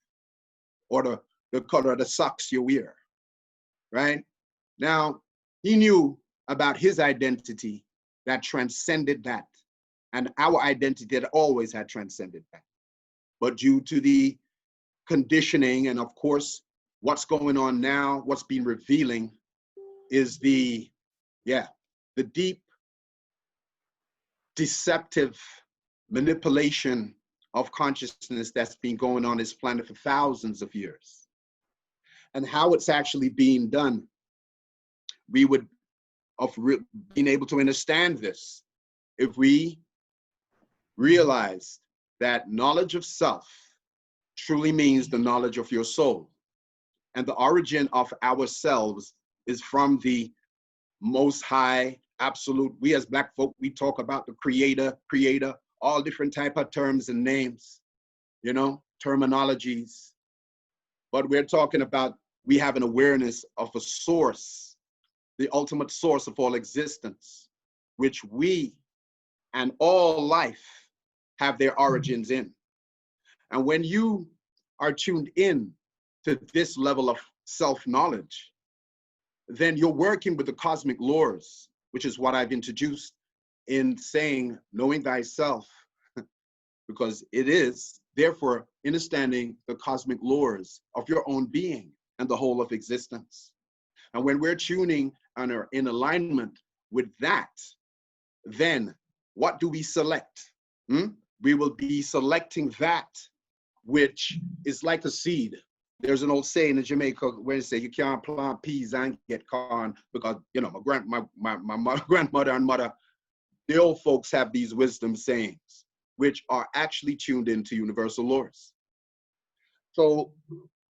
or the color of the socks you wear, right? Now, he knew about his identity that transcended that, and our identity that always had transcended that. But due to the conditioning, and of course, what's going on now, what's been revealing is the deep, deceptive manipulation of consciousness that's been going on this planet for thousands of years. And how it's actually being done, we would have been able to understand this if we realized that knowledge of self truly means the knowledge of your soul. And the origin of ourselves is from the most high, absolute. We as Black folk, we talk about the creator, all different type of terms and names, you know, terminologies. But we're talking about, we have an awareness of a source, the ultimate source of all existence, which we and all life have their origins in. And when you are tuned in to this level of self-knowledge, then you're working with the cosmic laws, which is what I've introduced in saying knowing thyself, because it is therefore understanding the cosmic laws of your own being and the whole of existence. And when we're tuning and are in alignment with that, then what do we select? We will be selecting that which is like a seed. There's an old saying in Jamaica where they say you can't plant peas and get corn, because you know my grandmother and mother, the old folks have these wisdom sayings, which are actually tuned into universal laws. So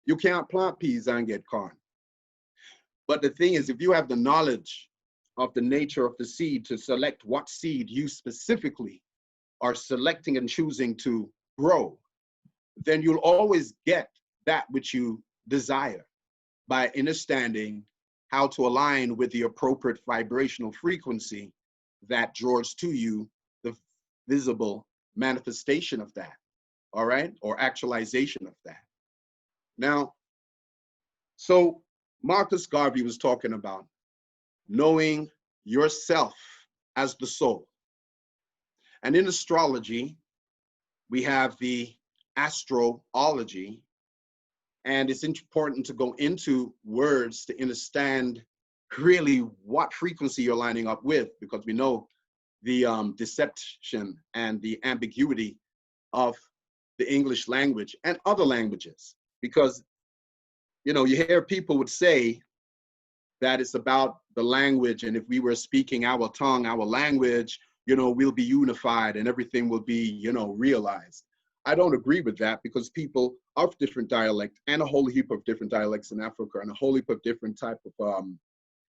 you can't plant peas and get corn. But the thing is, if you have the knowledge of the nature of the seed to select what seed you specifically are selecting and choosing to grow, then you'll always get that which you desire by understanding how to align with the appropriate vibrational frequency that draws to you the visible manifestation of that, all right? Or actualization of that. Now, so Marcus Garvey was talking about knowing yourself as the soul. And in astrology, we have the astrology, and it's important to go into words to understand really what frequency you're lining up with, because we know the deception and the ambiguity of the English language and other languages. Because, you know, you hear people would say that it's about the language, and if we were speaking our tongue, our language, you know, we'll be unified and everything will be, you know, realized. I don't agree with that, because people of different dialect and a whole heap of different dialects in Africa and a whole heap of different type of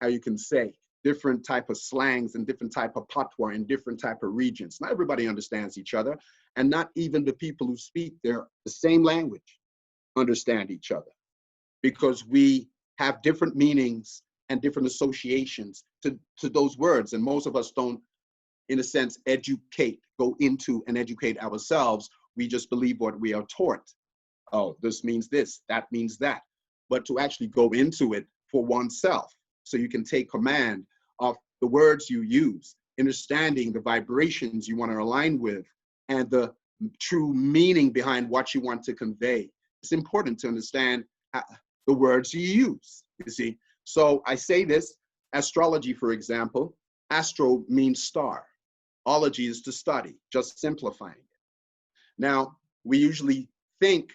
how you can say, different type of slangs and different type of patois in different type of regions. Not everybody understands each other, and not even the people who speak the same language understand each other, because we have different meanings and different associations to those words. And most of us don't, in a sense, go into and educate ourselves. We just believe what we are taught. Oh, this means this, that means that. But to actually go into it for oneself, so you can take command of the words you use, understanding the vibrations you want to align with, and the true meaning behind what you want to convey. It's important to understand the words you use, you see. So I say this, astrology, for example, astro means star. Ology is to study, just simplifying it. Now, we usually think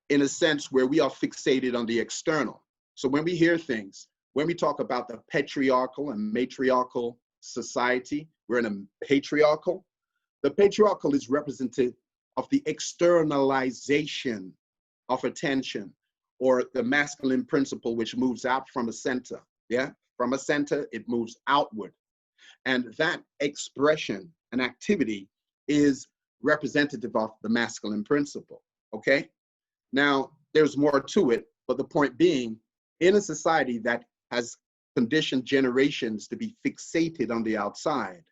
in a sense where we are fixated on the external. So when we hear things, when we talk about the patriarchal and matriarchal society, we're in a patriarchal. The patriarchal is representative of the externalization of attention, or the masculine principle, which moves out from a center. Yeah, from a center, it moves outward. And that expression and activity is representative of the masculine principle, okay? Now, there's more to it, but the point being, in a society that has conditioned generations to be fixated on the outside,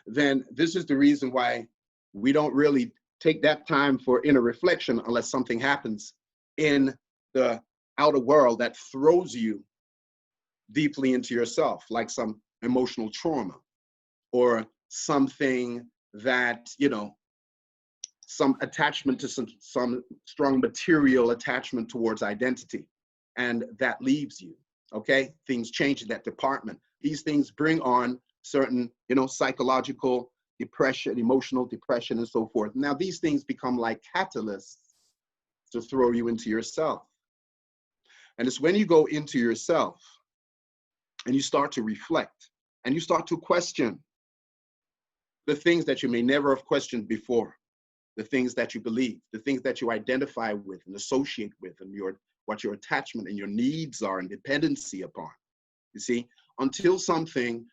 then this is the reason why we don't really take that time for inner reflection unless something happens in the outer world that throws you deeply into yourself, like some emotional trauma or something that, you know, some attachment to some strong material attachment towards identity, and that leaves you, okay? Things change in that department. These things bring on certain, you know, psychological depression, emotional depression, and so forth. Now, these things become like catalysts to throw you into yourself. And it's when you go into yourself and you start to reflect and you start to question the things that you may never have questioned before, the things that you believe, the things that you identify with and associate with, and what your attachment and your needs are and dependency upon. You see, until something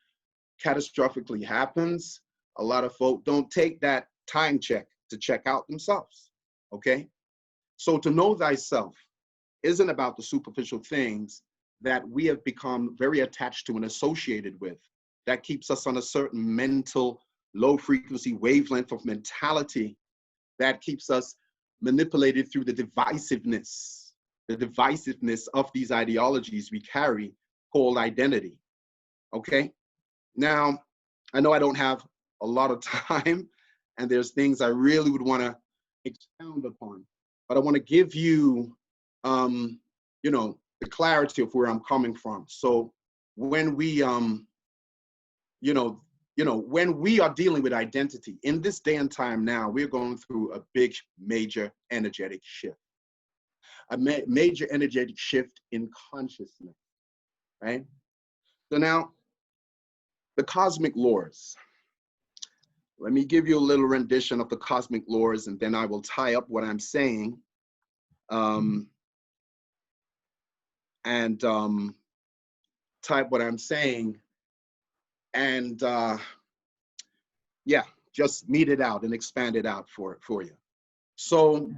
catastrophically happens, a lot of folk don't take that time check to check out themselves, okay? So to know thyself isn't about the superficial things that we have become very attached to and associated with, that keeps us on a certain mental low frequency wavelength of mentality that keeps us manipulated through the divisiveness of these ideologies we carry called identity, okay? Now, I know I don't have a lot of time, and there's things I really would want to expound upon, but I want to give you, you know, the clarity of where I'm coming from. So when we, when we are dealing with identity in this day and time now, we're going through a big, major energetic shift, a major energetic shift in consciousness, right? So now, the cosmic laws. Let me give you a little rendition of the cosmic laws, and then I will tie up what I'm saying type what I'm saying, and yeah, just meet it out and expand it out for you. So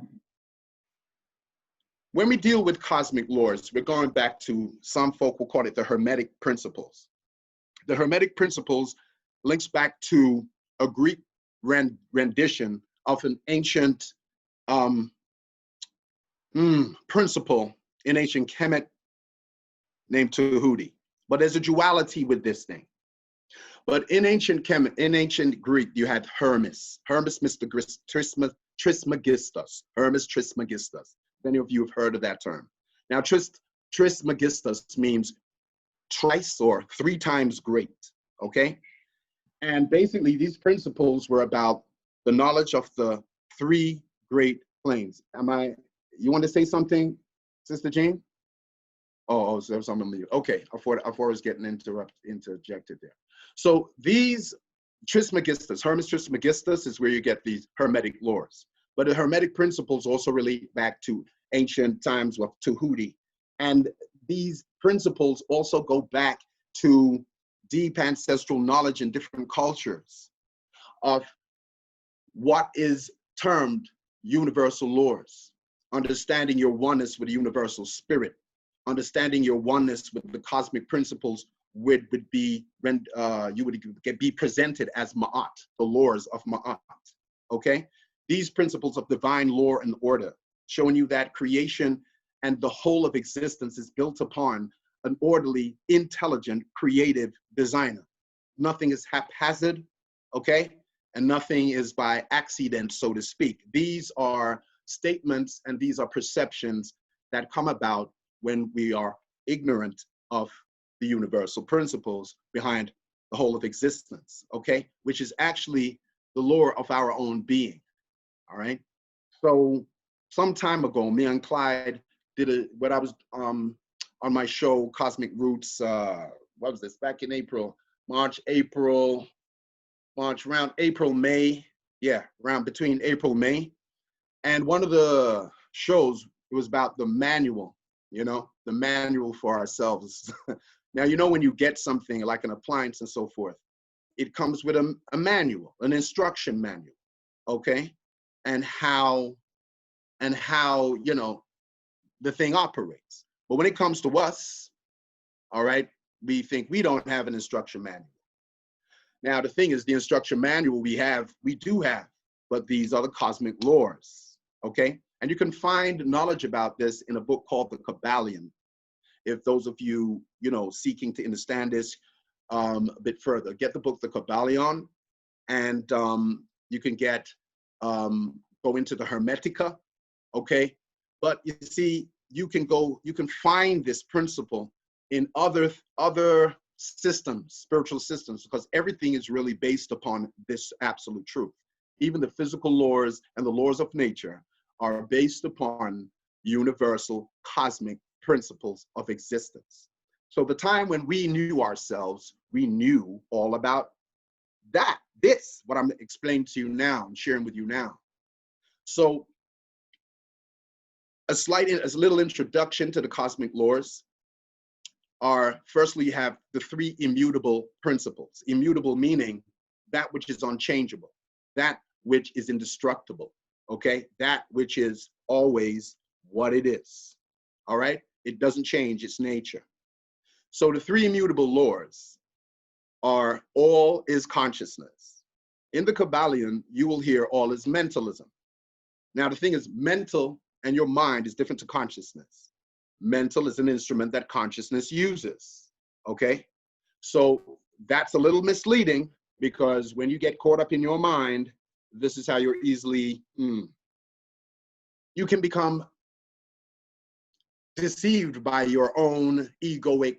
when we deal with cosmic laws, we're going back to, some folk will call it the Hermetic principles. The Hermetic principles links back to a Greek rendition of an ancient principle in ancient Kemet named Tahuti. But there's a duality with this thing. But in ancient Greek, you had Hermes. Hermes Trismegistus. Hermes Trismegistus. Many of you have heard of that term. Now, Trismegistus means thrice or 3 times great, okay? And basically, these principles were about the knowledge of the 3 great planes. You want to say something, Sister Jean? Oh, so I'm on mute. Okay, I thought I was getting interjected there. So these Trismegistus, Hermes Trismegistus, is where you get these Hermetic laws. But the Hermetic principles also relate back to ancient times of Tahuti. And these principles also go back to deep ancestral knowledge in different cultures of what is termed universal laws, understanding your oneness with the universal spirit, understanding your oneness with the cosmic principles would be you would be presented as Ma'at, the laws of Ma'at. Okay, these principles of divine law and order, showing you that creation and the whole of existence is built upon an orderly, intelligent, creative designer. Nothing is haphazard, okay, and nothing is by accident, so to speak. These are statements and these are perceptions that come about when we are ignorant of the universal principles behind the whole of existence, okay, which is actually the law of our own being, all right? So some time ago, me and Clyde did what I was on my show, Cosmic Roots, what was this, back in April, March, around April, May, yeah, around between April, May. And one of the shows, it was about the manual, you know, the manual for ourselves. Now, you know, when you get something like an appliance and so forth, it comes with a manual, an instruction manual, okay? And how, you know, the thing operates. But when it comes to us, all right, we think we don't have an instruction manual. Now, the thing is, the instruction manual we do have, but these are the cosmic laws, okay? And you can find knowledge about this in a book called The Kabbalion. If those of you, you know, seeking to understand this a bit further, get the book The Kabbalion, and you can go into the Hermetica, okay? But you see, you can find this principle in other systems, spiritual systems, because everything is really based upon this absolute truth. Even the physical laws and the laws of nature are based upon universal cosmic principles of existence. So the time when we knew ourselves, we knew all about what I'm explaining to you now and sharing with you now. So a little introduction to the cosmic laws are, firstly, you have the three immutable principles. Immutable meaning that which is unchangeable, that which is indestructible, okay? That which is always what it is, all right? It doesn't change its nature. So the three immutable laws are all is consciousness. In the Kabbalion, you will hear all is mentalism. Now, the thing is, mental and your mind is different to consciousness. Mental is an instrument that consciousness uses, okay? So that's a little misleading, because when you get caught up in your mind, this is how you're easily, you can become deceived by your own egoic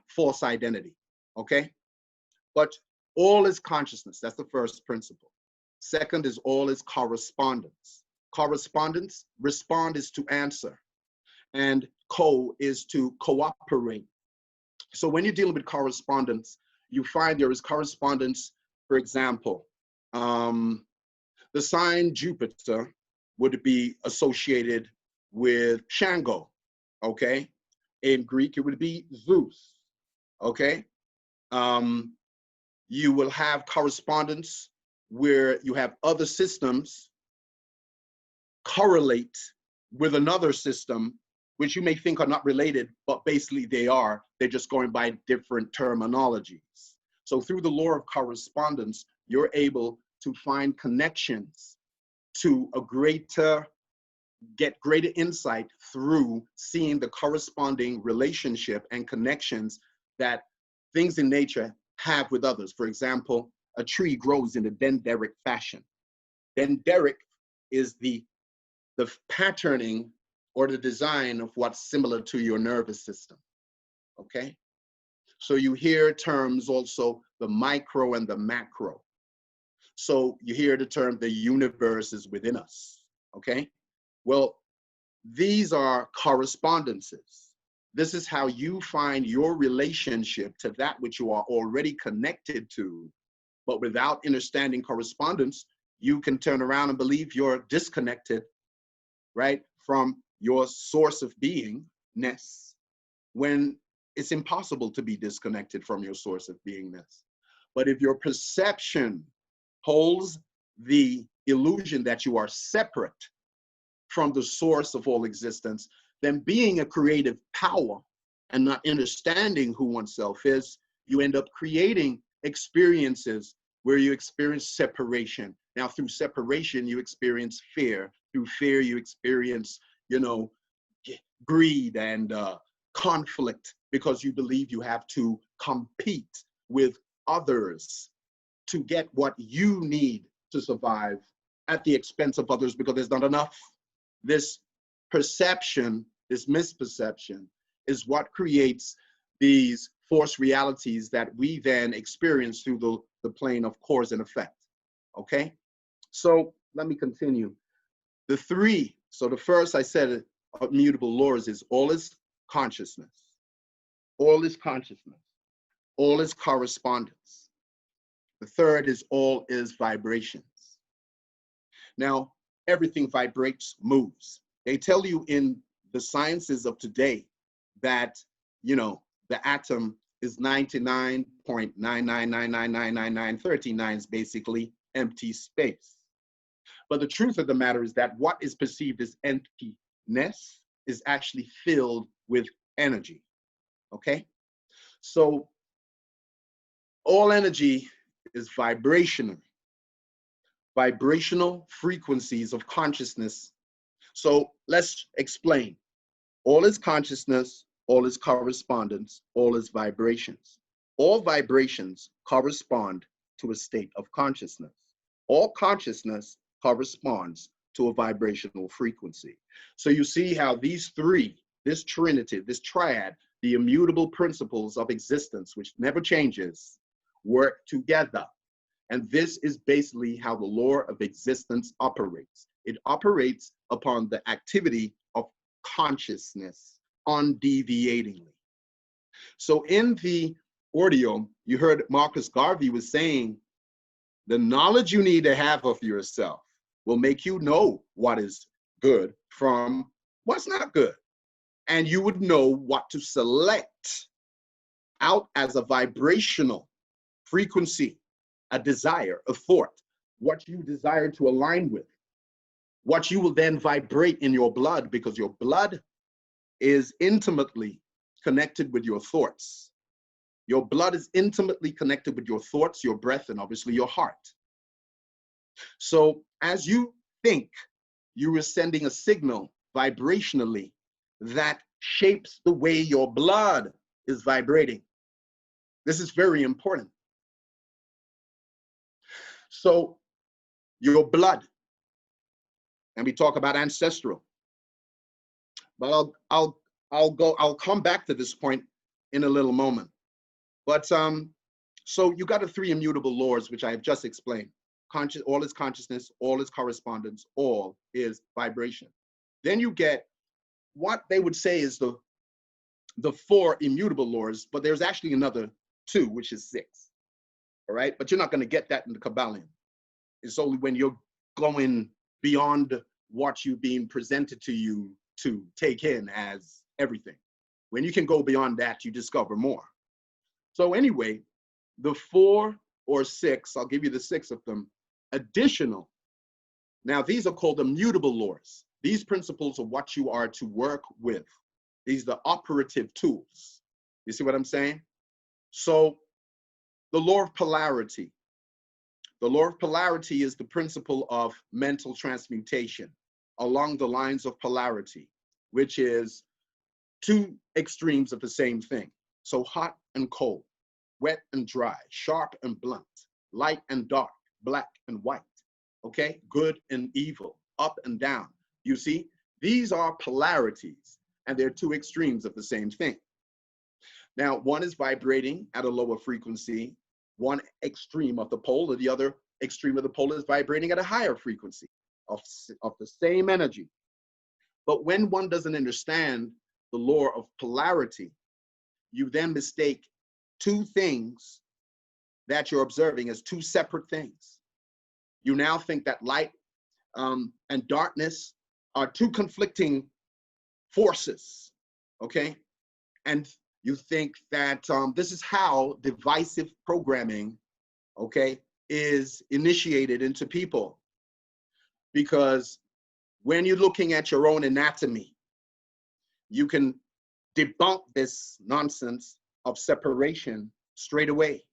false identity, okay? But all is consciousness, that's the first principle. Second is all is correspondence. Correspondence, respond is to answer, and co is to cooperate. So when you're dealing with correspondence, you find there is correspondence, for example, the sign Jupiter would be associated with Shango, okay? In Greek, it would be Zeus, okay? You will have correspondence where you have other systems correlate with another system, which you may think are not related, but basically they are. They're just going by different terminologies. So through the law of correspondence, you're able to find connections to get greater insight through seeing the corresponding relationship and connections that things in nature have with others. For example, a tree grows in a dendritic fashion. Dendritic is the patterning or the design of what's similar to your nervous system, okay? So you hear terms also, the micro and the macro. So you hear the term, the universe is within us, okay? Well, these are correspondences. This is how you find your relationship to that which you are already connected to, but without understanding correspondence, you can turn around and believe you're disconnected, right, from your source of beingness, when it's impossible to be disconnected from your source of beingness. But if your perception holds the illusion that you are separate from the source of all existence, then being a creative power and not understanding who oneself is, you end up creating experiences where you experience separation. Now, through separation, you experience fear. Through fear, you experience, greed and conflict, because you believe you have to compete with others to get what you need to survive at the expense of others because there's not enough. This perception, this misperception, is what creates these forced realities that we then experience through the plane of cause and effect. Okay? So let me continue. The three, so the first I said, immutable laws is all is consciousness. All is consciousness. All is correspondence. The third is all is vibrations. Now, everything vibrates, moves. They tell you in the sciences of today that, the atom is 99.999999939 is basically empty space. But the truth of the matter is that what is perceived as emptiness is actually filled with energy, okay? So all energy is vibrational frequencies of consciousness. So let's explain. All is consciousness, all is correspondence, all is vibrations. All vibrations correspond to a state of consciousness. All consciousness corresponds to a vibrational frequency. So you see how these three, this trinity, this triad, the immutable principles of existence, which never changes, work together. And this is basically how the law of existence operates. It operates upon the activity of consciousness undeviatingly. So in the audio, you heard Marcus Garvey was saying, the knowledge you need to have of yourself will make you know what is good from what's not good. And you would know what to select out as a vibrational frequency, a desire, a thought, what you desire to align with, what you will then vibrate in your blood, because your blood is intimately connected with your thoughts. Your blood is intimately connected with your thoughts, your breath, and obviously your heart. So as you think, you are sending a signal vibrationally that shapes the way your blood is vibrating. This is very important. So your blood, and we talk about ancestral, but I'll come back to this point in a little moment. But so you got the three immutable laws, which I have just explained. All is consciousness, all is correspondence, all is vibration. Then you get what they would say is the four immutable laws, but there's actually another two, which is six. All right, but you're not going to get that in the Kabbalion. It's only when you're going beyond what you're being presented to you to take in as everything. When you can go beyond that, you discover more. So anyway, the four or six, I'll give you the six of them, additional. Now, these are called immutable laws. These principles are what you are to work with. These are the operative tools. You see what I'm saying? So the law of polarity. The law of polarity is the principle of mental transmutation along the lines of polarity, which is two extremes of the same thing. So hot and cold, wet and dry, sharp and blunt, light and dark, black and white, okay? Good and evil, up and down. You see, these are polarities, and they're two extremes of the same thing. Now, one is vibrating at a lower frequency, one extreme of the pole, or the other extreme of the pole is vibrating at a higher frequency of the same energy. But when one doesn't understand the law of polarity, you then mistake two things that you're observing as two separate things. You now think that light and darkness are two conflicting forces, okay? and you think that this is how divisive programming, okay, is initiated into people. Because when you're looking at your own anatomy, you can debunk this nonsense of separation straight away.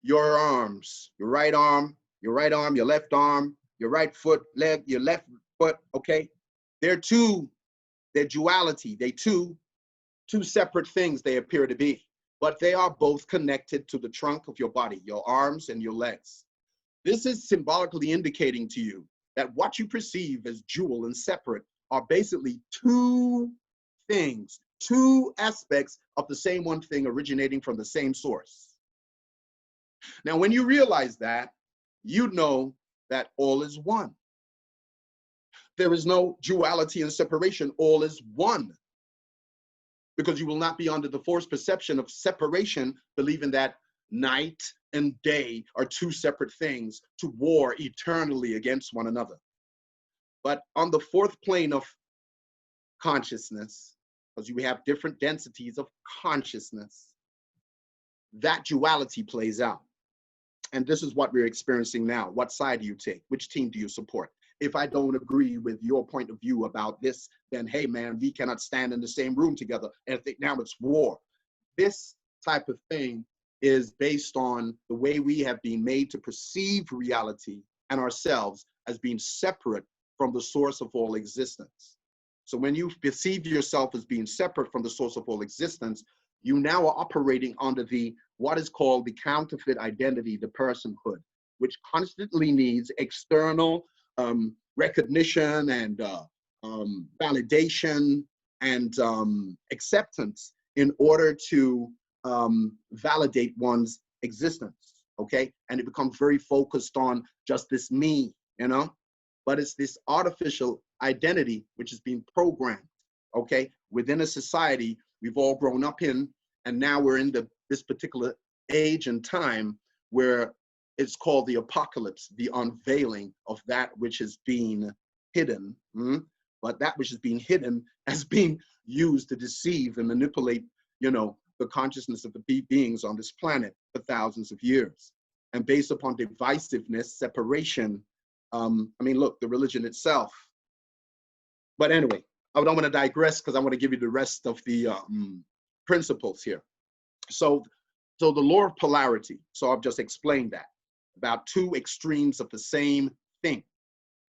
Your arms, your right arm, your left arm, your right foot, leg, your left foot, okay? They're duality. They two separate things they appear to be, but they are both connected to the trunk of your body, your arms and your legs. This is symbolically indicating to you that what you perceive as dual and separate are basically two things, two aspects of the same one thing originating from the same source. Now, when you realize that, you know that all is one. There is no duality and separation, all is one. Because you will not be under the forced perception of separation, believing that night and day are two separate things to war eternally against one another. But on the fourth plane of consciousness, because you have different densities of consciousness, that duality plays out. And this is what we're experiencing now. What side do you take? Which team do you support? If I don't agree with your point of view about this, then hey man, we cannot stand in the same room together and think now it's war. This type of thing is based on the way we have been made to perceive reality and ourselves as being separate from the source of all existence. So when you perceive yourself as being separate from the source of all existence, you now are operating under what is called the counterfeit identity, the personhood, which constantly needs external recognition and validation and acceptance in order to validate one's existence, okay? And it becomes very focused on just this me, you know? But it's this artificial identity which is being programmed, okay? Within a society we've all grown up in, and now we're in this particular age and time where it's called the apocalypse, the unveiling of that which is being hidden. But that which is being hidden has been used to deceive and manipulate, you know, the consciousness of the beings on this planet for thousands of years. And based upon divisiveness, separation, I mean, look, the religion itself. But anyway, I don't want to digress because I want to give you the rest of the principles here. So the law of polarity, so I've just explained that, about two extremes of the same thing.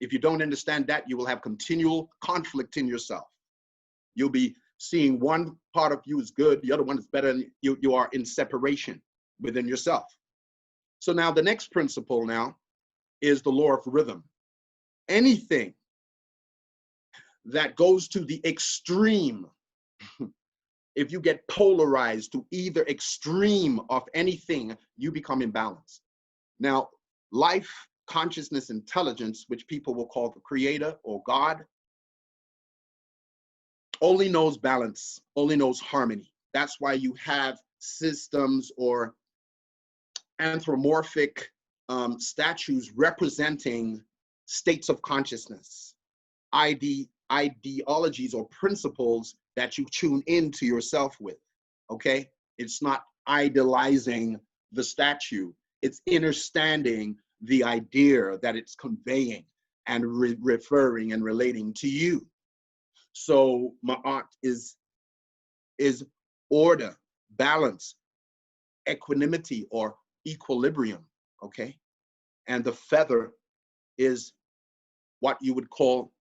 If you don't understand that, you will have continual conflict in yourself. You'll be seeing one part of you is good, the other one is better, and you are in separation within yourself. So now the next principle now is the law of rhythm. Anything that goes to the extreme, if you get polarized to either extreme of anything, you become imbalanced. Now, life, consciousness, intelligence, which people will call the creator or God, only knows balance, only knows harmony. That's why you have systems or anthropomorphic statues representing states of consciousness, ideologies or principles that you tune into yourself with, okay? It's not idolizing the statue, it's understanding the idea that it's conveying and referring and relating to you. So Ma'at is order, balance, equanimity or equilibrium, okay? And the feather is what you would call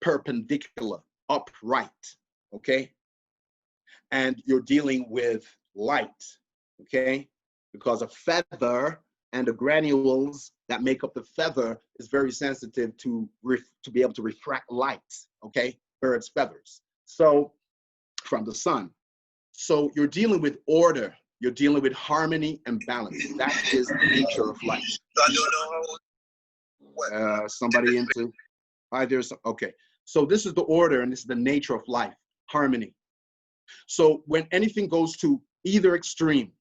perpendicular, upright, okay? And you're dealing with light, okay? Because a feather and the granules that make up the feather is very sensitive to be able to refract light, okay? Birds' feathers. So from the sun. So you're dealing with order, you're dealing with harmony and balance. That is the nature of life. Somebody into, okay. So this is the order and this is the nature of life, harmony. So when anything goes to either extreme,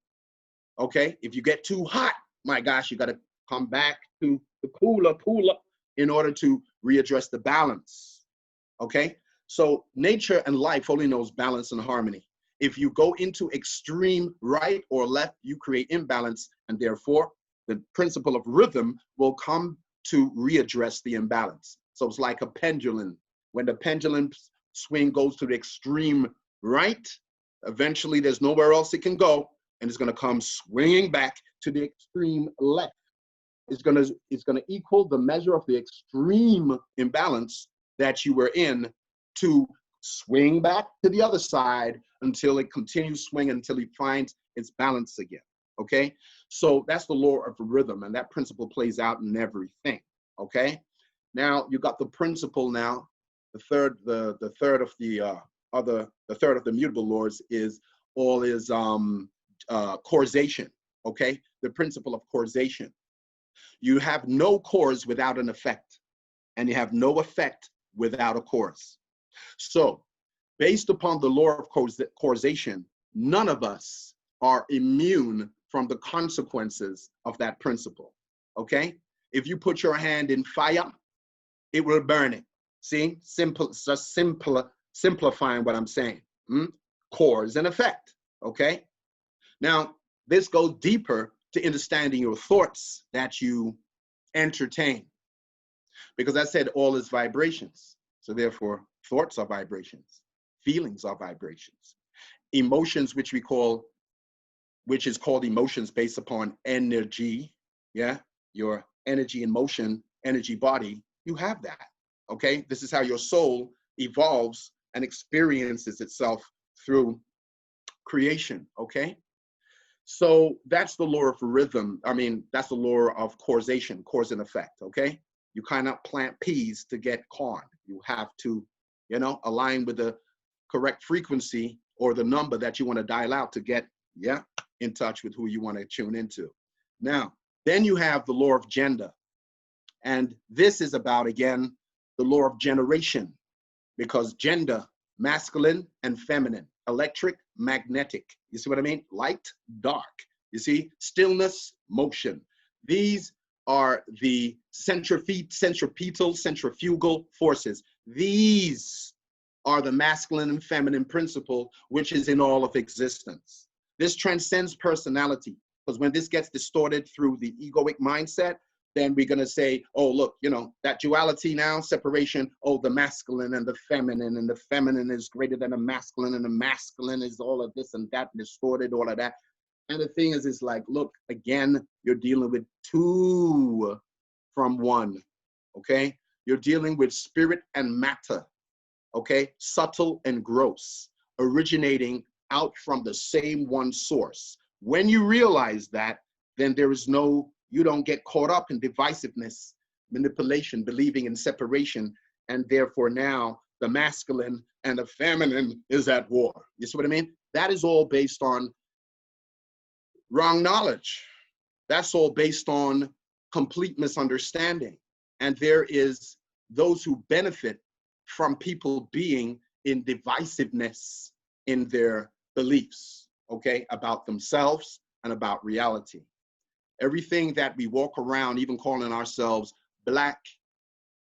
okay, if you get too hot, my gosh, you got to come back to the cooler in order to readdress the balance, okay? So nature and life only knows balance and harmony. If you go into extreme right or left, you create imbalance, and therefore the principle of rhythm will come to readdress the imbalance. So it's like a pendulum. When the pendulum swing goes to the extreme right, eventually there's nowhere else it can go, and it's going to come swinging back to the extreme left. It's going to equal the measure of the extreme imbalance that you were in to swing back to the other side until it continues swinging until it finds its balance again. Okay, so that's the law of rhythm, and that principle plays out in everything. Okay, now you got the principle. Now the third of the mutable laws is causation. Okay, the principle of causation. You have no cause without an effect, and you have no effect without a cause. So based upon the law of causation, none of us are immune from the consequences of that principle. Okay, if you put your hand in fire, it will burn it. See, simplifying what I'm saying. Cause and effect. Okay, now this goes deeper to understanding your thoughts that you entertain, because I said all is vibrations. So therefore, thoughts are vibrations, feelings are vibrations, emotions, which is called emotions based upon energy. Yeah, your energy in motion, energy body, you have that. Okay, this is how your soul evolves and experiences itself through creation. Okay, so that's the law of rhythm. I mean, that's the law of causation, cause and effect. Okay, you cannot plant peas to get corn. You have to, align with the correct frequency or the number that you want to dial out to get, in touch with who you want to tune into. Now, then you have the law of gender. And this is about, again, the law of generation, because gender, masculine and feminine, electric, magnetic. You see what I mean? Light, dark. You see, stillness, motion. These are the centrifugal forces. These are the masculine and feminine principle, which is in all of existence. This transcends personality, because when this gets distorted through the egoic mindset, then we're going to say, oh, look, that duality now, separation, oh, the masculine and the feminine is greater than the masculine, and the masculine is all of this and that, distorted, all of that. And the thing is, it's like, look, again, you're dealing with two from one, okay? You're dealing with spirit and matter, okay? Subtle and gross, originating out from the same one source. When you realize that, then you don't get caught up in divisiveness, manipulation, believing in separation, and therefore now the masculine and the feminine is at war. You see what I mean? That is all based on wrong knowledge. That's all based on complete misunderstanding. And there is those who benefit from people being in divisiveness in their beliefs, okay, about themselves and about reality. Everything that we walk around, even calling ourselves Black,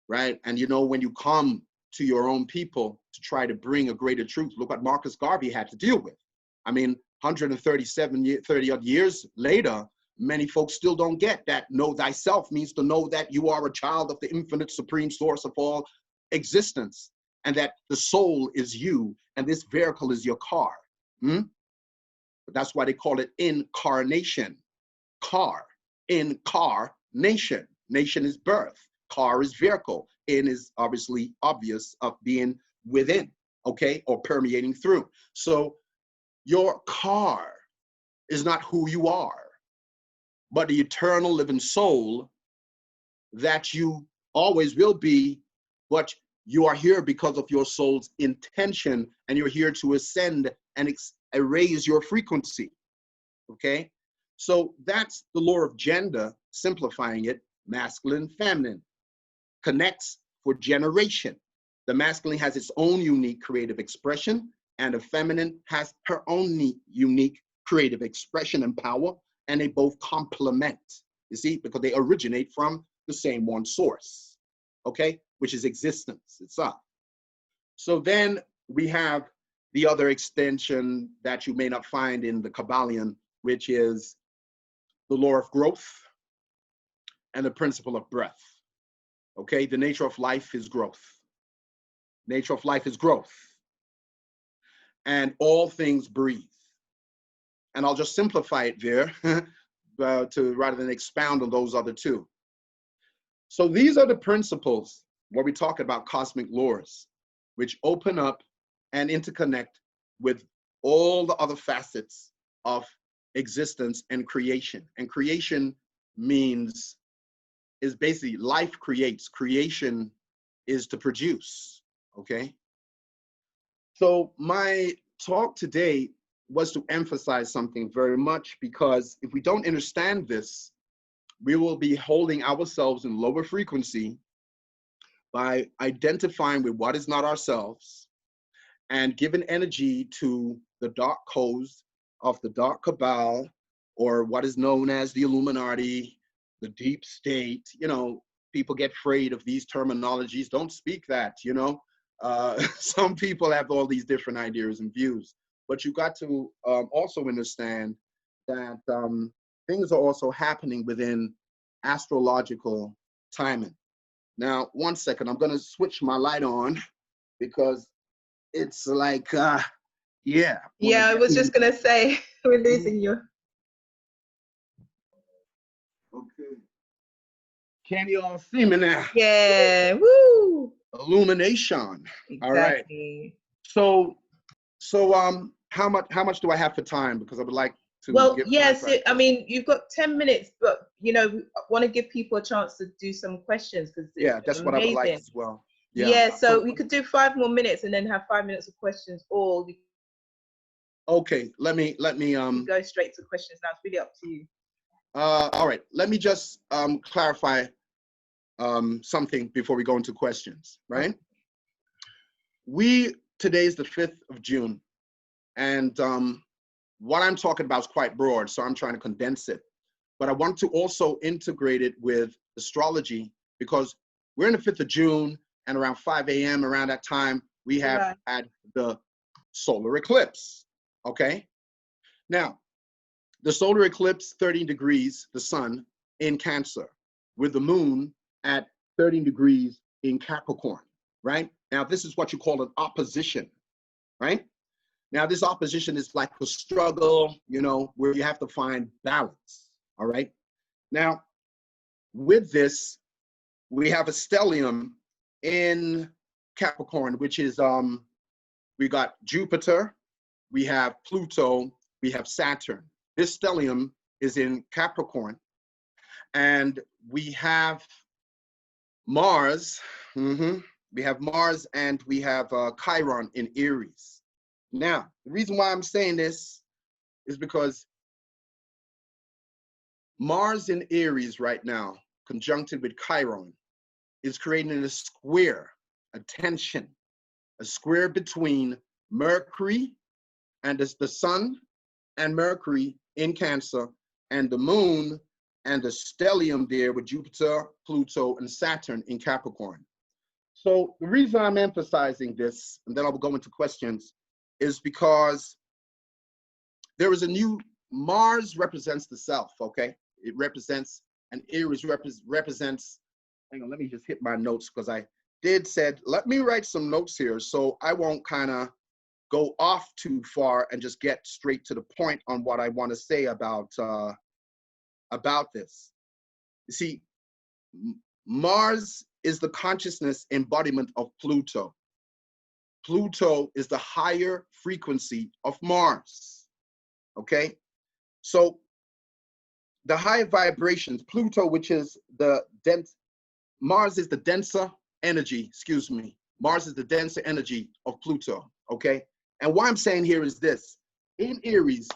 right? And when you come to your own people to try to bring a greater truth, look what Marcus Garvey had to deal with. I mean, 30 odd years later, many folks still don't get that know thyself means to know that you are a child of the infinite supreme source of all existence, and that the soul is you, and this vehicle is your car. But that's why they call it incarnation. Car, incarnation. Nation is birth. Car is vehicle. In is obviously obvious of being within, okay, or permeating through. So your car is not who you are, but the eternal living soul that you always will be, but you are here because of your soul's intention, and you're here to ascend and raise your frequency, okay? So that's the law of gender, simplifying it, masculine, feminine, connects for generation. The masculine has its own unique creative expression, and the feminine has her own unique creative expression and power, and they both complement, you see, because they originate from the same one source, okay, which is existence itself. So then we have the other extension that you may not find in the Kabbalion, which is the law of growth and the principle of breath. Okay, the nature of life is growth. Nature of life is growth. And all things breathe. And I'll just simplify it there rather than expound on those other two. So these are the principles where we talk about cosmic laws, which open up and interconnect with all the other facets of existence and creation. And creation is basically life creates. Creation is to produce, okay? So my talk today was to emphasize something very much, because if we don't understand this, we will be holding ourselves in lower frequency by identifying with what is not ourselves and giving energy to the dark codes of the dark cabal, or what is known as the Illuminati, the deep state. You know, people get afraid of these terminologies. Don't speak that, you know. Some people have all these different ideas and views, but you got to also understand that things are also happening within astrological timing. Now, 1 second, I'm gonna switch my light on because it's like, yeah. Yeah, I was just gonna say, we're losing you. Okay. Can you all see me now? Yeah, woo! Illumination. Exactly. All right. So how much do I have for time? Because I would like to. Well, yes, I mean, you've got 10 minutes, but you know, I want to give people a chance to do some questions, because yeah, that's what I would like as well. Yeah, so we could do 5 more minutes and then have 5 minutes of questions, or we okay, let me go straight to questions now. It's really up to you. All right, let me just clarify something before we go into questions, right? Today is the 5th of June, and what I'm talking about is quite broad, so I'm trying to condense it. But I want to also integrate it with astrology, because we're in the 5th of June, and around 5 a.m., around that time, we have had the solar eclipse, okay? Now, the solar eclipse, 13 degrees, the sun in Cancer, with the moon at 13 degrees in Capricorn, right? Now, this is what you call an opposition, right? Now, this opposition is like a struggle, you know, where you have to find balance, all right? Now, with this, we have a stellium in Capricorn, which is, we got Jupiter, we have Pluto, we have Saturn. This stellium is in Capricorn, and we have Mars. We have Mars, and we have Chiron in Aries. Now, the reason why I'm saying this is because Mars in Aries right now, conjuncted with Chiron, is creating a square, a tension, a square between Mercury and the sun and Mercury in Cancer, and the moon and the stellium there with Jupiter, Pluto, and Saturn in Capricorn. So the reason I'm emphasizing this, and then I'll go into questions, is because there is a new, Mars represents the self, okay? It represents, and Aries represents, hang on, let me just hit my notes, because I said, let me write some notes here so I won't kind of go off too far and just get straight to the point on what I want to say about this. You see, Mars is the consciousness embodiment of Pluto. Pluto is the higher frequency of Mars, okay? So the high vibrations, Pluto, which is the dense, Mars is the denser energy, excuse me. Mars is the denser energy of Pluto, okay? And what I'm saying here is this: in Aries,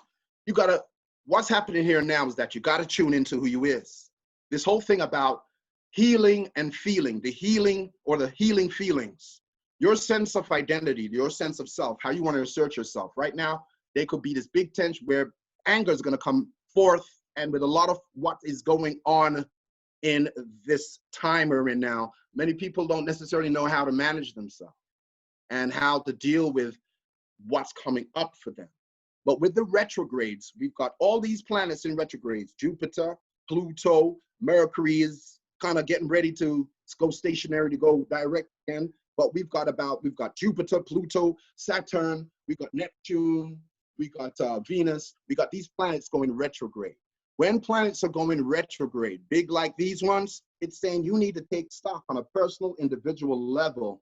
you gotta, what's happening here now is that you gotta tune into who you is. This whole thing about healing and feeling, the healing or the healing feelings, your sense of identity, your sense of self, how you want to assert yourself. Right now, there could be this big tension where anger is gonna come forth, and with a lot of what is going on in this time we're in now, many people don't necessarily know how to manage themselves. and how to deal with what's coming up for them. But with the retrogrades, we've got all these planets in retrogrades. Jupiter, Pluto, Mercury is kind of getting ready to go stationary to go direct again. But we've got Jupiter, Pluto, Saturn, we got Neptune, we got Venus, we got these planets going retrograde. When planets are going retrograde, big like these ones, it's saying you need to take stock on a personal, individual level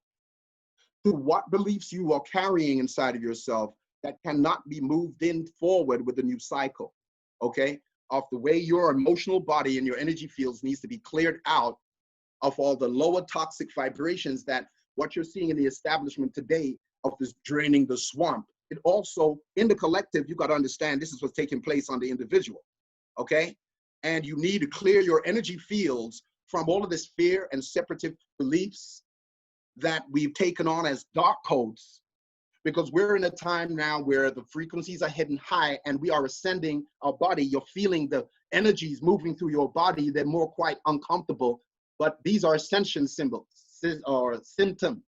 to what beliefs you are carrying inside of yourself that cannot be moved in forward with the new cycle, okay? Of the way your emotional body and your energy fields needs to be cleared out of all the lower toxic vibrations that what you're seeing in the establishment today of this draining the swamp. It also, in the collective, you got to understand this is what's taking place on the individual, okay? And you need to clear your energy fields from all of this fear and separative beliefs that we've taken on as dark codes, because we're in a time now where the frequencies are heading high and we are ascending our body. You're feeling the energies moving through your body. They're more quite uncomfortable, but these are ascension symbols or symptoms.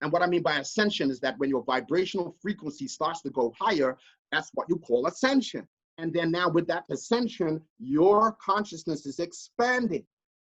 And what I mean by ascension is that when your vibrational frequency starts to go higher, that's what you call ascension. And then now with that ascension, your consciousness is expanding,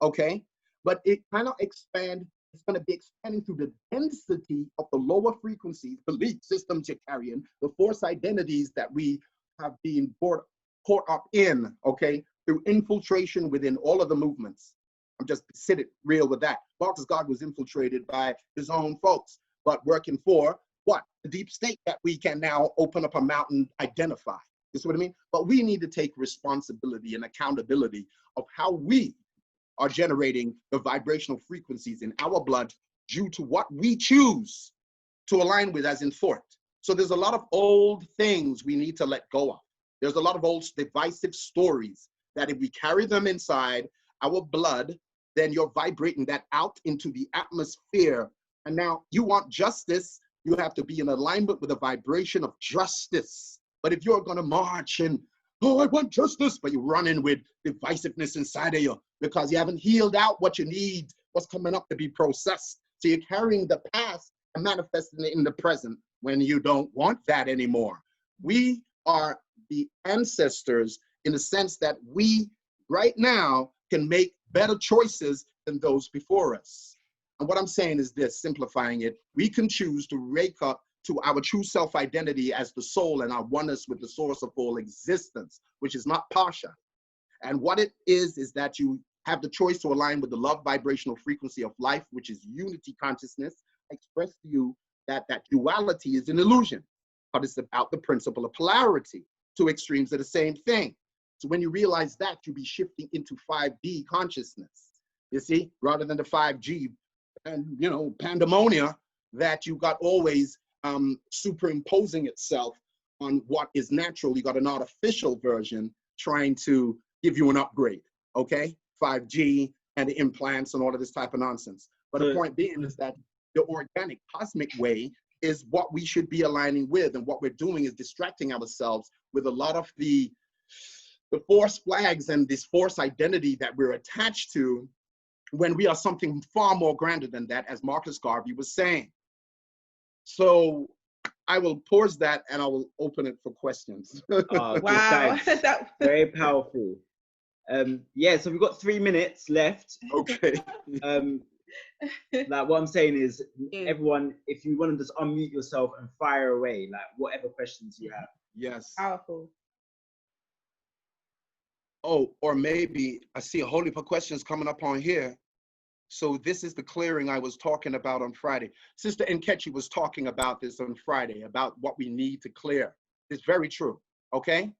okay? But it cannot expand. It's going to be expanding through the density of the lower frequencies, belief systems you're carrying, the false identities that we have been caught up in, okay, through infiltration within all of the movements. I'm just sitting real with that. Marcus Garvey was infiltrated by his own folks, but working for what? The deep state that we can now open up a mouth and identify. You see what I mean? But we need to take responsibility and accountability of how we are generating the vibrational frequencies in our blood due to what we choose to align with as in thought. So there's a lot of old things we need to let go of. There's a lot of old divisive stories that if we carry them inside our blood, then you're vibrating that out into the atmosphere. And now you want justice, you have to be in alignment with the vibration of justice. But if you're gonna march and, oh, I want justice, but you run in with divisiveness inside of you because you haven't healed out what you need, what's coming up to be processed. So you're carrying the past and manifesting it in the present when you don't want that anymore. We are the ancestors in the sense that we right now can make better choices than those before us. And what I'm saying is this, simplifying it, we can choose to wake up to our true self-identity as the soul and our oneness with the source of all existence, which is not Pasha. And what it is that you have the choice to align with the love vibrational frequency of life, which is unity consciousness. I express to you that that duality is an illusion, but it's about the principle of polarity. Two extremes are the same thing. So when you realize that, you'll be shifting into 5D consciousness, you see, rather than the 5G and, you know, pandemonia that you got always superimposing itself on what is natural. You got an artificial version trying to give you an upgrade, okay? 5G and the implants and all of this type of nonsense. But the point being is that the organic cosmic way is what we should be aligning with, and what we're doing is distracting ourselves with a lot of the force flags and this force identity that we're attached to when we are something far more grander than that, as Marcus Garvey was saying. So I will pause that and I will open it for questions. Wow. Very powerful. Yeah, so we've got 3 minutes left. Okay. Like what I'm saying is, everyone, if you want to just unmute yourself and fire away, like whatever questions you have. Yes. Powerful. Oh, or maybe I see a whole heap of questions coming up on here. So this is the clearing I was talking about on Friday. Sister Nkechi was talking about this on Friday, about what we need to clear. It's very true, okay?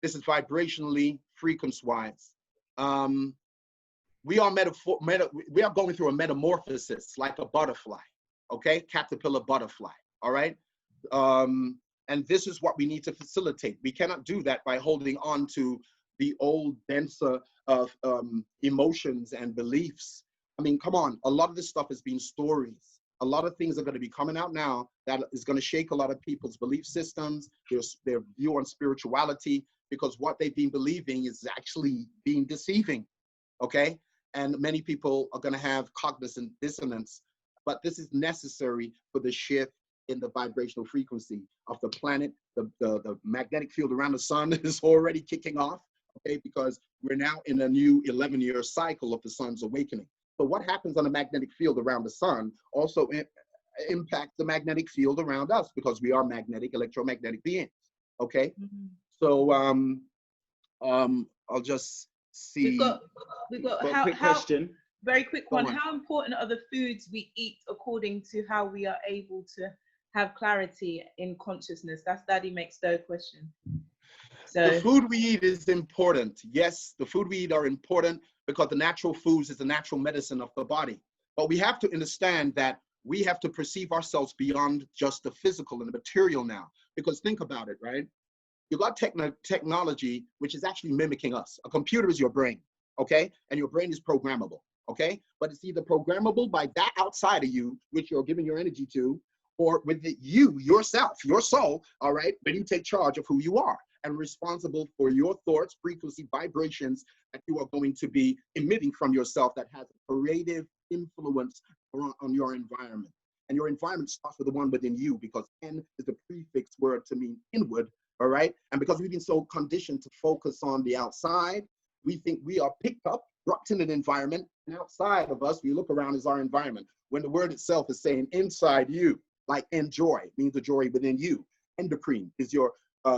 This is vibrationally, frequency-wise. We are going through a metamorphosis like a butterfly, okay? Caterpillar butterfly, all right? And this is what we need to facilitate. We cannot do that by holding on to the old denser of emotions and beliefs. I mean, come on, a lot of this stuff has been stories. A lot of things are going to be coming out now that is going to shake a lot of people's belief systems, their view on spirituality, because what they've been believing is actually being deceiving, okay? And many people are going to have cognizant dissonance but this is necessary for the shift in the vibrational frequency of the planet. The magnetic field around the sun is already kicking off, okay, because we're now in a new 11-year cycle of the sun's awakening. So what happens on the magnetic field around the sun also impacts the magnetic field around us, because we are magnetic, electromagnetic beings, okay? So I'll just see. We've got a quick question. Very quick one. How important are the foods we eat according to how we are able to have clarity in consciousness? That's Daddy Makes Dough question. So the food we eat is important. Yes, the food we eat are important because the natural foods is the natural medicine of the body. But we have to understand that we have to perceive ourselves beyond just the physical and the material now. Because think about it, right? You got technology, which is actually mimicking us. A computer is your brain, okay? And your brain is programmable, okay? But it's either programmable by that outside of you, which you're giving your energy to, or with you, yourself, your soul, all right? When you take charge of who you are and responsible for your thoughts, frequency, vibrations that you are going to be emitting from yourself that has a creative influence on your environment. And your environment starts with the one within you, because N is the prefix word to mean inward, all right? And because we've been so conditioned to focus on the outside, we think we are picked up, dropped in an environment, and outside of us, we look around as our environment, when the word itself is saying inside you, like enjoy, means the joy within you. Endocrine is your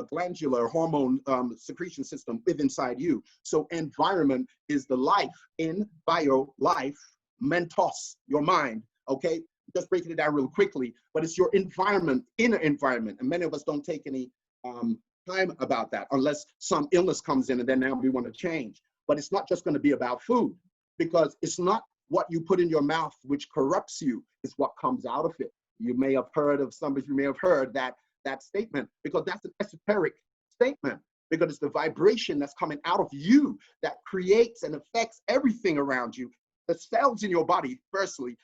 glandular hormone secretion system within inside you. So environment is the life, in bio, life, mentos, your mind, okay? Just breaking it down real quickly, but it's your environment, inner environment. And many of us don't take any time about that unless some illness comes in and then now we want to change. But it's not just going to be about food, because it's not what you put in your mouth which corrupts you, it's what comes out of it. You may have heard of somebody, you may have heard that statement, because that's an esoteric statement, because it's the vibration that's coming out of you that creates and affects everything around you, the cells in your body, firstly,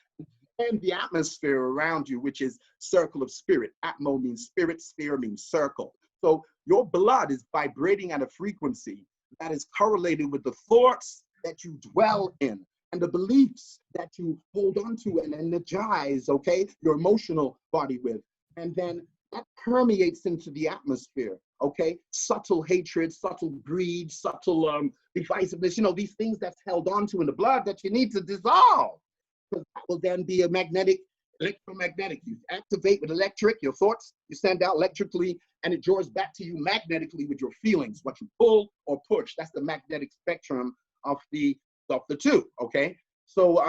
and the atmosphere around you, which is circle of spirit. Atmo means spirit, sphere means circle. So your blood is vibrating at a frequency that is correlated with the thoughts that you dwell in and the beliefs that you hold on to and energize, okay, your emotional body with. And then that permeates into the atmosphere, okay? Subtle hatred, subtle greed, subtle divisiveness, you know, these things that's held on to in the blood that you need to dissolve. Because that will then be a magnetic, electromagnetic. You activate with electric, your thoughts, you send out electrically, and it draws back to you magnetically with your feelings, what you pull or push. That's the magnetic spectrum of the two, okay? So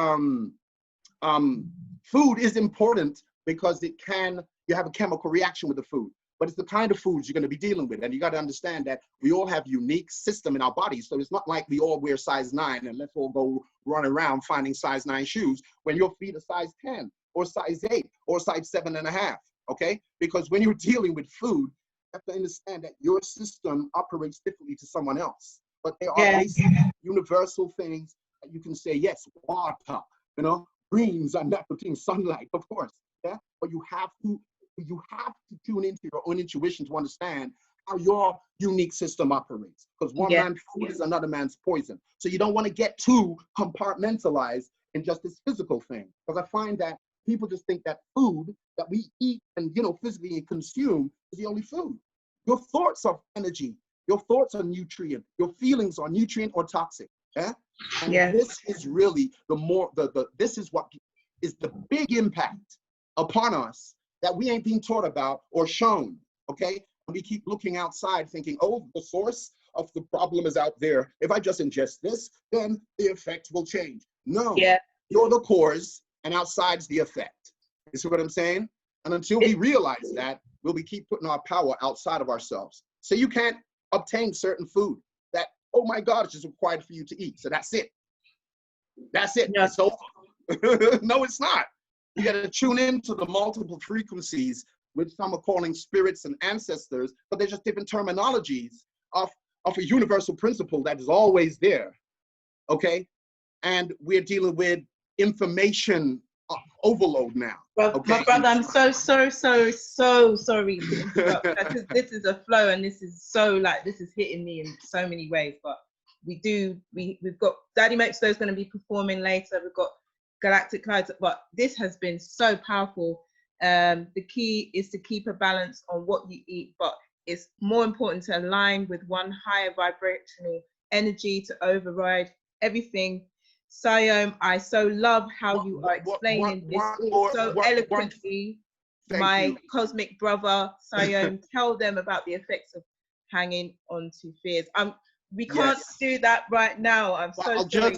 food is important because you have a chemical reaction with the food, but it's the kind of foods you're going to be dealing with. And you got to understand that we all have unique system in our bodies. So it's not like we all wear size 9 and let's all go run around finding size 9 shoes when your feet are size 10 or size 8 or size 7.5, okay? Because when you're dealing with food, you have to understand that your system operates differently to someone else. But there are basic universal things that you can say, yes, water, you know, greens are natural things, sunlight, of course, yeah? But you have to tune into your own intuition to understand how your unique system operates. Because one man's food is another man's poison. So you don't want to get too compartmentalized in just this physical thing. Because I find that people just think that food that we eat and, you know, physically consume is the only food. Your thoughts are energy. Your thoughts are nutrient. Your feelings are nutrient or toxic. Yeah? And this is really this is what is the big impact upon us that we ain't being taught about or shown, okay? And we keep looking outside thinking, oh, the source of the problem is out there. If I just ingest this, then the effect will change. No, you're the cause and outside's the effect. You see what I'm saying? And until we realize that, we'll be keep putting our power outside of ourselves. So you can't obtain certain food that, oh my God, it's just required for you to eat. So that's it. That's it. No. It's over. No, it's not. You got to tune into the multiple frequencies, which some are calling spirits and ancestors, but they're just different terminologies of a universal principle that is always there, okay? And we're dealing with information overload now. Well, okay? My brother, I'm so sorry to interrupt, because this is a flow and this is this is hitting me in so many ways, but we've got Daddy Maxwell's going to be performing later. We've got Galactic Clyde, but this has been so powerful. The key is to keep a balance on what you eat, but it's more important to align with one higher vibrational energy to override everything. Siayome, I so love how you are explaining this all so eloquently. My cosmic brother, Siayome, tell them about the effects of hanging on to fears. We can't do that right now. I'm so I'll sorry.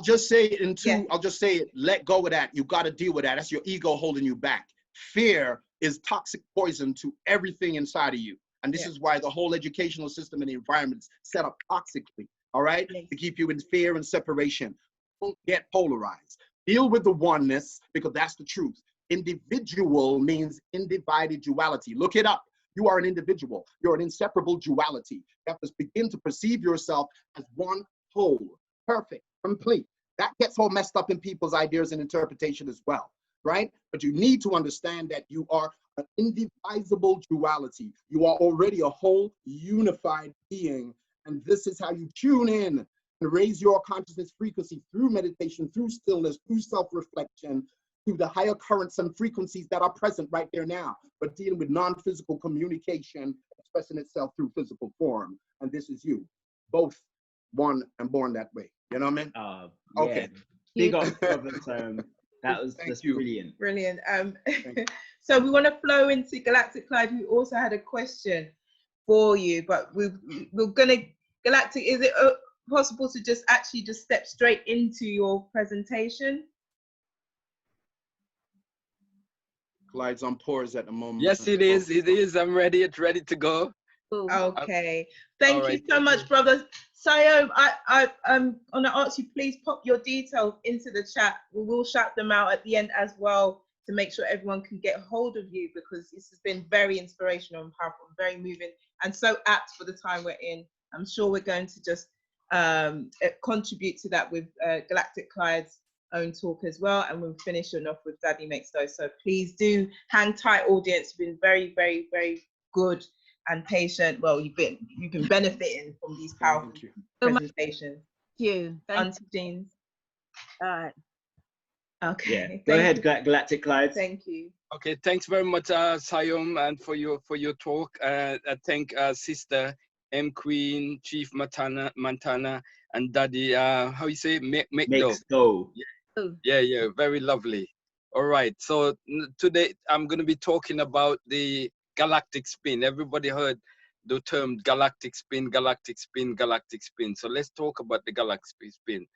just say it in two. I'll just say it. Let go of that. You got to deal with that. That's your ego holding you back. Fear is toxic poison to everything inside of you. And this is why the whole educational system and the environment is set up toxically, all right? To keep you in fear and separation. Don't get polarized. Deal with the oneness, because that's the truth. Individual means undivided duality. Look it up. You are an individual. You're an inseparable duality. You have to begin to perceive yourself as one whole, perfect, complete. That gets all messed up in people's ideas and interpretation as well, right? But you need to understand that you are an indivisible duality. You are already a whole unified being. And this is how you tune in and raise your consciousness frequency through meditation, through stillness, through self-reflection, through the higher currents and frequencies that are present right there now, but dealing with non-physical communication, expressing itself through physical form. And this is you, both one and born that way. You know what I mean? Okay. Big up, brothers. That was just brilliant. Brilliant. So we want to flow into Galactic Clyde, who also had a question for you, but we're gonna, Galactic, is it possible to just step straight into your presentation? Clyde's on pause at the moment. Yes, it is. It is. I'm ready. It's ready to go. Okay. Thank you so much, brothers. Siayome, I'm gonna ask you, please pop your details into the chat. We will shout them out at the end as well to make sure everyone can get hold of you, because this has been very inspirational and powerful, very moving, and so apt for the time we're in. I'm sure we're going to just contribute to that with Galactic Clyde's own talk as well, and we'll finish off with Daddy Makes Those. So please do hang tight, audience. You've been very, very, very good and patient. Well, you've been benefiting from these powerful presentations. Thank you. Auntie Jeans. All right. Okay. Yeah. Go ahead, Galactic Clyde. Thank you. Okay. Thanks very much, Siayome, and for your talk. I thank Sister Queen, Chief Montana, and Daddy. How you say? Makes Dough. Yeah. Very lovely. All right. So today I'm going to be talking about the galactic spin. Everybody heard the term galactic spin, galactic spin, galactic spin. So let's talk about the galactic spin.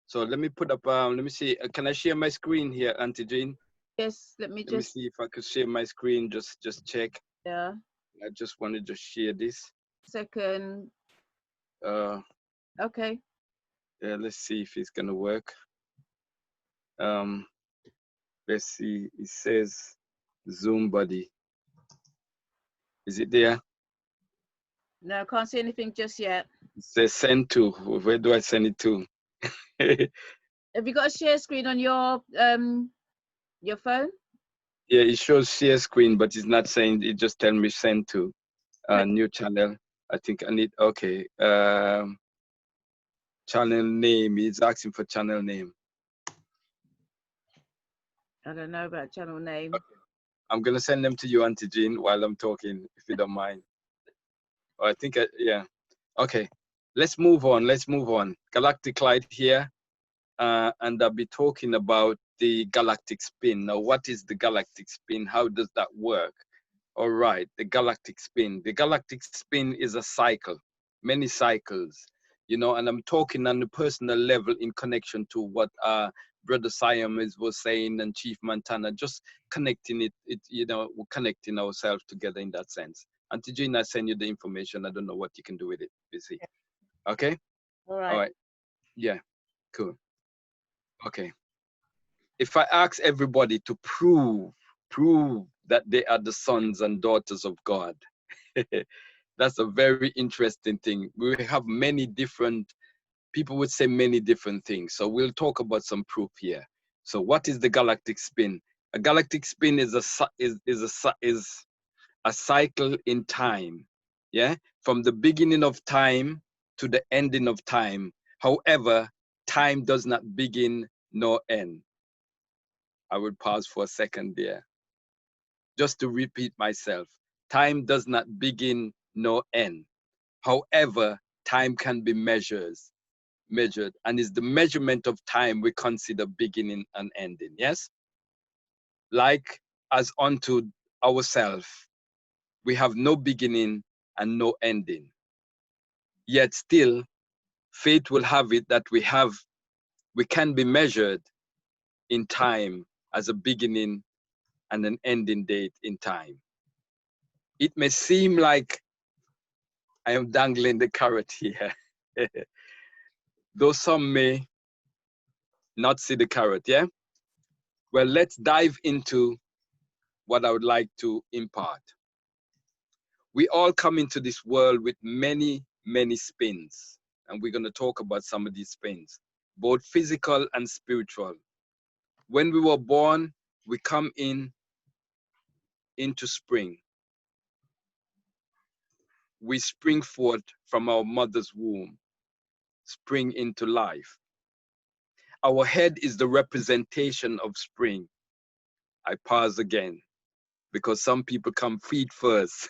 So let me put up, let me see. Can I share my screen here, Auntie Jean? Yes, let me see if I could share my screen. Just check. Yeah. I just wanted to share this. Second. Okay. Yeah, let's see if it's gonna work. Let's see. It says Zoom buddy. Is it there? No, I can't see anything just yet. It says send to. Where do I send it to? Have you got a share screen on your phone? Yeah, it shows share screen, but it's not saying. It just tells me send to new channel. I think I need. Okay. Channel name. It's asking for channel name. I don't know about channel name. Okay. I'm gonna send them to you, Auntie Jean, while I'm talking, if you don't mind. I think, yeah. Okay, let's move on. Galactic Clyde here, and I'll be talking about the galactic spin. Now, what is the galactic spin? How does that work? All right, the galactic spin. The galactic spin is a cycle, many cycles, you know, and I'm talking on the personal level in connection to what Brother Siayome was saying and Chief Montana, just connecting it, you know, we're connecting ourselves together in that sense. Auntie Jean, I send you the information. I don't know what you can do with it. Busy. Okay? All right. All right. Yeah, cool. Okay. If I ask everybody to prove that they are the sons and daughters of God, that's a very interesting thing. We have many different, people would say many different things. So we'll talk about some proof here. So what is the galactic spin? A galactic spin is a cycle in time, yeah? From the beginning of time to the ending of time. However, time does not begin nor end. I will pause for a second there. Just to repeat myself, time does not begin nor end. However, time can be measured, and is the measurement of time we consider beginning and ending, yes? Like as unto ourselves, we have no beginning and no ending. Yet still, fate will have it that we can be measured in time as a beginning and an ending date in time. It may seem like I am dangling the carrot here, though some may not see the carrot, yeah? Well, let's dive into what I would like to impart. We all come into this world with many, many spins, and we're going to talk about some of these spins, both physical and spiritual. When we were born, we come into spring. We spring forth from our mother's womb, spring into life. Our head is the representation of spring. I pause again, because some people come feet first,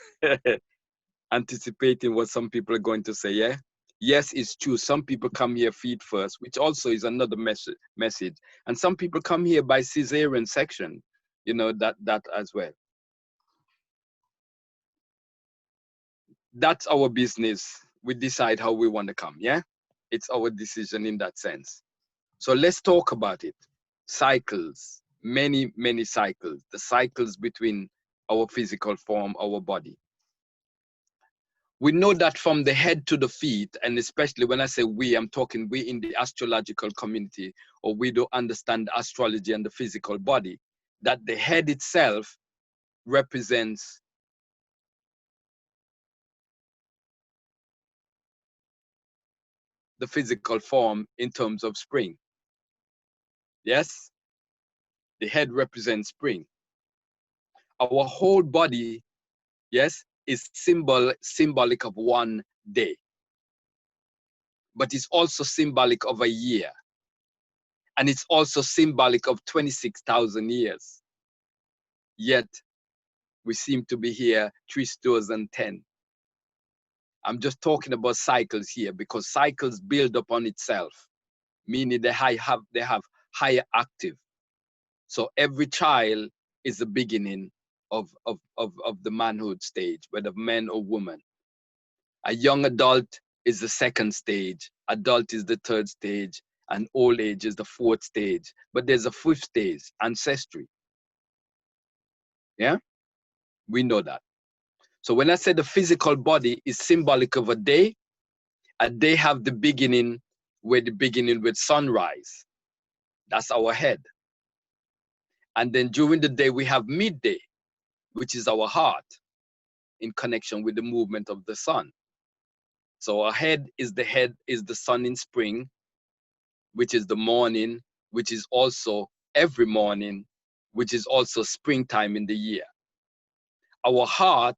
anticipating what some people are going to say, yeah? Yes, it's true. Some people come here feet first, which also is another message. And some people come here by cesarean section, you know, that as well. That's our business. We decide how we want to come, yeah? It's our decision in that sense. So let's talk about it. Cycles, many, many cycles. The cycles between our physical form, our body. We know that from the head to the feet, and especially when I say we, I'm talking we in the astrological community, or we don't understand astrology and the physical body, that the head itself represents the physical form in terms of spring. Yes? The head represents spring. Our whole body, yes, is symbolic of one day. But it's also symbolic of a year. And it's also symbolic of 26,000 years. Yet, we seem to be here 3,010. I'm just talking about cycles here because cycles build upon itself, meaning they have higher active. So every child is the beginning of the manhood stage, whether man or woman. A young adult is the second stage, adult is the third stage, and old age is the fourth stage. But there's a fifth stage, ancestry. Yeah, we know that. So when I say the physical body is symbolic of a day have the beginning with sunrise. That's our head. And then during the day, we have midday, which is our heart in connection with the movement of the sun. So our head is the sun in spring, which is the morning, which is also every morning, which is also springtime in the year. Our heart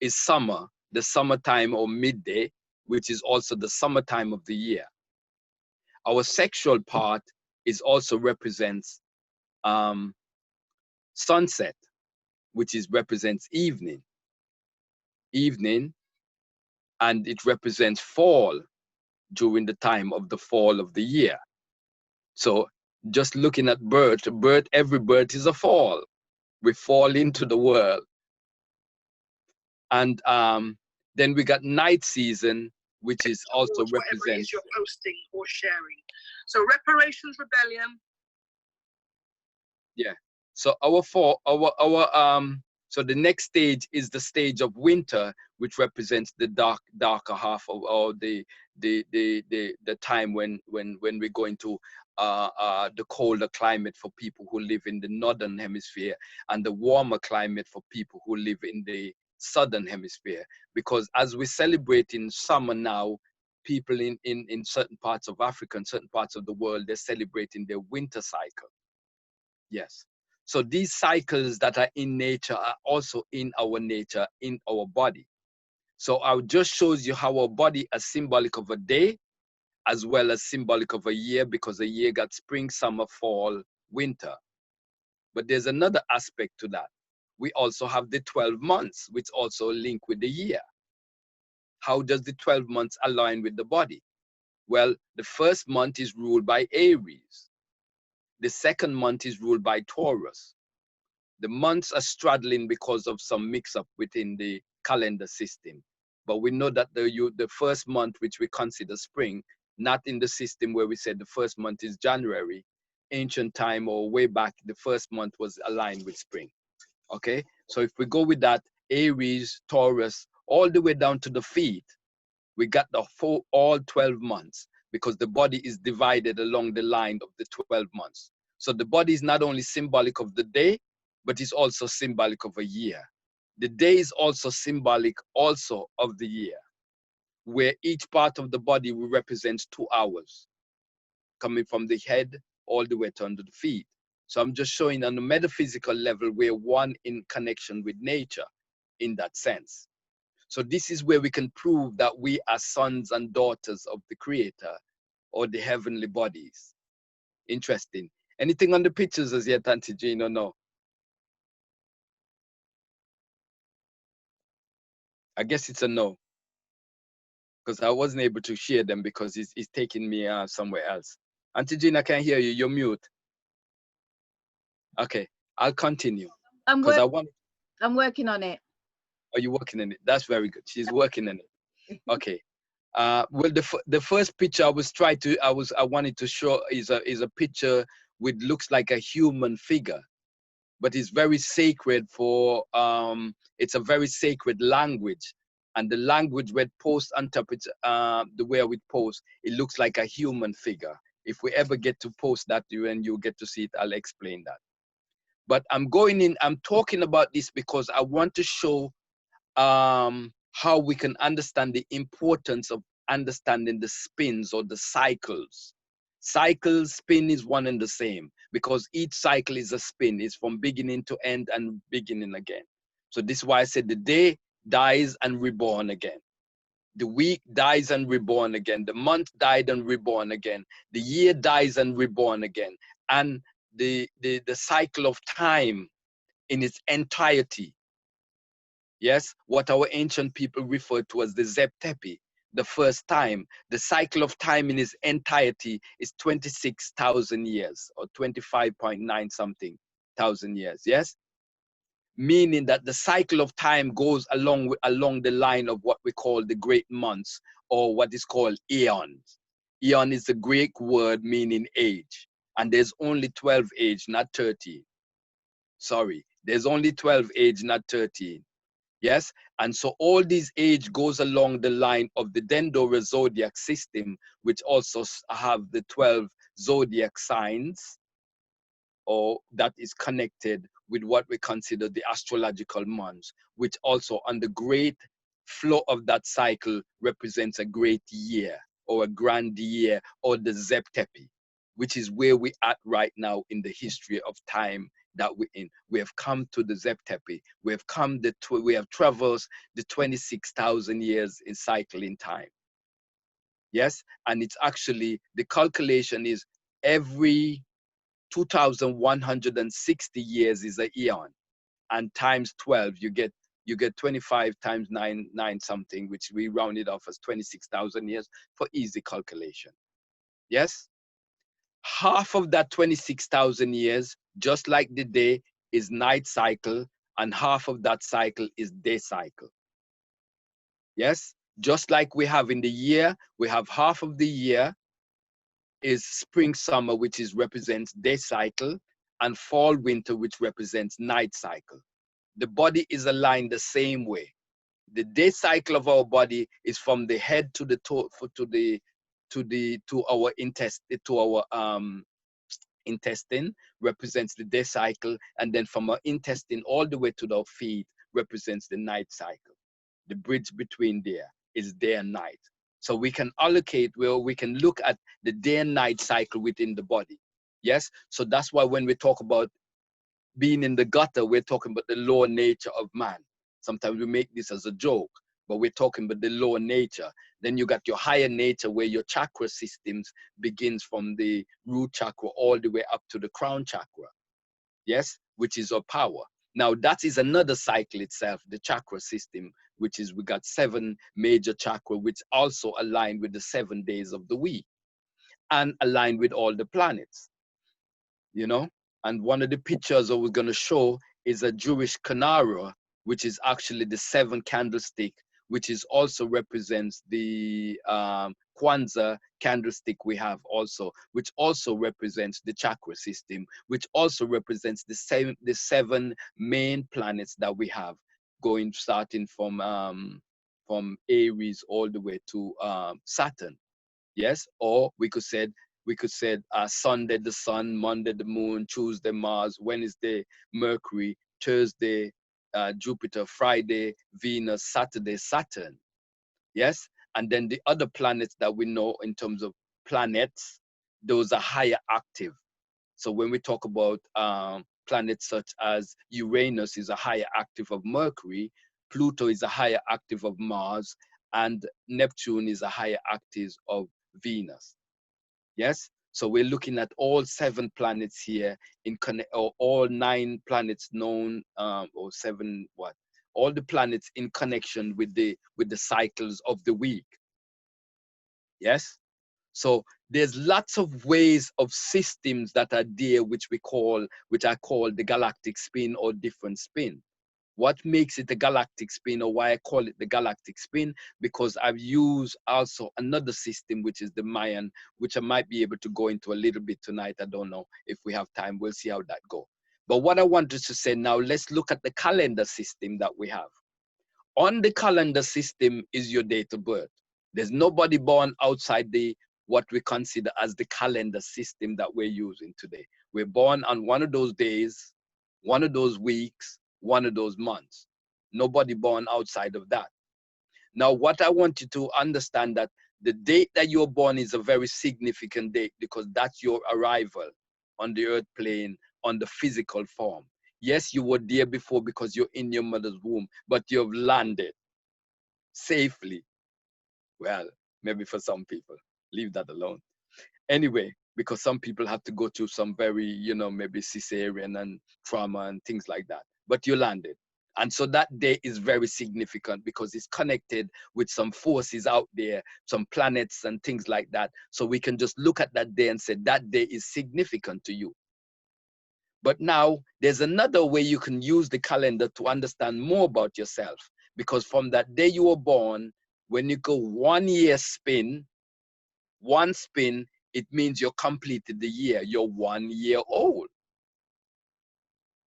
is summer, the summertime or midday, which is also the summertime of the year. Our sexual part is also represents sunset, which represents evening, and it represents fall during the time of the fall of the year. So just looking at birth, every birth is a fall. We fall into the world. And then we got night season, which is also represents you're posting or sharing. So reparations rebellion. Yeah. So so the next stage is the stage of winter, which represents the darker half of or the time when we go into the colder climate for people who live in the northern hemisphere and the warmer climate for people who live in the southern hemisphere. Because as we celebrate in summer now, people in certain parts of Africa and certain parts of the world, they're celebrating their winter cycle. Yes. So these cycles that are in nature are also in our nature, in our body. So I just shows you how our body is symbolic of a day, as well as symbolic of a year, because a year got spring, summer, fall, winter. But there's another aspect to that. We also have the 12 months, which also link with the year. How does the 12 months align with the body? Well, the first month is ruled by Aries. The second month is ruled by Taurus. The months are straddling because of some mix-up within the calendar system. But we know that the first month, which we consider spring, not in the system where we said the first month is January, ancient time or way back, the first month was aligned with spring. Okay, so if we go with that, Aries, Taurus, all the way down to the feet, we got the full all 12 months because the body is divided along the line of the 12 months. So the body is not only symbolic of the day, but it's also symbolic of a year. The day is also symbolic also of the year, where each part of the body will represent 2 hours, coming from the head all the way to under the feet. So I'm just showing on the metaphysical level, we're one in connection with nature in that sense. So this is where we can prove that we are sons and daughters of the Creator or the heavenly bodies. Interesting. Anything on the pictures as yet, Auntie Jean, or no? I guess it's a no, because I wasn't able to share them because it's taking me somewhere else. Auntie Jean, I can't hear you. You're mute. Okay, I'll continue. I'm Because I want. I'm working on it. Are you working on it? That's very good. She's working on it. Okay. Well, the first picture I wanted to show is a picture which looks like a human figure, but it's very sacred for it's a very sacred language, and the language where it posts on top, it's the way we post, it looks like a human figure. If we ever get to post that and you get to see it, I'll explain that. But I'm talking about this because I want to show how we can understand the importance of understanding the spins or the cycles. Cycles, spin is one and the same because each cycle is a spin. It's from beginning to end and beginning again. So this is why I said the day dies and reborn again. The week dies and reborn again. The month died and reborn again. The year dies and reborn again. And the cycle of time in its entirety. Yes, what our ancient people referred to as the Zeptepi, the first time. The cycle of time in its entirety is 26,000 years or 25.9 something thousand years. Yes, meaning that the cycle of time goes along the line of what we call the great months or what is called eons. Eon is the Greek word meaning age, and there's only 12 age, not 13. Sorry, there's only 12 age, not 13. Yes, and so all these age goes along the line of the Dendora zodiac system, which also have the 12 zodiac signs, or that is connected with what we consider the astrological months, which also on the great flow of that cycle represents a great year or a grand year or the Zeptepi, which is where we are right now in the history of time that we're in. We have come to the Zeptepi. We have traversed the 26,000 years in cycle in time. Yes, and it's actually, the calculation is every 2,160 years is an eon, and times 12, you get 25 times 9 something, which we rounded off as 26,000 years for easy calculation. Yes, half of that 26,000 years, just like the day, is night cycle, and half of that cycle is day cycle. Yes, just like we have in the year, we have half of the year is spring, summer, which represents day cycle, and fall, winter, which represents night cycle. The body is aligned the same way. The day cycle of our body is from the head to the toe, to our intestine represents the day cycle, and then from our intestine all the way to our feet represents the night cycle. The bridge between there is day and night. So we can allocate, where we can look at the day and night cycle within the body. Yes, so that's why when we talk about being in the gutter, we're talking about the lower nature of man. Sometimes we make this as a joke, but we're talking about the lower nature. Then you got your higher nature, where your chakra systems begins from the root chakra all the way up to the crown chakra. yes, which is our power. Now that is another cycle itself, the chakra system, which is we got 7 major chakra, which also align with the 7 days of the week and align with all the planets, you know. And one of the pictures I was going to show is a Jewish Kanara, which is actually the 7 candlestick, which is also represents the Kwanzaa candlestick we have also, which also represents the chakra system, which also represents the 7 main planets that we have, going starting from Aries all the way to Saturn. Yes, or we could say Sunday the sun, Monday the moon, Tuesday Mars, Wednesday Mercury, Thursday Jupiter, Friday Venus, Saturday Saturn. Yes, and then the other planets that we know in terms of planets, those are higher active. So when we talk about planets such as Uranus is a higher active of Mercury, Pluto is a higher active of Mars, and Neptune is a higher active of Venus. Yes, so we're looking at all 7 planets here or all 9 planets known, or 7 what? All the planets in connection with the cycles of the week. Yes, so there's lots of ways of systems that are there, which I call the galactic spin or different spin. What makes it a galactic spin, or why I call it the galactic spin? Because I've used also another system, which is the Mayan, which I might be able to go into a little bit tonight. I don't know if we have time. We'll see how that goes. But what I wanted to say now, let's look at the calendar system that we have. On the calendar system is your date of birth. There's nobody born outside what we consider as the calendar system that we're using today. We're born on one of those days, one of those weeks, one of those months. Nobody born outside of that. Now, what I want you to understand, that the date that you're born is a very significant date, because that's your arrival on the earth plane, on the physical form. Yes, you were there before because you're in your mother's womb, but you've landed safely. Well, maybe for some people, leave that alone. Anyway, because some people have to go through some very, maybe cesarean and trauma and things like that. But you landed. And so that day is very significant because it's connected with some forces out there, some planets and things like that. So we can just look at that day and say that day is significant to you. But now there's another way you can use the calendar to understand more about yourself. Because from that day you were born, when you go 1 year spin, one spin, it means you're completed the year. You're 1 year old.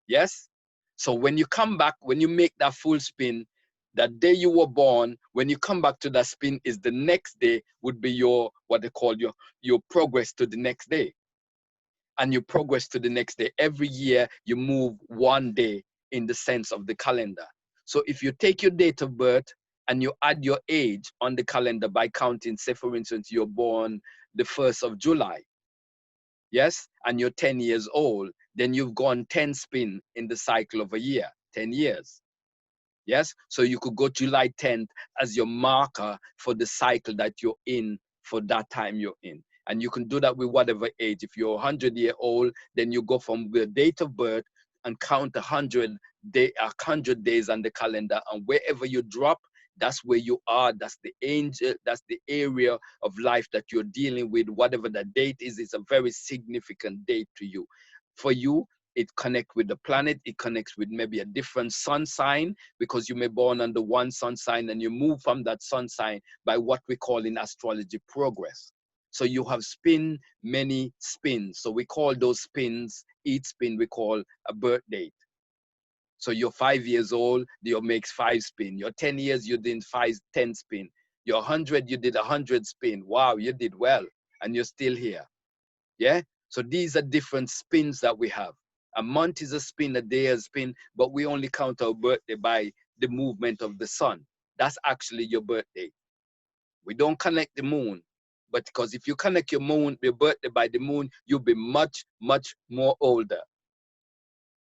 Yes? So when you come back, when you make that full spin, that day you were born, when you come back to that spin is the next day would be your, what they call your progress to the next day. And you progress to the next day. Every year you move 1 day in the sense of the calendar. So if you take your date of birth and you add your age on the calendar by counting, say for instance, you're born the 1st of July, yes, and you're 10 years old, then you've gone 10 spin in the cycle of a year, 10 years. Yes, so you could go July 10th as your marker for the cycle that you're in for that time you're in. And you can do that with whatever age. If you're 100-year-old, then you go from the date of birth and count 100 days on the calendar, and wherever you drop, that's where you are. That's the angel, that's the area of life that you're dealing with. Whatever the date is, it's a very significant date to you. For you, it connects with the planet, it connects with maybe a different sun sign, because you may be born under one sun sign and you move from that sun sign by what we call in astrology progress. So you have many spins. So we call those spins, each spin we call a birth date. So you're 5 years old, you makes 5 spin. You're 10 years, you did 10 spin. You're 100, you did 100 spin. Wow, you did well, and you're still here. Yeah? So these are different spins that we have. A month is a spin, a day is a spin, but we only count our birthday by the movement of the sun. That's actually your birthday. We don't connect the moon. But because if you connect your birthday by the moon, you'll be much, much more older.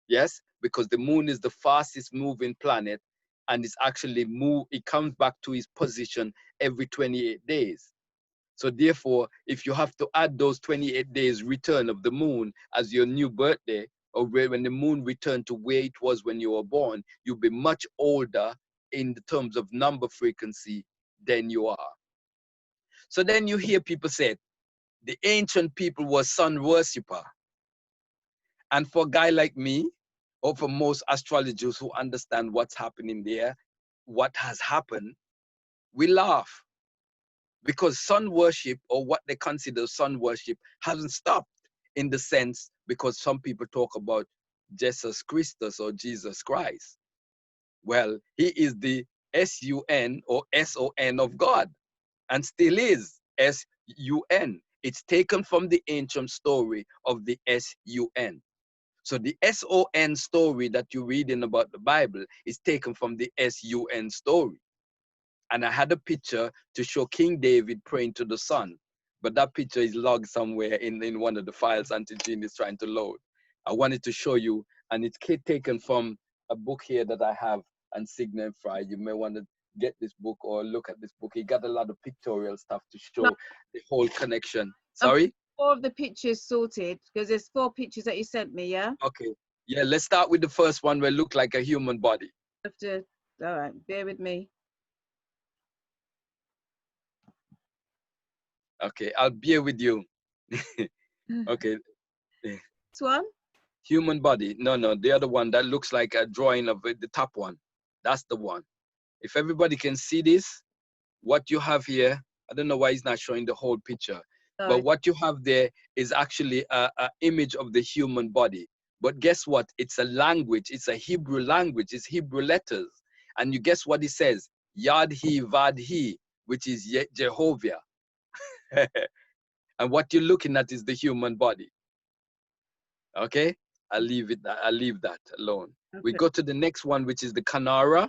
Yes, because the moon is the fastest moving planet, and it's actually it comes back to its position every 28 days. So therefore, if you have to add those 28 days return of the moon as your new birthday, or when the moon returned to where it was when you were born, you'll be much older in the terms of number frequency than you are. So then you hear people say, the ancient people were sun worshipper. And for a guy like me, or for most astrologers who understand what's happening there, what has happened, we laugh. Because sun worship, or what they consider sun worship, hasn't stopped in the sense, because some people talk about Jesus Christus or Jesus Christ. Well, he is the S-U-N or S-O-N of God, and still is S-U-N. It's taken from the ancient story of the S-U-N. So the S-O-N story that you're reading about the Bible is taken from the S-U-N story. And I had a picture to show King David praying to the sun, but that picture is logged somewhere in one of the files Auntie Jean is trying to load. I wanted to show you, and it's taken from a book here that I have, and Signa and Fry. You may want to get this book or look at this book. He got a lot of pictorial stuff to show the whole connection. Sorry? 4 of the pictures sorted, because there's 4 pictures that you sent me, yeah? Okay. Yeah, let's start with the first one where it looked like a human body. All right, bear with me. Okay, I'll bear with you. Okay. This one? Human body. No, the other one that looks like a drawing of it, the top one. That's the one. If everybody can see this, what you have here, I don't know why he's not showing the whole picture, but what you have there is actually a image of the human body. But guess what? It's a language. It's a Hebrew language. It's Hebrew letters. And you guess what it says? Yad-He, Vad-He, which is Jehovah. And what you're looking at is the human body. Okay? I'll leave that alone. Okay. We go to the next one, which is the Kanara,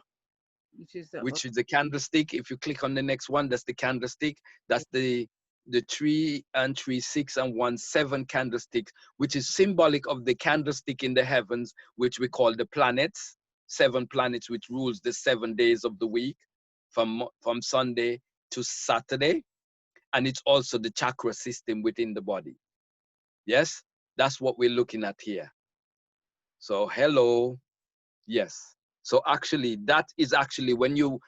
which is the candlestick. If you click on the next one, that's the candlestick. That's the 3 and 3, 6 and 1, 7 candlesticks, which is symbolic of the candlestick in the heavens, which we call the planets. 7 planets, which rules the 7 days of the week, from Sunday to Saturday. And it's also the chakra system within the body. Yes, that's what we're looking at here. So hello, yes. So actually, that is actually when you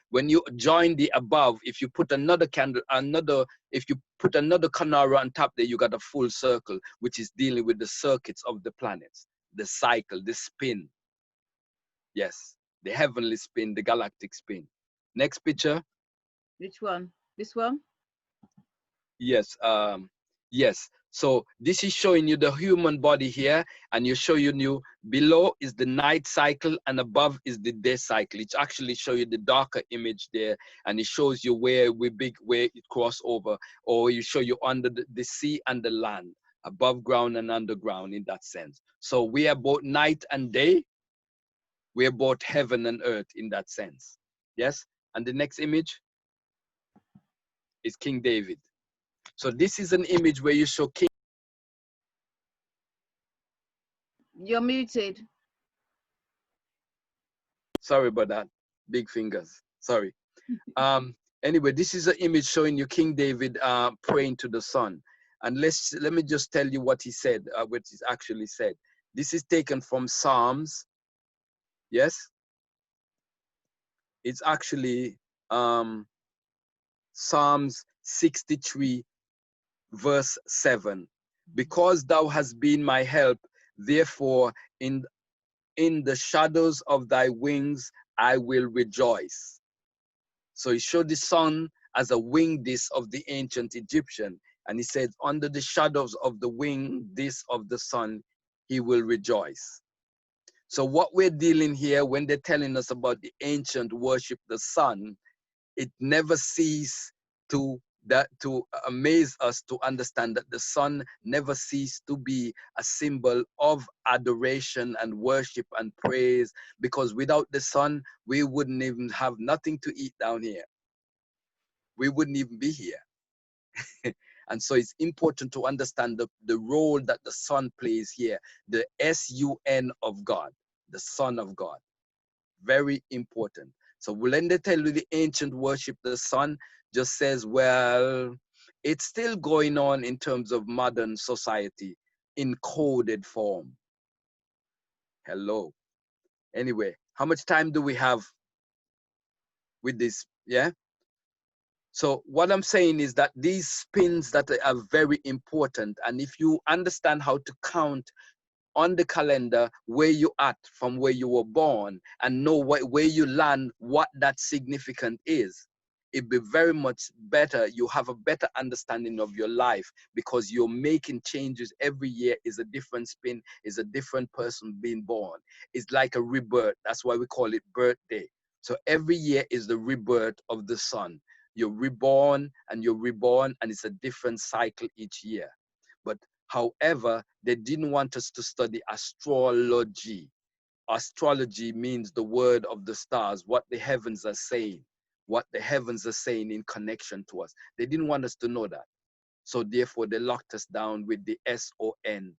join the above. If you put another candle, if you put another Kanara on top there, you got a full circle, which is dealing with the circuits of the planets, the cycle, the spin. Yes, the heavenly spin, the galactic spin. Next picture. Which one? This one? Yes, yes. So this is showing you the human body here, and you're showing you below is the night cycle and above is the day cycle. It's actually show you the darker image there, and it shows you where it cross over, or you show you under the sea and the land, above ground and underground in that sense. So we are both night and day. We are both heaven and earth in that sense. Yes. And the next image is King David. So this is an image where you show King. You're muted. Sorry about that. Big fingers. Sorry. Anyway, this is an image showing you King David praying to the sun. And let me just tell you what he said, what he actually said. This is taken from Psalms. Yes. It's actually Psalms 63, verse 7. Because thou hast been my help, therefore in the shadows of thy wings I will rejoice. So he showed the sun as a wing disk of the ancient Egyptian, and he said, under the shadows of the wing disk of the sun, he will rejoice. So what we're dealing here, when they're telling us about the ancient worship the sun, it never ceased to amaze us to understand that the sun never ceased to be a symbol of adoration and worship and praise, because without the sun, we wouldn't even have nothing to eat down here. We wouldn't even be here. And so it's important to understand the role that the sun plays here, the S-U-N of God, the Son of God. Very important. So when they tell you the ancient worship the sun, just says, well, it's still going on in terms of modern society in coded form. Hello. Anyway, how much time do we have with this? Yeah. So what I'm saying is that these spins that are very important, and if you understand how to count on the calendar where you at from where you were born and know where you land, what that significant is, it'd be very much better. You have a better understanding of your life because you're making changes every year. Is a different spin, is a different person being born. It's like a rebirth. That's why we call it birthday. So every year is the rebirth of the sun. You're reborn and you're reborn, and it's a different cycle each year. But however, they didn't want us to study astrology. Astrology means the word of the stars, what the heavens are saying, what the heavens are saying in connection to us. They didn't want us to know that. So therefore, they locked us down with the SON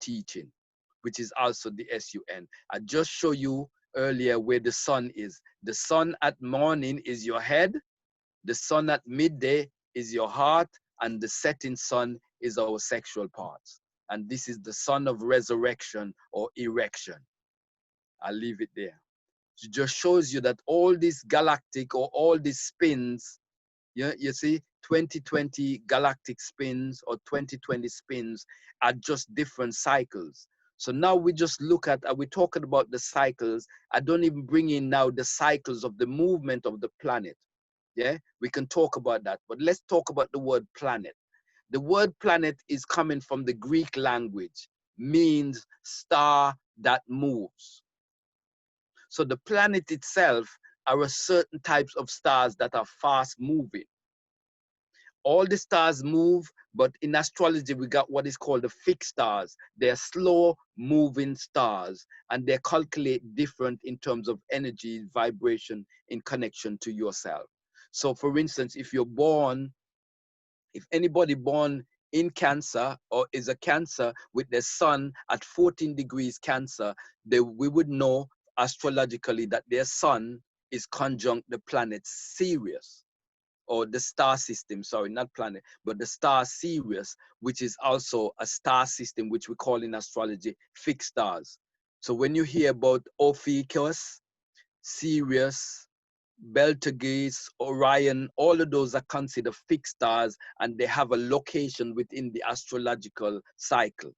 teaching, which is also the SUN. I just showed you earlier where the sun is. The sun at morning is your head. The sun at midday is your heart, and the setting sun is our sexual parts. And this is the sun of resurrection or erection. I'll leave it there. It just shows you that all these galactic or all these spins, you see, 2020 galactic spins or 2020 spins are just different cycles. So now we just look at, we're talking about the cycles. I don't even bring in now the cycles of the movement of the planet. Yeah, we can talk about that, but let's talk about the word planet. The word planet is coming from the Greek language, means star that moves. So the planet itself are a certain types of stars that are fast moving. All the stars move, but in astrology, we got what is called the fixed stars. They're slow moving stars, and they calculate different in terms of energy, vibration in connection to yourself. So for instance, if you're born, if anybody born in Cancer or is a Cancer with their sun at 14 degrees Cancer, we would know astrologically that their sun is conjunct the planet Sirius, or the star system, sorry, not planet, but the star Sirius, which is also a star system, which we call in astrology fixed stars. So when you hear about Ophiuchus, Sirius, Betelgeuse, Orion, all of those are considered fixed stars, and they have a location within the astrological cycle.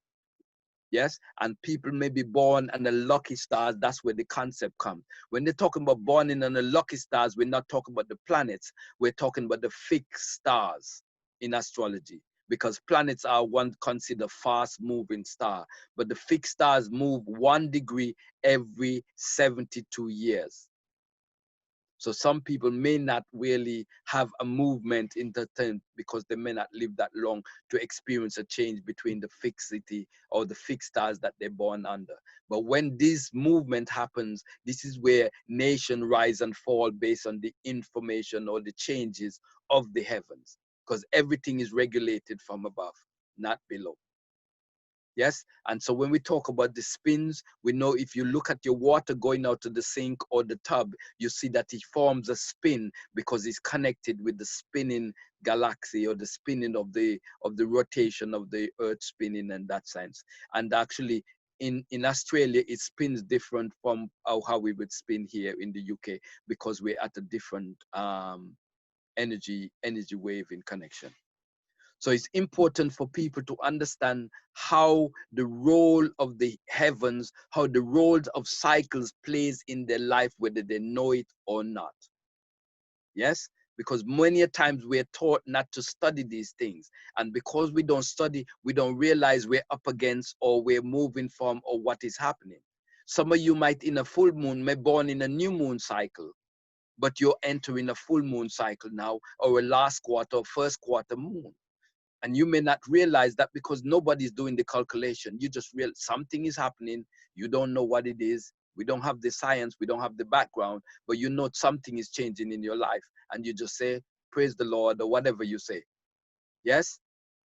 Yes, and people may be born in the lucky stars. That's where the concept comes. When they're talking about born in the lucky stars, we're not talking about the planets. We're talking about the fixed stars in astrology, because planets are one considered fast-moving star, but the fixed stars move 1 degree every 72 years. So some people may not really have a movement in the time because they may not live that long to experience a change between the fixity or the fixed stars that they're born under. But when this movement happens, this is where nation rise and fall based on the information or the changes of the heavens, because everything is regulated from above, not below. Yes, and so when we talk about the spins, we know if you look at your water going out to the sink or the tub, you see that it forms a spin because it's connected with the spinning galaxy or the spinning of the rotation of the earth spinning in that sense. And actually in Australia, it spins different from how we would spin here in the UK, because we're at a different energy wave in connection. So it's important for people to understand how the role of the heavens, how the role of cycles plays in their life, whether they know it or not. Yes, because many a times we're taught not to study these things. And because we don't study, we don't realize we're up against or we're moving from or what is happening. Some of you might in a full moon, may born in a new moon cycle, but you're entering a full moon cycle now, or a last quarter or first quarter moon. And you may not realize that because nobody's doing the calculation. You just realize something is happening. You don't know what it is. We don't have the science. We don't have the background, but you know something is changing in your life. And you just say, praise the Lord, or whatever you say. Yes?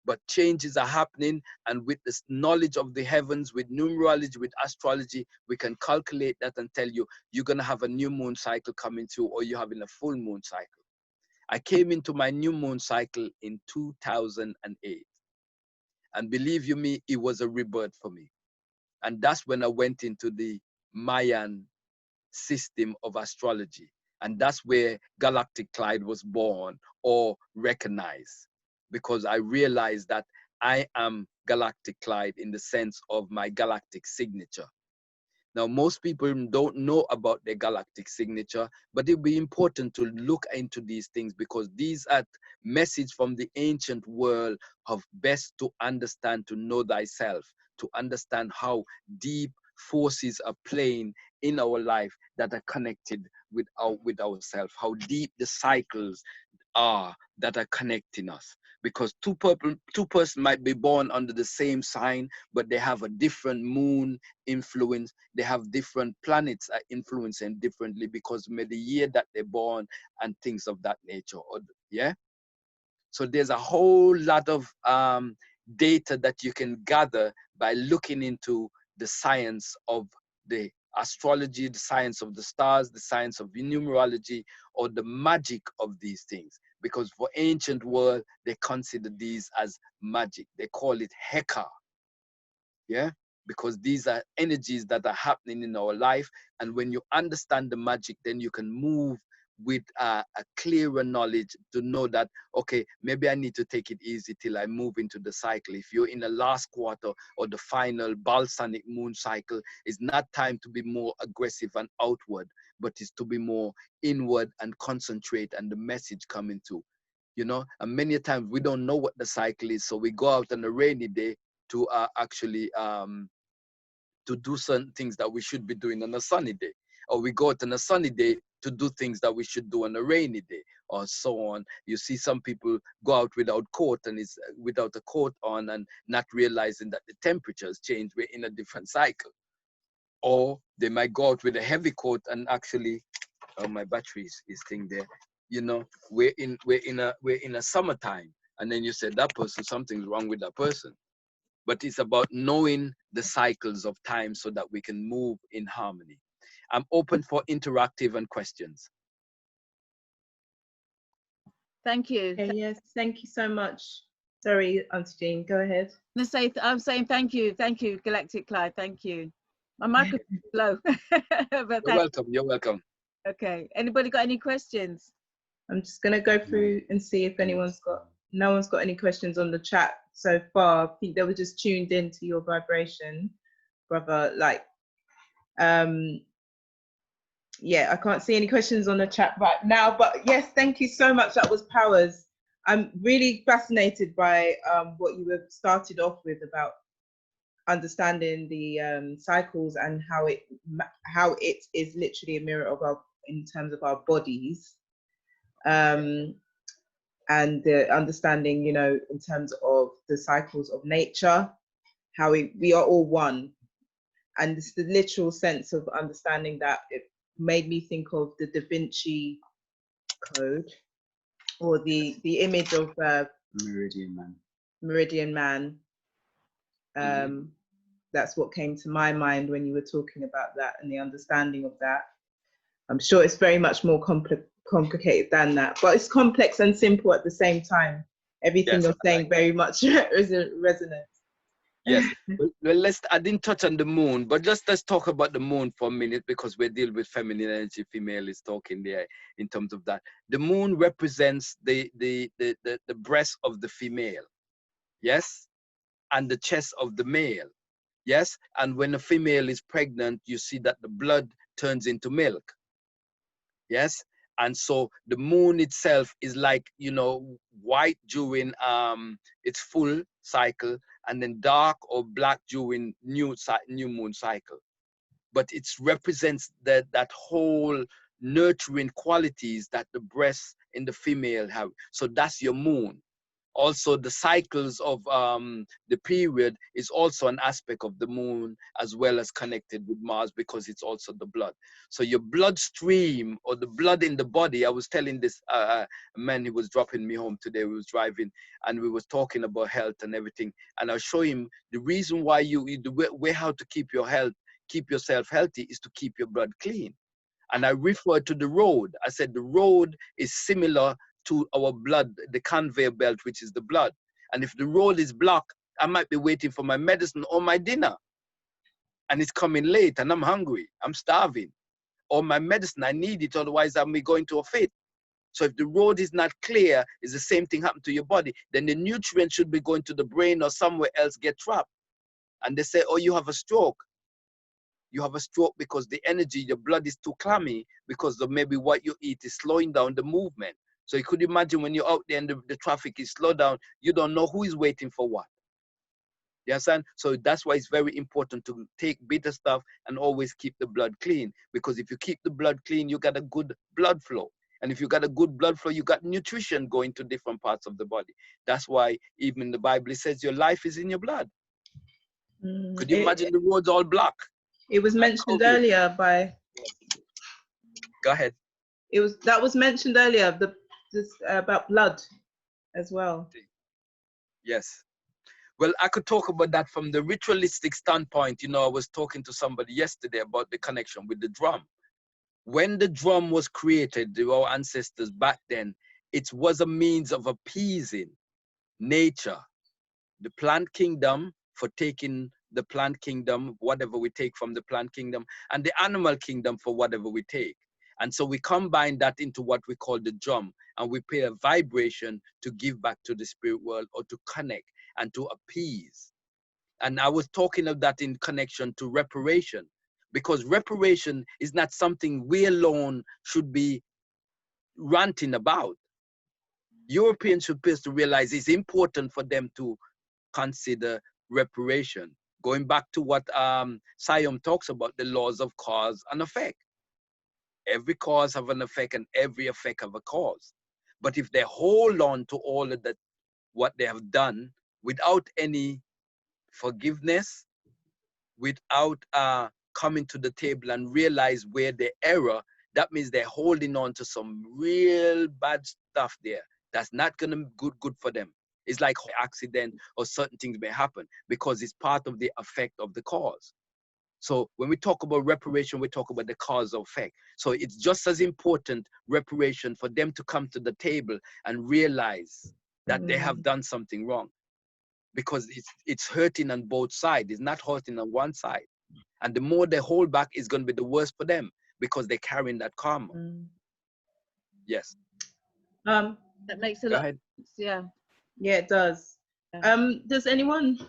But changes are happening. And with this knowledge of the heavens, with numerology, with astrology, we can calculate that and tell you, you're going to have a new moon cycle coming through, or you're having a full moon cycle. I came into my new moon cycle in 2008. And believe you me, it was a rebirth for me. And that's when I went into the Mayan system of astrology. And that's where Galactic Clyde was born or recognized, because I realized that I am Galactic Clyde in the sense of my galactic signature. Now, most people don't know about their galactic signature, but it'll be important to look into these things, because these are messages from the ancient world of best to understand, to know thyself, to understand how deep forces are playing in our life that are connected with ourselves, how deep the cycles are that are connecting us. Because two persons might be born under the same sign, but they have a different moon influence. They have different planets are influencing differently because maybe the year that they're born and things of that nature. Yeah. So there's a whole lot of data that you can gather by looking into the science of the astrology, the science of the stars, the science of numerology, or the magic of these things. Because for ancient world, they consider these as magic. They call it Heka. Yeah, because these are energies that are happening in our life. And when you understand the magic, then you can move with a clearer knowledge to know that, okay, maybe I need to take it easy till I move into the cycle. If you're in the last quarter or the final balsamic moon cycle, it's not time to be more aggressive and outward, but it's to be more inward and concentrate and the message coming through, you know. And many times we don't know what the cycle is, so we go out on a rainy day to actually to do certain things that we should be doing on a sunny day, or we go out on a sunny day to do things that we should do on a rainy day, or so on. You see some people go out without coat and is without a coat on and not realizing that the temperatures change. We're in a different cycle. Or they might go out with a heavy coat and actually, oh, my battery is thing there. You know, we're in a summertime, and then you said that person, something's wrong with that person. But it's about knowing the cycles of time so that we can move in harmony. I'm open for interactive and questions. Thank you. Okay, yes, thank you so much. Sorry, Auntie Jean, go ahead. I'm saying thank you, Galactic Clyde, thank you. My microphone is low. But You're welcome, you're welcome. Okay, anybody got any questions? I'm just gonna go through and see if no one's got any questions on the chat so far. I think they were just tuned into your vibration, brother. Like, yeah, I can't see any questions on the chat right now, but yes, thank you so much. That was Powers. I'm really fascinated by what you have started off with about understanding the cycles and how it is literally a mirror of in terms of our bodies, and the understanding, you know, in terms of the cycles of nature, how we are all one, and it's the literal sense of understanding that. It made me think of the Da Vinci Code, or the image of Meridian Man. That's what came to my mind when you were talking about that and the understanding of that. I'm sure it's very much more complicated than that, but it's complex and simple at the same time. Everything you're saying very much resonates. Yes. Well, I didn't touch on the moon, but let's talk about the moon for a minute, because we deal with feminine energy. Female is talking there in terms of that. The moon represents the breast of the female, yes, and the chest of the male, yes. And when a female is pregnant, you see that the blood turns into milk, yes. And so the moon itself is like, you know, white during its full cycle, and then dark or black during new moon cycle. But it represents that whole nurturing qualities that the breasts in the female have. So that's your moon. Also, the cycles of the period is also an aspect of the moon, as well as connected with Mars, because it's also the blood. So your bloodstream, or the blood in the body, I was telling this man who was dropping me home today, we was driving, and we was talking about health and everything. And I'll show him the reason why the way how to keep your health, keep yourself healthy, is to keep your blood clean. And I referred to the road. I said the road is similar to our blood, the conveyor belt, which is the blood. And if the road is blocked, I might be waiting for my medicine or my dinner. and it's coming late and I'm hungry, I'm starving, or my medicine, I need it, otherwise I'm going to a fit. So if the road is not clear, it's the same thing happened to your body, then the nutrient should be going to the brain or somewhere else get trapped. And they say, oh, you have a stroke. You have a stroke because the energy, your blood is too clammy because of maybe what you eat is slowing down the movement. So you could imagine when you're out there and the traffic is slowed down, you don't know who is waiting for what. You understand? So that's why it's very important to take bitter stuff and always keep the blood clean. Because if you keep the blood clean, you got a good blood flow. And if you got a good blood flow, you got nutrition going to different parts of the body. That's why even in the Bible, it says your life is in your blood. Could you imagine the roads all black? It was mentioned earlier by. Go ahead. That was mentioned earlier. About blood, as well. Yes. Well, I could talk about that from the ritualistic standpoint. You know, I was talking to somebody yesterday about the connection with the drum. When the drum was created, our ancestors back then, it was a means of appeasing nature, the plant kingdom, for taking the plant kingdom, whatever we take from the plant kingdom, and the animal kingdom for whatever we take. And so we combine that into what we call the drum, and we play a vibration to give back to the spirit world or to connect and to appease. And I was talking of that in connection to reparation, because reparation is not something we alone should be ranting about. Europeans should be to realize it's important for them to consider reparation. Going back to what Siayome talks about, the laws of cause and effect. Every cause have an effect and every effect have a cause. But if they hold on to all of that, what they have done without any forgiveness, without coming to the table and realize where the error, that means they're holding on to some real bad stuff there. That's not gonna be good for them. It's like accident or certain things may happen because it's part of the effect of the cause. So when we talk about reparation, we talk about the cause of effect. So it's just as important reparation for them to come to the table and realize that they have done something wrong, because it's hurting on both sides. It's not hurting on one side. And the more they hold back, it's going to be the worse for them because they're carrying that karma. Yes. That makes a Go lot ahead. of sense, yeah. Yeah, it does. Does anyone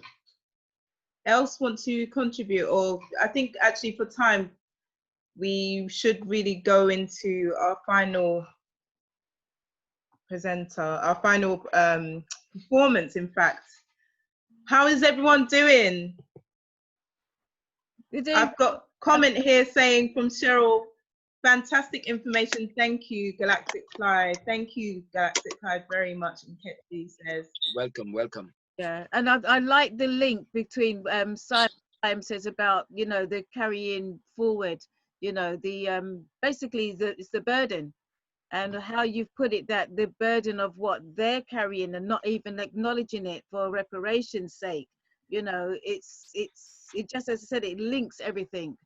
else want to contribute? Or I think actually for time, we should really go into our final presenter, our final performance, in fact. How is everyone doing? I've got comment here saying from Cheryl, fantastic information. Thank you, Galactic Clyde. Thank you, Galactic Clyde, very much. And Ketsi says, welcome, welcome. Yeah, and I like the link between Siayome says about, you know, the carrying forward, you know, the basically it's the burden, and how you've put it, that the burden of what they're carrying and not even acknowledging it for reparation's sake, you know, it just, as I said, it links everything.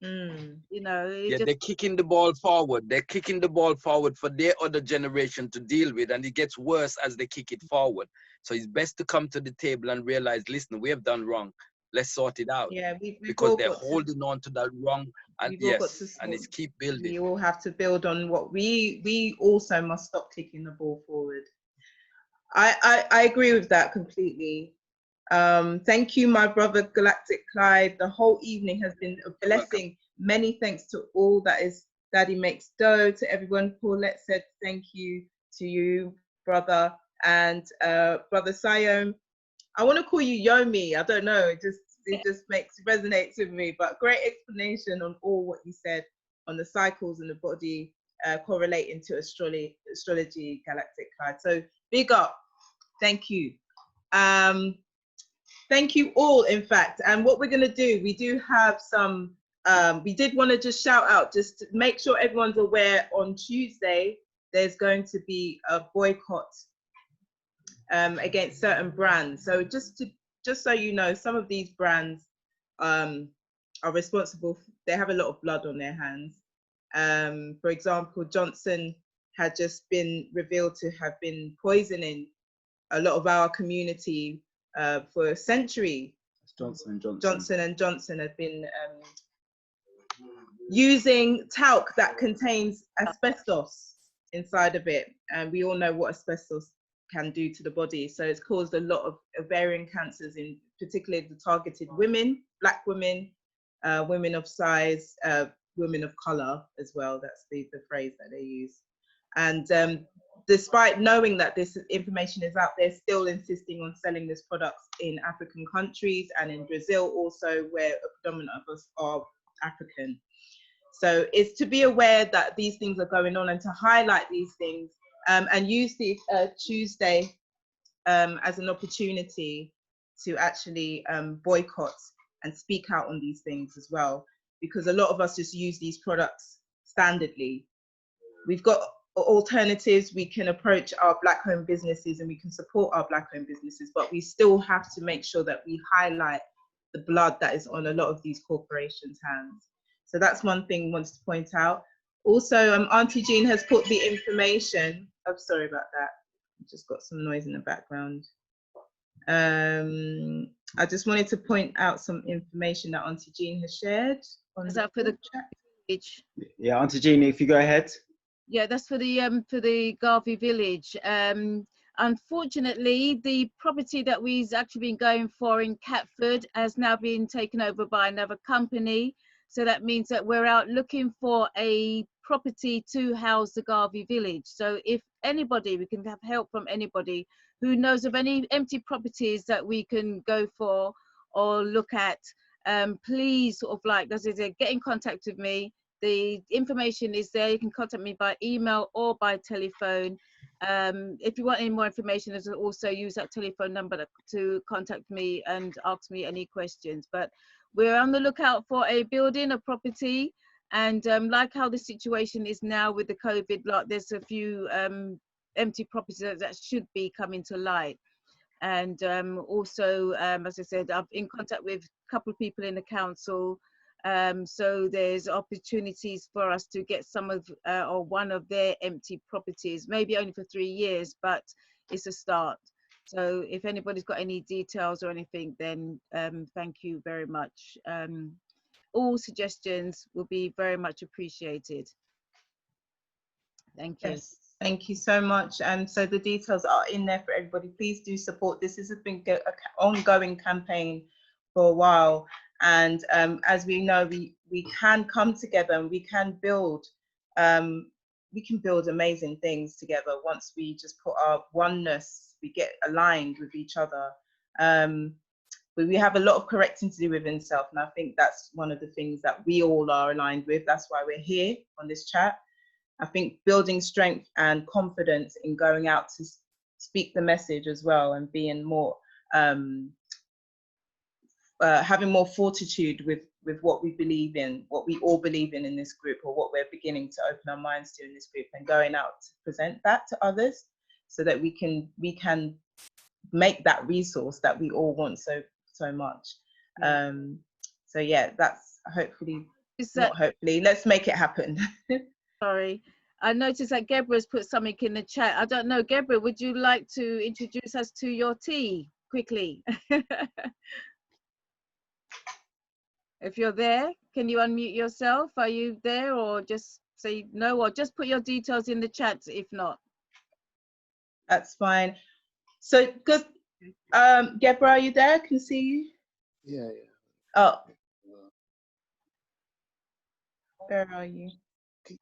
You know, yeah, they're kicking the ball forward. They're kicking the ball forward for their other generation to deal with, and it gets worse as they kick it forward. So it's best to come to the table and realize, listen, we have done wrong. Let's sort it out. Yeah, we've because all they're got holding on to that wrong, and yes, and it's keep building. We all have to build on what we also must stop kicking the ball forward. I agree with that completely. Thank you, my brother Galactic Clyde. The whole evening has been a blessing. Many thanks to all that is Daddy Makes Dough, to everyone. Paulette said thank you to you, brother, and brother Siayome. I want to call you Yomi. I don't know. It just resonates with me. But great explanation on all what you said on the cycles and the body correlating to astrology, Galactic Clyde. So big up. Thank you. Thank you all, in fact. And what we're going to do, we do have some, we did want to just shout out, just to make sure everyone's aware, on Tuesday, there's going to be a boycott against certain brands. So just so you know, some of these brands are responsible, they have a lot of blood on their hands. For example, Johnson had just been revealed to have been poisoning a lot of our community for a century. Johnson and Johnson have been using talc that contains asbestos inside of it, and we all know what asbestos can do to the body. So it's caused a lot of ovarian cancers, in particularly the targeted women, Black women, women of size, women of color as well. That's the phrase that they use. And despite knowing that this information is out there, still insisting on selling this product in African countries and in Brazil also, where a predominant of us are African. So it's to be aware that these things are going on and to highlight these things, and use the Tuesday as an opportunity to actually boycott and speak out on these things as well, because a lot of us just use these products standardly. We've got alternatives. We can approach our Black-owned businesses and we can support our Black-owned businesses, but we still have to make sure that we highlight the blood that is on a lot of these corporations' hands. So that's one thing I wanted to point out. Also, Auntie Jean has put the information. I'm sorry about that. I just got some noise in the background. I just wanted to point out some information that Auntie Jean has shared. Is that for the village? Yeah, Auntie Jean, if you go ahead. Yeah, that's for the Garvey village. Unfortunately, the property that we've actually been going for in Catford has now been taken over by another company. So that means that we're out looking for a property to house the Garvey village. So if anybody, we can have help from anybody who knows of any empty properties that we can go for or look at, please sort of like, as I said, get in contact with me. The information is there. You can contact me by email or by telephone. If you want any more information, also use that telephone number to contact me and ask me any questions. But we're on the lookout for a building, a property, and like how the situation is now with the COVID, like there's a few empty properties that should be coming to light. And also, as I said, I'm in contact with a couple of people in the council. So there's opportunities for us to get some of or one of their empty properties, maybe only for 3 years, but it's a start. So if anybody's got any details or anything, then thank you very much. All suggestions will be very much appreciated. Thank you. Yes, thank you so much. So the details are in there for everybody. Please do support. This has been an ongoing campaign for a while. And as we know, we can come together and we can build amazing things together once we just put our oneness, we get aligned with each other. But we have a lot of correcting to do within self, and I think that's one of the things that we all are aligned with. That's why we're here on this chat. I think building strength and confidence in going out to speak the message as well, and being more having more fortitude with what we believe in, what we all believe in this group, or what we're beginning to open our minds to in this group, and going out to present that to others so that we can make that resource that we all want so much. So yeah, that's hopefully, not hopefully, let's make it happen. Sorry, I noticed that Gebra's put something in the chat. I don't know, Gebra, would you like to introduce us to your tea quickly? If you're there, can you unmute yourself? Are you there, or just say no, or just put your details in the chat if not? That's fine. So, because Gebra, are you there? Can see you? Yeah. Oh. Where are you? A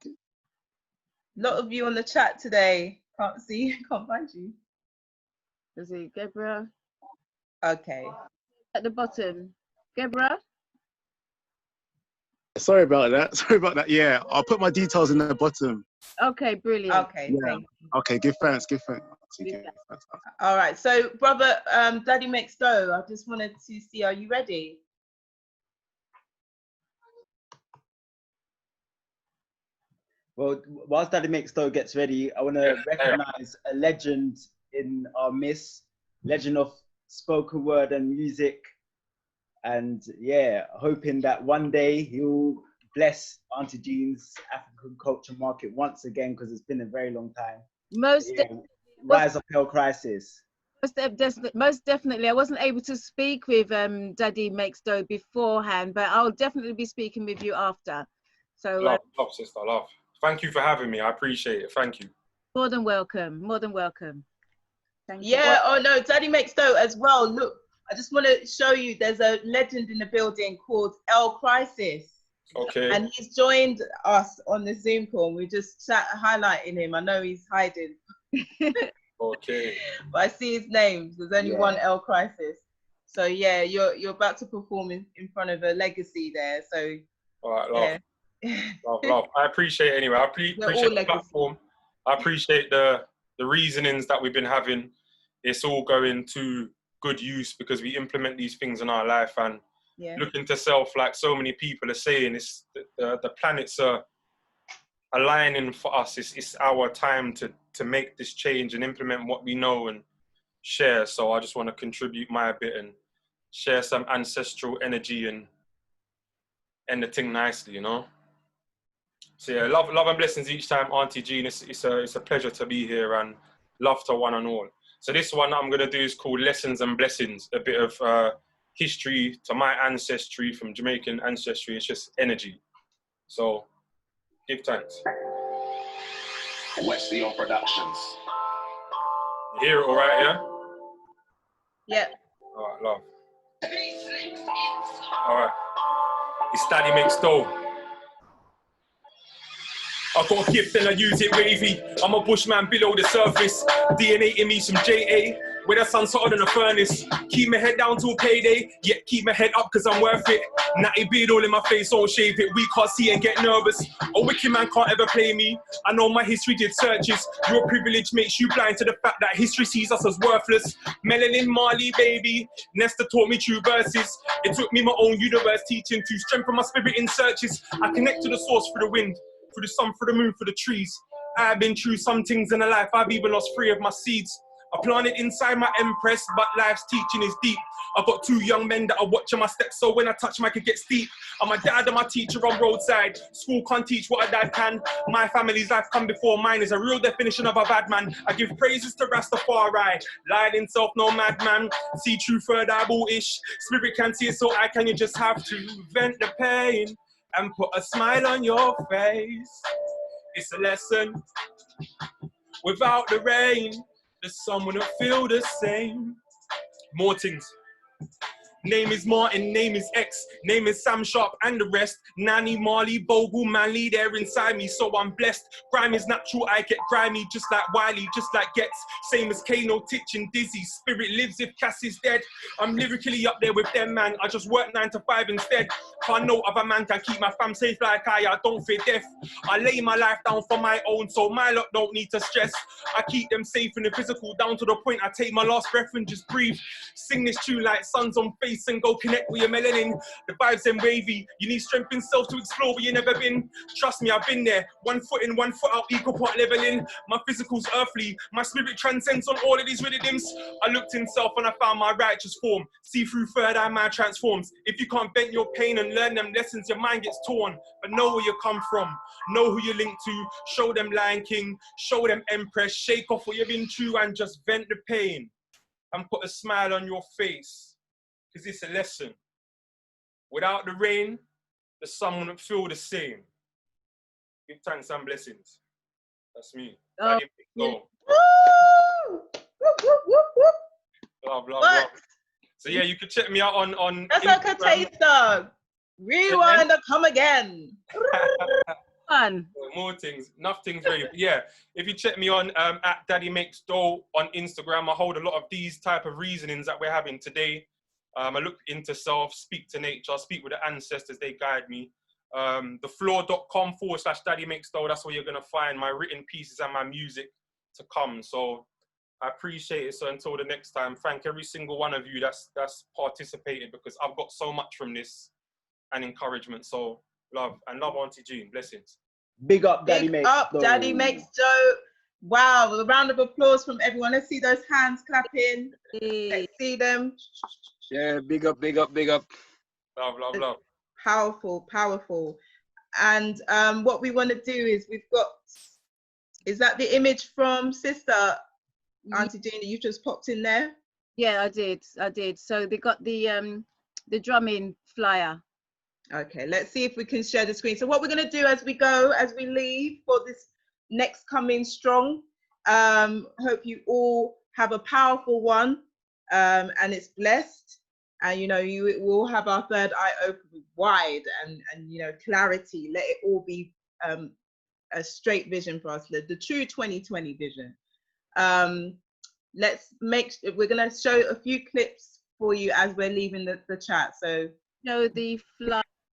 lot of you on the chat today. Can't see, can't find you. Is it Gebra? Okay. At the bottom. Gebra? Sorry about that. Yeah, I'll put my details in the bottom. Okay, brilliant. Okay, yeah. thank you. Okay, give thanks. All right, so brother, Daddy Makes Dough, I just wanted to see, are you ready? Well, whilst Daddy Makes Dough gets ready, I want to recognize a legend in our midst, legend of spoken word and music. And yeah, hoping that one day he'll bless Auntie Jean's African culture market once again, because it's been a very long time. Most yeah, Rise of Hell Crisis. Most definitely. I wasn't able to speak with Daddy Makes Dough beforehand, but I'll definitely be speaking with you after. So love, sister, love. Thank you for having me. I appreciate it. Thank you. More than welcome. More than welcome. Thank you. Yeah. Oh no, Daddy Makes Dough as well. Look, I just want to show you. There's a legend in the building called El Crisis. Okay. And he's joined us on the Zoom call. We're just highlighting him. I know he's hiding. Okay. But I see his name. There's only one El Crisis. So yeah, you're about to perform in front of a legacy there. So all right, love. Love. I appreciate it anyway. I appreciate the platform. I appreciate the reasonings that we've been having. It's all going to good use because we implement these things in our life and looking to self, like so many people are saying, it's the planets are aligning for us. It's our time to make this change and implement what we know and share. So I just want to contribute my bit and share some ancestral energy and end the thing nicely, you know. So yeah, love and blessings each time, Auntie Jean. It's a pleasure to be here and love to one and all. So this one I'm gonna do is called Lessons and Blessings, a bit of history to my ancestry, from Jamaican ancestry. It's just energy. So give thanks. West Leon Productions. You hear it all right, yeah? Yeah. All right, love. All right. It's Daddy Makes Dough. I got a gift and I use it wavy. I'm a bushman below the surface. DNA in me some JA. Where the sun's hotter than a furnace. Keep my head down till payday. Yet keep my head up cause I'm worth it. Natty beard all in my face, don't shave it. We can't see it and get nervous. A wicked man can't ever play me. I know my history did searches. Your privilege makes you blind to the fact that history sees us as worthless. Melanin Marley, baby. Nesta taught me true verses. It took me my own universe teaching to strengthen my spirit in searches. I connect to the source through the wind, through the sun, through the moon, through the trees. I've been through some things in a life. I've even lost 3 of my seeds. I planted inside my empress, but life's teaching is deep. I've got 2 young men that are watching my steps, so when I touch mic it gets steep. I'm my dad and my teacher on roadside. School can't teach what a dad can. My family's life come before mine is a real definition of a bad man. I give praises to Rastafari. Lied himself, no madman. See true third eyeball-ish. Spirit can see it, so I can. You just have to vent the pain and put a smile on your face. It's a lesson. Without the rain, the sun wouldn't feel the same. More things. Name is Martin, name is X, name is Sam Sharp and the rest. Nanny, Marley, Bogle, Manly, they're inside me, so I'm blessed. Grime is natural, I get grimy, just like Wiley, just like Getz. Same as Kano, Titch and Dizzy. Spirit lives if Cass is dead. I'm lyrically up there with them, man. I just work 9 to 5 instead. Can't no other man can keep my fam safe like I don't fear death. I lay my life down for my own, so my lot don't need to stress. I keep them safe in the physical, down to the point I take my last breath and just breathe. Sing this tune like suns on face and go connect with your melanin. The vibes them wavy. You need strength in self to explore where you never been. Trust me, I've been there. 1 foot in, 1 foot out, equal part leveling. My physical's earthly. My spirit transcends on all of these rhythms. I looked in self and I found my righteous form. See through third eye, man transforms. If you can't vent your pain and learn them lessons, your mind gets torn. But know where you come from. Know who you're linked to. Show them Lion King. Show them Empress. Shake off what you've been through and just vent the pain. And put a smile on your face. Because it's a lesson. Without the rain, the sun wouldn't feel the same. Give thanks and blessings. That's me. Oh. Go. Woo! Whoop, whoop, whoop, whoop. Love, love, love. So yeah, you can check me out on That's like a taster. Rewind and come again. Fun. More things, nothing's ready. Yeah, if you check me on at Daddy Makes Dough on Instagram, I hold a lot of these type of reasonings that we're having today. I look into self, speak to nature, speak with the ancestors, they guide me. thefloor.com/Daddy Makes Dough, that's where you're gonna find my written pieces and my music to come. So I appreciate it. So until the next time, thank every single one of you that's participated, because I've got so much from this and encouragement. So love and love, Auntie Jean. Blessings. Big up, Daddy Makes Dough. Big up, Daddy Makes Dough. Wow, a round of applause from everyone. Let's see those hands clapping. Let's see them. Yeah, big up, big up, big up. Love, love, love. Powerful, powerful. And what we want to do is is that the image from Sister Auntie Jeannie, you just popped in there. Yeah, I did. So they got the drumming flyer. Okay, let's see if we can share the screen. So what we're going to do as we go, as we leave for this next coming strong, hope you all have a powerful one, and it's blessed. And, you know, you will have our third eye open wide and you know, clarity. Let it all be a straight vision for us, the true 2020 vision. We're going to show a few clips for you as we're leaving the chat. So show the flyer.